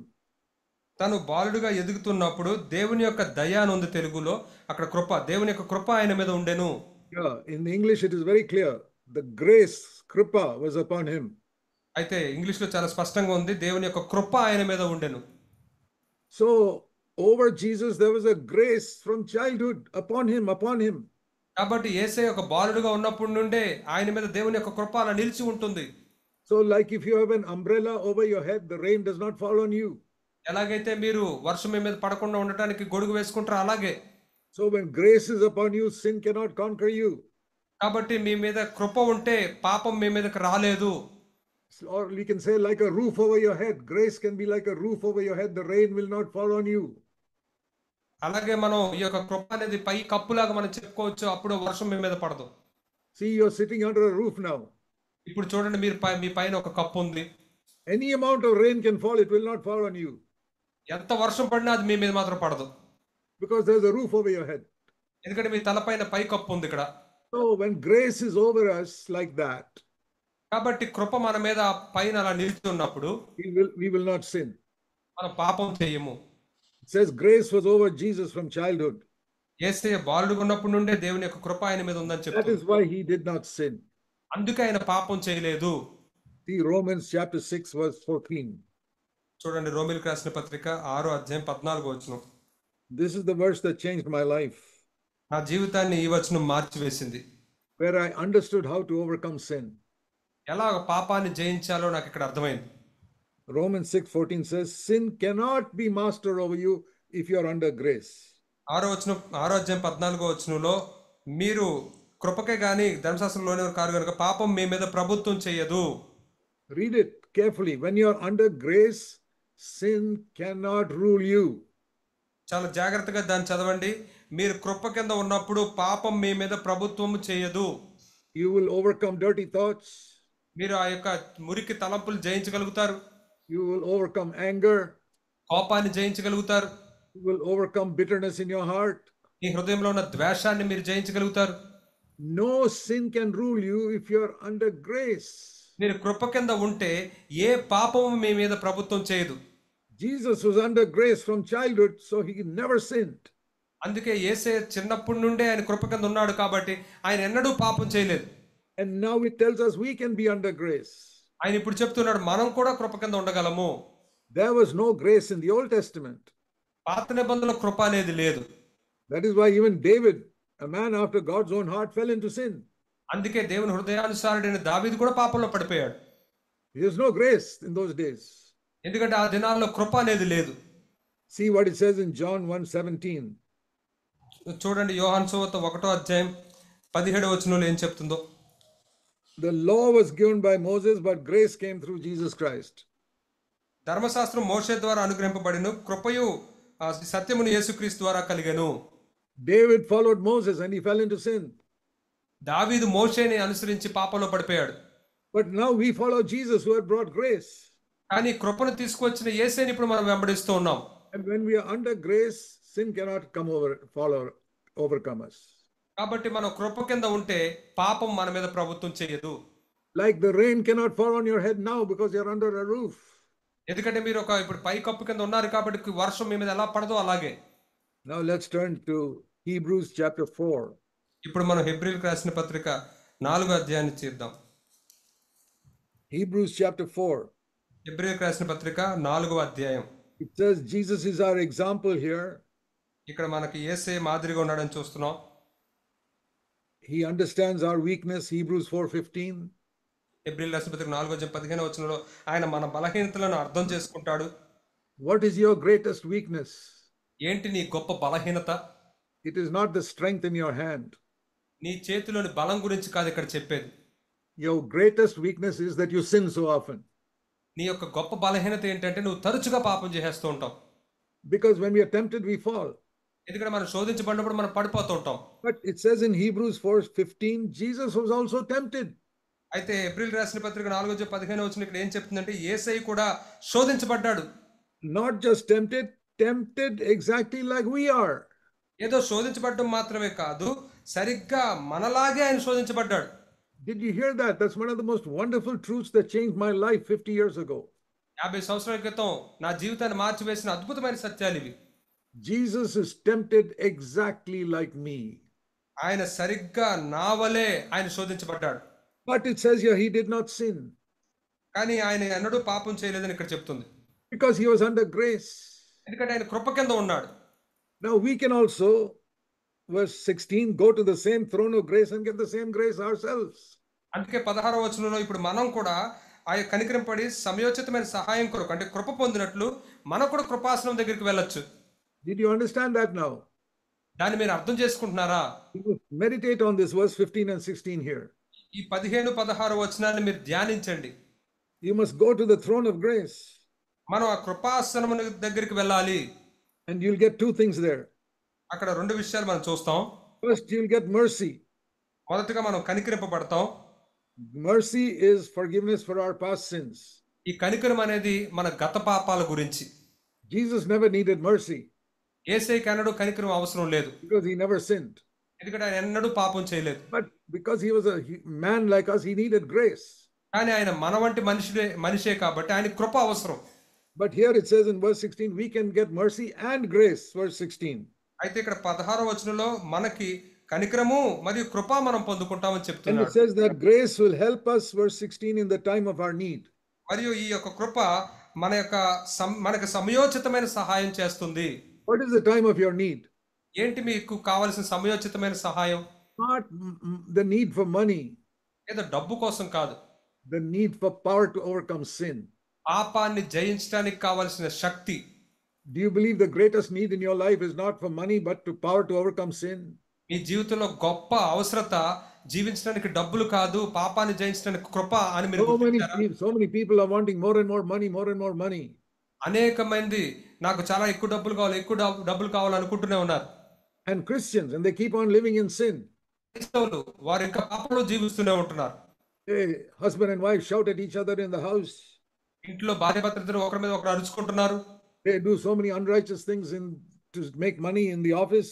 తను బాలుడుగా ఎదుగుతున్నప్పుడు దేవుని యొక్క దయ అని ఉంది తెలుగులో. అక్కడ కృప, దేవుని యొక్క కృప ఆయన మీద ఉండెను. Yeah, in English it is very clear. The grace, kripa, was upon him. అయితే ఇంగ్లీష్లో చాలా స్పష్టంగా ఉంది, దేవుని యొక్క కృప ఆయన మీద ఉండెను. So over Jesus there was a grace from childhood upon him. కాబట్టి యేసయ్య ఒక బాలుడుగా ఉన్నప్పటి నుండే ఆయన మీద దేవుని యొక్క కృప అలా నిలిచి ఉంటుంది. So like if you have an umbrella over your head, the rain does not fall on you. ఎలాగైతే మీరు వర్షం మీ మీద పడకుండా ఉండటానికి గొడుగు వేసుకుంటారో అలాగే. So when grace is upon you, sin cannot conquer you. కాబట్టి మీ మీద కృప ఉంటే పాపం మీ మీదకి రాలేదు. Or we can say like a roof over your head. Grace can be like a roof over your head. The rain will not fall on you. అలాగే మనం ఈ యొక్క కృప అనేది పై కప్పులాగా మనం చెప్పుకోవచ్చు, అప్పుడు వర్షం మీ మీద పడదు. See, you're sitting under a roof now. ఇప్పుడు చూడండి, మీ పైన ఒక కప్పు ఉంది. Any amount of rain can fall, it will not fall on you. ఎంత వర్షం పడినా అది మీ మీద మాత్రం పడదు. Because there's a roof over your head. ఎందుకంటే మీ తలపైన పై కప్పు ఉంది ఇక్కడ. So when grace is over us like that, కాబట్టి కృప మన మీద పైన అలా నిలిచి ఉన్నప్పుడు we will not sin. మనం పాపం చేయము. It says grace was over Jesus from childhood. యేసయ్య బాలుడుగా ఉన్నప్పటి నుండే దేవుని యొక్క కృప ఆయన మీద ఉందని That చెప్తుంది. is why he did not sin. అందుకే ఆయన పాపం చేయలేదు. See Romans chapter 6 verse 14. చూడండి, రోమీయులకు రాసిన పత్రిక 6వ అధ్యాయం 14వ వచనం. This is the verse that changed my life, నా జీవితాన్ని ఈ వచనం మార్చివేసింది. where I understood how to overcome sin. ఎలా పాపాన్ని జయించాలో నాకు ఇక్కడ అర్థమైంది. Romans 6:14 says, sin cannot be master over you if you are under grace. 6వ అధ్యాయం 14వ వచనంలో, మీరు కృపకే గాని ధర్మశాస్త్రంలోనే కారు కనుక పాపం మీ మీద ప్రభుత్వం చేయదు. Read it carefully. When you are under grace, sin cannot rule you. చాలా జాగ్రత్తగా దాన్ని చదవండి. మీరు కృప కింద ఉన్నప్పుడు పాపం మీ మీద ప్రభుత్వం చేయదు. You will overcome dirty thoughts. మీరు ఆ యొక్క మురికి తలంపులు జయించగలుగుతారు. You will overcome anger. కోపాన్ని జయించగలుగుతారు. You will overcome bitterness in your heart. మీ హృదయంలో ఉన్న ద్వేషాన్ని మీరు జయించగలుగుతారు. No sin can rule you if you are under grace. మీరు కృప కింద ఉంటే ఏ పాపము మీ మీద ప్రభుత్వం చేయదు. Jesus was under grace from childhood, so he never sinned. అందుకే యేసయ్య చిన్నప్పటి నుండే ఆయన కృప కింద ఉన్నాడు కాబట్టి ఆయన ఎన్నడూ పాపం చేయలేదు. And now it tells us we can be under grace. ఆయన ఇప్పుడు చెప్తున్నాడు మనం కూడా కృప కింద ఉండగలము. There was no grace in the Old Testament. పాత నిబంధనలో కృప అనేది లేదు. That is why even David, a man after God's own heart, fell into sin. అందుకే దేవుని హృదయానుసారుడైన దావీదు కూడా పాపంలో పడిపోయాడు. There was no grace in those days. ఎందుకంటే ఆ దినాల్లో కృప అనేది లేదు. See what it says in John 1:17. చూడండి, యోహాను సువార్త 1వ అధ్యాయం 17వ వచనంలో ఏం చెప్తుందో. The law was given by Moses, but grace came through Jesus Christ. ధర్మశాస్త్రం మోషే ద్వారా అనుగ్రహింపబడిను, కృపయు సత్యమును యేసుక్రీస్తు ద్వారా కలిగెను. David followed Moses and he fell into sin. దావీదు మోషేని అనుసరించి పాపంలో పడిపోయాడు. But now we follow Jesus who had brought grace. కానీ కృపను తీసుకొచ్చిన యేసేని ఇప్పుడు మనం వెంబడిస్తూ ఉన్నాం. And when we are under grace, sin cannot overcome us. కాబట్టి మనం కృప కింద ఉంటే పాపం మన మీద ప్రభుత్వం చేయదు. Like the rain cannot fall on your head now because you are under a roof. ఎందుకంటే మీరు ఇప్పుడు పై కప్పు కింద ఉన్నారు కాబట్టి వర్షం మీ మీద ఎలా పడదో అలాగే. Now let's turn to Hebrews chapter 4. ఇప్పుడు మనం హెబ్రీయులకు రాసిన పత్రిక 4వ అధ్యాయాన్ని చేద్దాం. Hebrews chapter 4. హెబ్రీయులకు రాసిన పత్రిక 4వ అధ్యాయం. It says Jesus is our example here. ఇక్కడ మనకి యేసయ్య మాదిరిగా ఉన్నాడని చూస్తున్నాం. He understands our weakness. Hebrews 4:15. హెబ్రీయులకు రాసిన పత్రిక 4వ అధ్యాయం 15వ వచనంలో ఆయన మన బలహీనతలను అర్థం చేసుకుంటాడు. What is your greatest weakness? ఏంటి నీ గొప్ప బలహీనత? It is not the strength in your hand. నీ చేతిలోని బలం గురించి కాదు ఇక్కడ చెప్పేది. Your greatest weakness is that you sin so often. నీ యొక్క గొప్ప బలహీనత ఏంటంటే నువ్వు తరచుగా పాపం చేసేస్తూ ఉంటావు. Because when we are tempted, we fall. ఎందుకంటే మనం శోధించబడినప్పుడు మనం పడిపోతూ ఉంటాం. But it says in Hebrews 4:15, Jesus was also tempted. అయితే ఏప్రిల్ రాసిన పత్రిక 4:15 ఇక్కడ ఏం చెప్తుందంటే యేసయ్య కూడా శోధించబడ్డాడు. Not just tempted, tempted exactly like we are. ఏదో శోధించబడడం మాత్రమే కాదు, సరిగ్గా మనలాగే ఆయన శోధించబడ్డాడు. Did you hear that? That's one of the most wonderful truths that changed my life 50 years ago. 50 సంవత్సరాల క్రితం నా జీవితాన్ని మార్చివేసిన అద్భుతమైన సత్యాలు ఇవి. Jesus is tempted exactly like me. ఆయన సరిగ్గా నా వలే ఆయన శోధించబడ్డాడు. But it says here he did not sin. కానీ ఆయన ఎన్నడూ పాపం చేయలేదని ఇక్కడ చెప్తుంది. Because he was under grace. ఎందుకంటే ఆయన కృప కింద ఉన్నాడు. Now we can also, verse 16, go to the same throne of grace and get the same grace ourselves. అందుకే 16వ వచనంలో ఇప్పుడు మనం కూడా ఆయన కనికరింపడి సమయోచితమైన సహాయం కొరకు అంటే కృప పొందినట్లు మనం కూడా కృపాసనం దగ్గరికి వెళ్ళొచ్చు. Did you understand that now? దాన్ని మీరు అర్థం చేసుకుంటున్నారా? You meditate on this verse 15 and 16 here. ఈ 15, 16 వచనాన్ని మీరు ధ్యానించండి. You must go to the throne of grace. మనం ఆ కృపాసనం దగ్గరికి వెళ్ళాలి. And you'll get two things there. అక్కడ రెండు విషయాలు మనం చూస్తాం. First, you'll get mercy. మొదటగా మనం కనికరింపబడతాం. Mercy is forgiveness for our past sins. ఈ కనికరం అనేది మన గత పాపాల గురించి. Jesus never needed mercy యేసయ్యకి ఎన్నడూ కనికరం అవసరం లేదు. because he never sinned. ఎందుకంటే ఆయన ఎన్నడూ పాపం చేయలేదు. But because he was a man like us, he needed grace. కానీ ఆయన మన వంటి మనిషే కాబట్టి ఆయన కృప అవసరం. But here it says in verse 16, we can get mercy and grace, verse 16. అయితే ఇక్కడ 16వ వచనంలో మనకి కనికరము మరియు కృప మనం పొందుకుంటామని And it చెప్తున్నాడు. says that grace will help us, verse 16, in the time of our need. మరియు ఈ యొక్క కృప మనకు సమయోచితమైన సహాయం చేస్తుంది. What is the time of your need? ఏంటి మీకు కావాల్సిన సమయోచితమైన సహాయం? Not the need for money, ఏదో డబ్బు కోసం కాదు, the need for power to overcome sin. పాపాన్ని జయించడానికి కావాల్సిన శక్తి. Do you believe the greatest need in your life is not for money, but to power to overcome sin? మీ జీవితంలో గొప్ప అవసరత జీవించడానికి డబ్బులు కాదు, పాపాన్ని జయించడానికి కృప అని మీరు గుర్తించారా? So many people are wanting more and more money, more and more money. అనేక మంది నాకు చాలా ఎక్కువ డబ్బులు కావాలి, ఎక్కువ డబ్బులు కావాలనుకుంటూనే ఉన్నారు. And Christians, and they keep on living in sin. క్రైస్తవులు వారు ఇంకా పాపంలో జీవిస్తూనే ఉంటున్నారు. Hey, husband and wife shout at each other in the house. ఇంట్లో భార్య భర్తలు ఒకరి మీద ఒకరు అరుచుకుంటున్నారు. They do so many unrighteous things to make money in the office.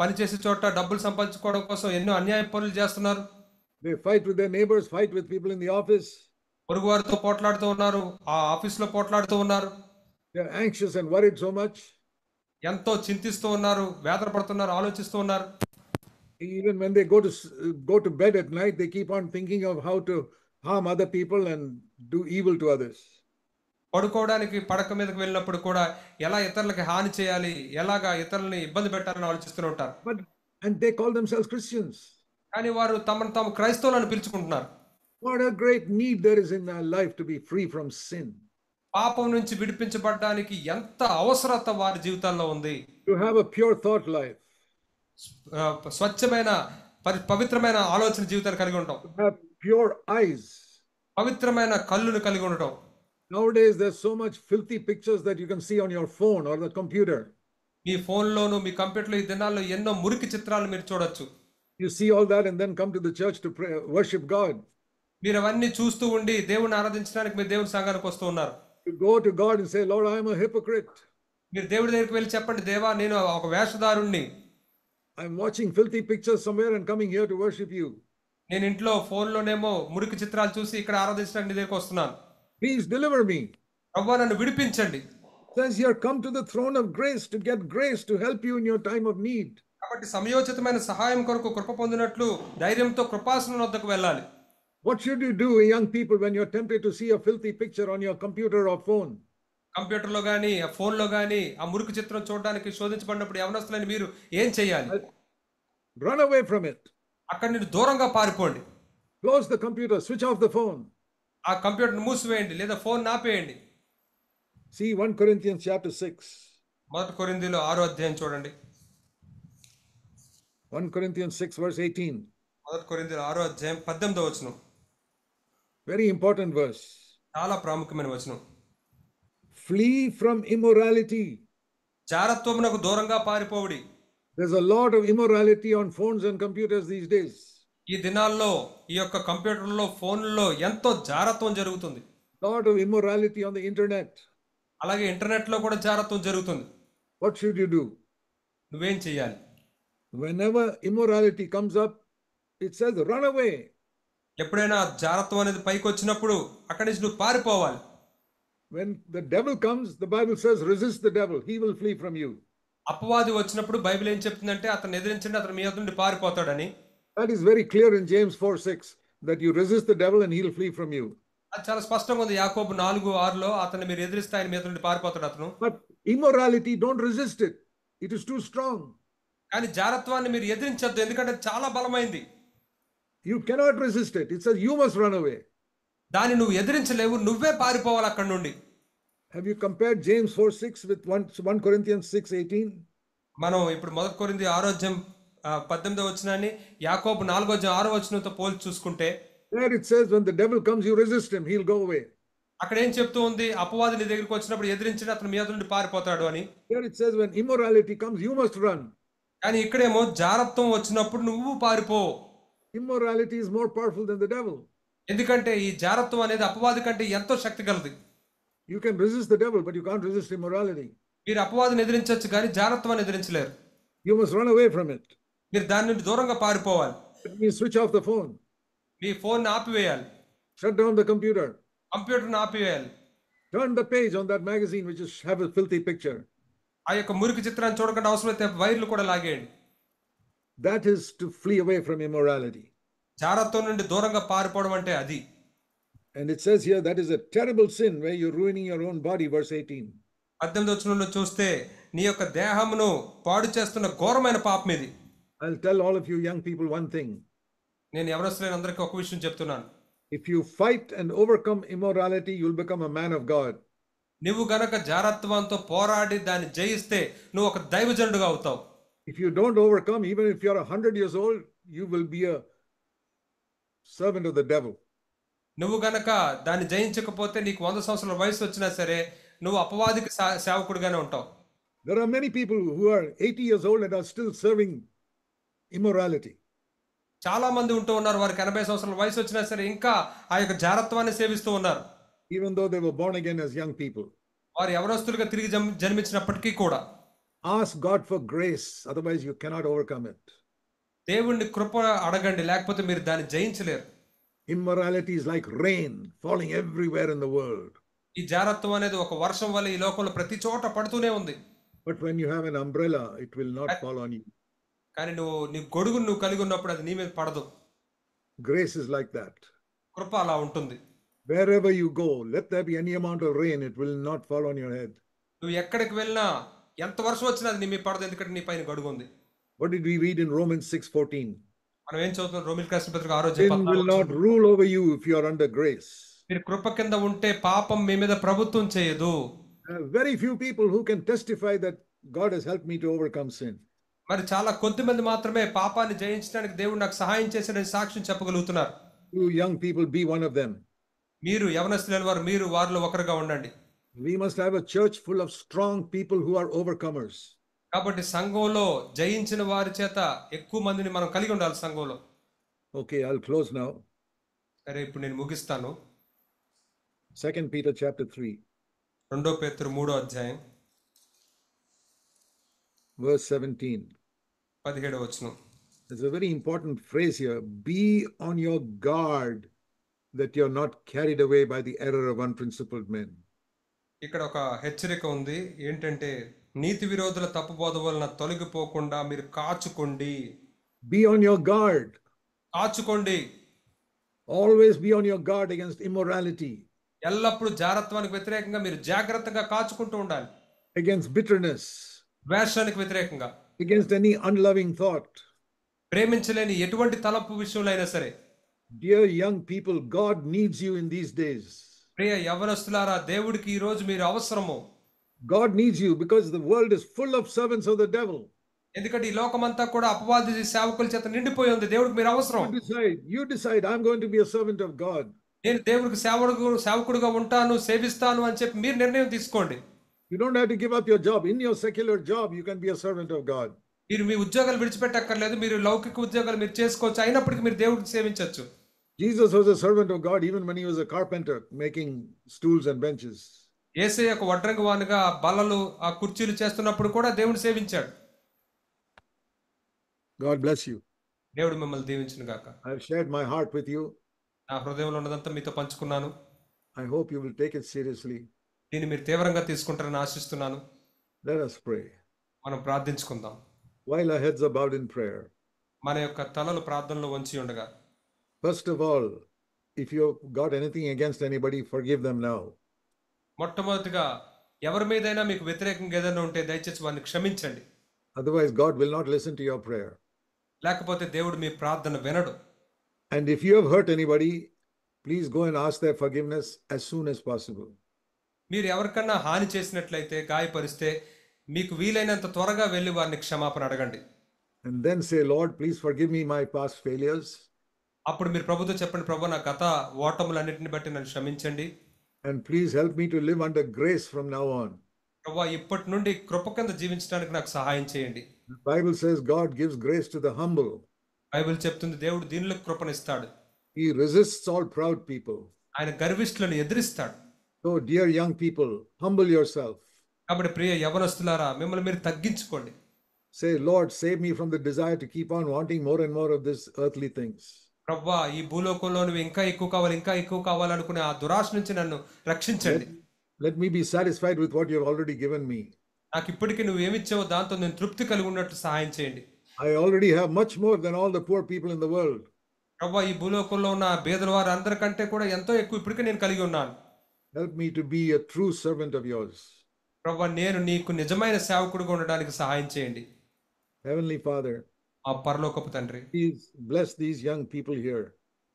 పని చేసే చోట డబ్బులు సంపాదించుకోవడం కోసం ఎన్నో అన్యాయ పనులు చేస్తున్నారు. They fight with their neighbors, fight with people in the office. పొరుగు వారితో పోట్లాడుతూ ఉన్నారు, ఆ ఆఫీస్ లో పోట్లాడుతూ ఉన్నారు. They are anxious and worried so much. ఎంతో చింతిస్తూ ఉన్నారు, వేదన పడుతున్నారు, ఆలోచిస్తూ ఉన్నారు. Even when they go to bed at night, they keep on thinking of how to harm other people and do evil to others. పడుకోవడానికి పడక మీదకి వెళ్ళినప్పుడు కూడా ఎలా ఇతరులకి హాని చేయాలి, ఎలాగా ఇతరులని ఇబ్బంది పెట్టాలని ఆలోచిస్తూ ఉంటారు. And they call themselves Christians. కానీ వారు తమను తాము క్రైస్తవులను పిలుచుకుంటున్నారు. What a great need there is in our life to be free from sin. పాపం నుంచి విడిపించబడడానికి ఎంత అవసరత వారి జీవితాల్లో ఉంది. To have a pure thought life. స్వచ్ఛమైన పవిత్రమైన ఆలోచన జీవితాన్ని కలిగి ఉంటాం. To have pure eyes. పవిత్రమైన కళ్ళును కలిగి ఉండటం. Nowadays there's so much filthy pictures that you can see on your phone or the computer. మీ ఫోన్లోను మీ కంప్యూటర్లో ఈ దినాల్లో ఎన్నో మురికి చిత్రాలు మీరు చూడొచ్చు. You see all that and then come to the church to pray, worship God. మీరు అవన్నీ చూస్తూ ఉండి దేవుని ఆరాధించడానికి మీరు దేవుని సంఘానికి వస్తూ ఉన్నారు. You go to God and say, Lord, I am a hypocrite. మీరు దేవుడి దగ్గరికి వెళ్ళి చెప్పండి, దేవా నేను ఒక వేషధారుణ్ణి. I'm watching filthy pictures somewhere and coming here to worship you. నేను ఇంట్లో ఫోన్లోనేమో మురికి చిత్రాలు చూసి ఇక్కడ ఆరాధించడానికి నీ దగ్గరికి వస్తున్నాను. Please deliver me. ప్రభువా నన్ను విడిపించండి. Says here, come to the throne of grace to get grace to help you in your time of need. కాబట్టి సమయోచితమైన సహాయం కొరకు కృప పొందినట్లు ధైర్యంతో కృపాసనం వద్దకు వెళ్ళాలి. What should you do, young people, when you're tempted to see a filthy picture on your computer or phone? కంప్యూటర్లో కానీ ఆ ఫోన్లో కానీ ఆ మురికి చిత్రం చూడడానికి శోధించబడినప్పుడు యవనస్తులని మీరు ఏం చేయాలి? Run away from it. అక్కడ నుండి దూరంగా పారిపోండి. Close the computer, switch off the phone. ఆ కంప్యూటర్ని మూసివేయండి లేదా ఫోన్ ఆపేయండి. See 1 Corinthians chapter 6. మొదటి కొరింథీయులు 6వ అధ్యాయం చూడండి. 1 Corinthians 6 verse 18. మొదటి కొరింథీయులు 6వ అధ్యాయం 18వ వచనం. Very important verse. చాలా ప్రాముఖ్యమైన వచనం. Flee from immorality. జారత్వమునకు దూరంగా పారిపోవుడి. There's a lot of immorality on phones and computers these days. ఈ దినాల్లో ఈ యొక్క కంప్యూటర్లో ఫోన్లో ఎంతో జారత్వం జరుగుతుంది. Lot of immorality on the internet. అలాగే ఇంటర్నెట్లో కూడా జారత్వం జరుగుతుంది. What should you do? నువ్వేం చేయాలి? Whenever immorality comes up, it says run away. ఎప్పుడైనా జారత్వం అనేది పైకి వచ్చినప్పుడు అక్కడి నుంచి నువ్వు పారిపోవాలి. When the devil comes, the Bible says resist the devil, he will flee from you. అపవాది వచ్చినప్పుడు బైబిల్ ఏం చెప్తుందంటే అతను ఎదిరించండి, అతను మీ యొద్ద నుండి పారిపోతాడని. That is very clear in James 4:6 that you resist the devil and he'll flee from you. అది చాలా స్పష్టంగా ఉంది యాకోబు 4:6లో అతన్ని మీరు ఎదిరిస్తే ఆయన మీ యొద్ద నుండి పారిపోతాడు అతను. But immorality, don't resist it. It is too strong. కానీ జారత్వాన్ని మీరు ఎదిరించొద్దు, ఎందుకంటే అది చాలా బలమైంది. You cannot resist it. It says you must run away. దాన్ని నువ్వు ఎదిరించలేవు, నువ్వే పారిపోవాలి అక్కడి నుండి. Have you compared James 4:6 with 1 Corinthians 6:18? మనం ఇప్పుడు మొదటి కొరింథీ 6వ అధ్యాయం 18వ వచనాన్ని యాకోబు 4వ అధ్యాయం 6వ వచనంతో పోల్చి చూసుకుంటే There it says when the devil comes, you resist him, he'll go away. అక్కడ ఏం చెప్తూ ఉంది? అపవాది నీ దగ్గరికి వచ్చినప్పుడు ఎదిరించండి, అతను మీ యొద్ద నుండి పారిపోతాడు అని. Here it says when immorality comes, you must run. కానీ ఇక్కడేమో జారత్వం వచ్చినప్పుడు నువ్వు పారిపో. Immorality is more powerful than the devil. ఎందుకంటే ఈ జారత్వం అనేది అపవాది కంటే ఎంతో శక్తి కలది. You can resist the devil, but you can't resist immorality. మీరు అపవాదిని ఎదిరించవచ్చు కానీ జారత్వాన్ని ఎదిరించలేరు. You must run away from it. మీరు దాని నుండి దూరంగా పారిపోవాలి. That means switch off the phone. మీ ఫోన్ ఆపివేయాలి, Shut down the computer. కంప్యూటర్ని ఆపివేయాలి. Turn the page on that magazine which is have a filthy picture. ఆ యొక్క మురికి చిత్రాన్ని చూడకుండా అవసరమైతే వైర్లు కూడా లాగేయండి. That is to flee away from immorality. జారత్వం నుండి దూరంగా పారిపోవడం అంటే అది. And it says here that is a terrible sin where you're ruining your own body, verse 18. 18వ వచనంలో చూస్తే నీ యొక్క దేహమును పాడు చేస్తున్న ఘోరమైన పాపం ఇది. I'll tell all of you young people one thing. నేను ఎవరొస్తలేని అందరికీ ఒక విషయం చెప్తున్నాను. If you fight and overcome immorality, you'll become a man of God. నువ్వు గనక జారత్వంతో పోరాడి దాన్ని జయిస్తే నువ్వు ఒక దైవజనుడుగా అవుతావు. If you don't overcome, even if you're 100 years old, you will be a servant of the devil. నువ్వు గనక దాన్ని జయించకపోతే నీకు 100 సంవత్సరాల వయసు వచ్చినా సరే నువ్వు అపవాదికి సేవకుడిగానే ఉంటావు. There are many people who are 80 years old and are still serving immorality. చాలా మంది ఉంటూ ఉన్నారు, వారికి 80 సంవత్సరాల వయసు వచ్చినా సరే ఇంకా ఆ యొక్క జారత్వాన్ని సేవిస్తూ ఉన్నారు. Even though they were born again as young people. వారు యవనస్తులుగా తిరిగి జన్మించినప్పటికీ కూడా Ask God for grace, otherwise you cannot overcome it. దేవుణ్ణి కృప అడగండి, లేకపోతే మీరు దాన్ని జయించలేరు. Immorality is like rain falling everywhere in the world. ఈ జారత్వం అనేది ఒక వర్షం వల్ల ఈ లోకంలో ప్రతి చోట పడుతూనే ఉంది. But when you have an umbrella, it will not fall on you. కానీ నీ గొడుగును నువ్వు కలిగి ఉన్నప్పుడు అది నీ మీద పడదు. Grace is like that. కృప అలా ఉంటుంది. Wherever you go, let there be any amount of rain, it will not fall on your head. నువ్వు ఎక్కడికి వెళ్ళినా ఎంత వర్షం వచ్చినా అది నీ మీద పడదు, ఎందుకంటే నీ పైన గొడుగు ఉంది. What did we read in Romans 6:14? మనం ఏం చదువుతున్నాం? రోమిలకు రాసిన పత్రిక 6వ Sin అధ్యాయం will not rule over you if you are under grace. మీరు కృప కింద ఉంటే పాపం మీ మీద ప్రభుత్వం చేయదు. Very few people who can testify that God has helped me to overcome sin. మరి చాలా కొద్ది మంది మాత్రమే పాపాన్ని జయించడానికి దేవుడు నాకు సహాయం చేశాడని సాక్ష్యం చెప్పగలుగుతున్నారు. You young people, be one of them. మీరు యవనస్తులైన వారు మీరు వారిలో ఒకరుగా ఉండండి. We must have a church full of strong people who are overcomers. కాబట్టి సంఘంలో జయించిన వారి చేత ఎక్కువ మందిని మనం కలిగి ఉండాలి సంఘంలో. Okay, I'll close now. సరే, ఇప్పుడు నేను ముగిస్తాను. 2 Peter chapter 3, 2 పేతురు 3వ అధ్యాయం verse 17. 17వ వచనం. There's a very important phrase here. Be on your guard that you're not carried away by the error of unprincipled men. ఇక్కడ ఒక హెచ్చరిక ఉంది. ఏంటంటే నీతి విరోధుల తప్పుబోధ వలన తొలగిపోకుండా మీరు కాచుకోండి. Be on your guard. కాచుకోండి. Always be on your guard against immorality. ఎల్లప్పుడూ జారత్వానికి వ్యతిరేకంగా మీరు జాగ్రత్తగా కాచుకుంటూ ఉండాలి. Against bitterness. ద్వేషానికి వ్యతిరేకంగా, Against any unloving thought. ప్రేమించలేని ఎటువంటి తలపు విషయంలో అయినా సరే. Dear young people, God needs you in these days. ప్రియ యవనస్తులారా, దేవుడికి ఈ రోజు మీరు అవసరము. God needs you because the world is full of servants of the devil. ఎందుకంటే ఈ లోకమంతా కూడా అపవాది సేవకుల చేత నిండిపోయి ఉంది. దేవుడికి మీరు అవసరం. You decide, I'm going to be a servant of God. నేను దేవుడికి సేవకుడుగా ఉంటాను, సేవిస్తాను అని చెప్పి మీరు నిర్ణయం తీసుకోండి. You don't have to give up your job. In your secular job, you can be a servant of God. మీరు మీ ఉద్యోగాలు విడిచిపెట్టక్కర్లేదు. మీరు లౌకిక ఉద్యోగాలు మీరు చేసుకోవచ్చు. అయినప్పటికీ మీరు దేవుడికి సేవించవచ్చు. Jesus was a servant of God even when he was a carpenter making stools and benches. యేసయ్య ఒక వడ్రంగి వానుగా బల్లలు ఆ కుర్చీలు చేస్తున్నప్పుడు కూడా దేవుడిని సేవించాడు. God bless you. దేవుడు మిమ్మల్ని దీవించును గాక. I have shared my heart with you. నా హృదయంలో ఉన్నదంతా మీతో పంచుకున్నాను. I hope you will take it seriously. దీన్ని మీరు తీవ్రంగా తీసుకుంటారని ఆశిస్తున్నాను. Let us pray. మనం ప్రార్థించుకుందాం. While our heads are bowed in prayer, మన యొక్క తలలు ప్రార్థనలో వంచి ఉండగా, first of all, if you have got anything against anybody, forgive them now. మొట్టమొదటిగా ఎవరి మీదైనా మీకు వ్యతిరేకంగా ఏదైనా ఉంటే దయచేసి వారిని క్షమించండి. Otherwise, God will not listen to your prayer. లేకపోతే దేవుడు మీ ప్రార్థన వినడు. And if you have hurt anybody, please go and ask their forgiveness as soon as possible. మీరు ఎవరికన్నా హాని చేసినట్లయితే, గాయపరిస్తే మీకు వీలైనంత త్వరగా వెళ్ళి వారిని క్షమాపణ అడగండి. And then say, Lord, please forgive me my past failures. అప్పుడు మీరు ప్రభుతో చెప్పండి, ప్రభు నా గత ఓటములన్నిటిని బట్టి నన్ను క్షమించండి. And please help me to live under grace from now on. ప్రభు ఇప్పటి నుండి కృప కింద జీవించడానికి నాకు సహాయం చేయండి. The Bible says God gives grace to the humble. Bible చెప్తుంది దేవుడు దీనిలో కృపనిస్తాడు. He resists all proud people. ఆయన గర్విష్ఠులను ఎదిరిస్తాడు. So, dear young people, humble yourself. కాబట్టి ప్రియ యవనస్తులారా, మిమ్మల్ని మీరు తగ్గించుకోండి. Say, Lord, save me from the desire to keep on wanting more and more of these earthly things. ప్రభువా, ఈ భూలోకంలో నువ్వు ఇంకా ఎక్కువ కావాలనుకునే ఆ దురాశ నుంచి నన్ను రక్షించండి. Let me be satisfied with what you have already given me. నాకు ఇప్పటికీ నువ్వు ఏమిచ్చావో దాంతో నేను తృప్తి కలిగి ఉన్నట్లు సహాయం చేయండి. I already have much more than all the poor people in the world. ప్రభువా, ఈ భూలోకంలో ఉన్న పేదల వారు అందరికంటే కూడా ఎంతో ఎక్కువ ఇప్పటికే నేను కలిగి ఉన్నాను. Help me to be a true servant of yours. ప్రభువా, నేను నీకు నిజమైన సేవకుడిగా ఉండడానికి సహాయం చేయండి. Heavenly Father, ఆ పరలోకపు తండ్రి, please bless these young people here.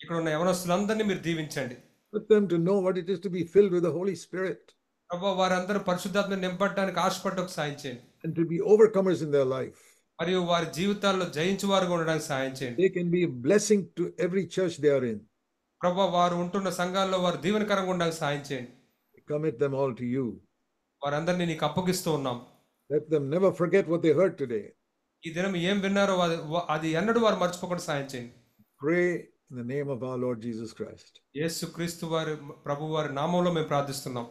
ఇక్కడ ఉన్న యవనస్తులందరినీ మీరు దీవించండి. Let them to know what it is to be filled with the Holy Spirit ప్రభువా, వారందరూ పరిశుద్ధాత్మను నింపడానికి ఆశపడడానికి సహాయం చేయండి. and to be overcomers in their life. మరియు వారి జీవితాల్లో జయించువారుగా ఉండడానికి సహాయం చేయండి. They can be a blessing to every church they are in. ప్రభువా, వారు ఉంటున్న సంఘాల్లో వారు దీవెనకరంగా ఉండడానికి సహాయం చేయండి. Commit them all to you. వారందరినీ నీకు అప్పగిస్తూ ఉన్నాం. Let them never forget what they heard today. ఈ దినం ఏం విన్నారో అది ఎన్నడూ వారు మర్చిపోకుండా సహాయం చేయండి. Pray in the name of our Lord Jesus Christ. యేసు క్రీస్తు వారి ప్రభు వారి నామంలో మేము ప్రార్థిస్తున్నాం.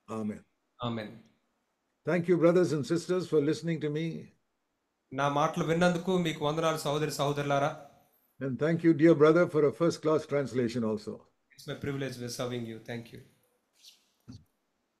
Amen. Amen. Thank you, brothers and sisters, for listening to me. నా మాటలు విన్నందుకు మీకు వందనాలు సహోదరులారా. And thank you, dear brother, for a first-class translation also. It's my privilege serving you. Thank you.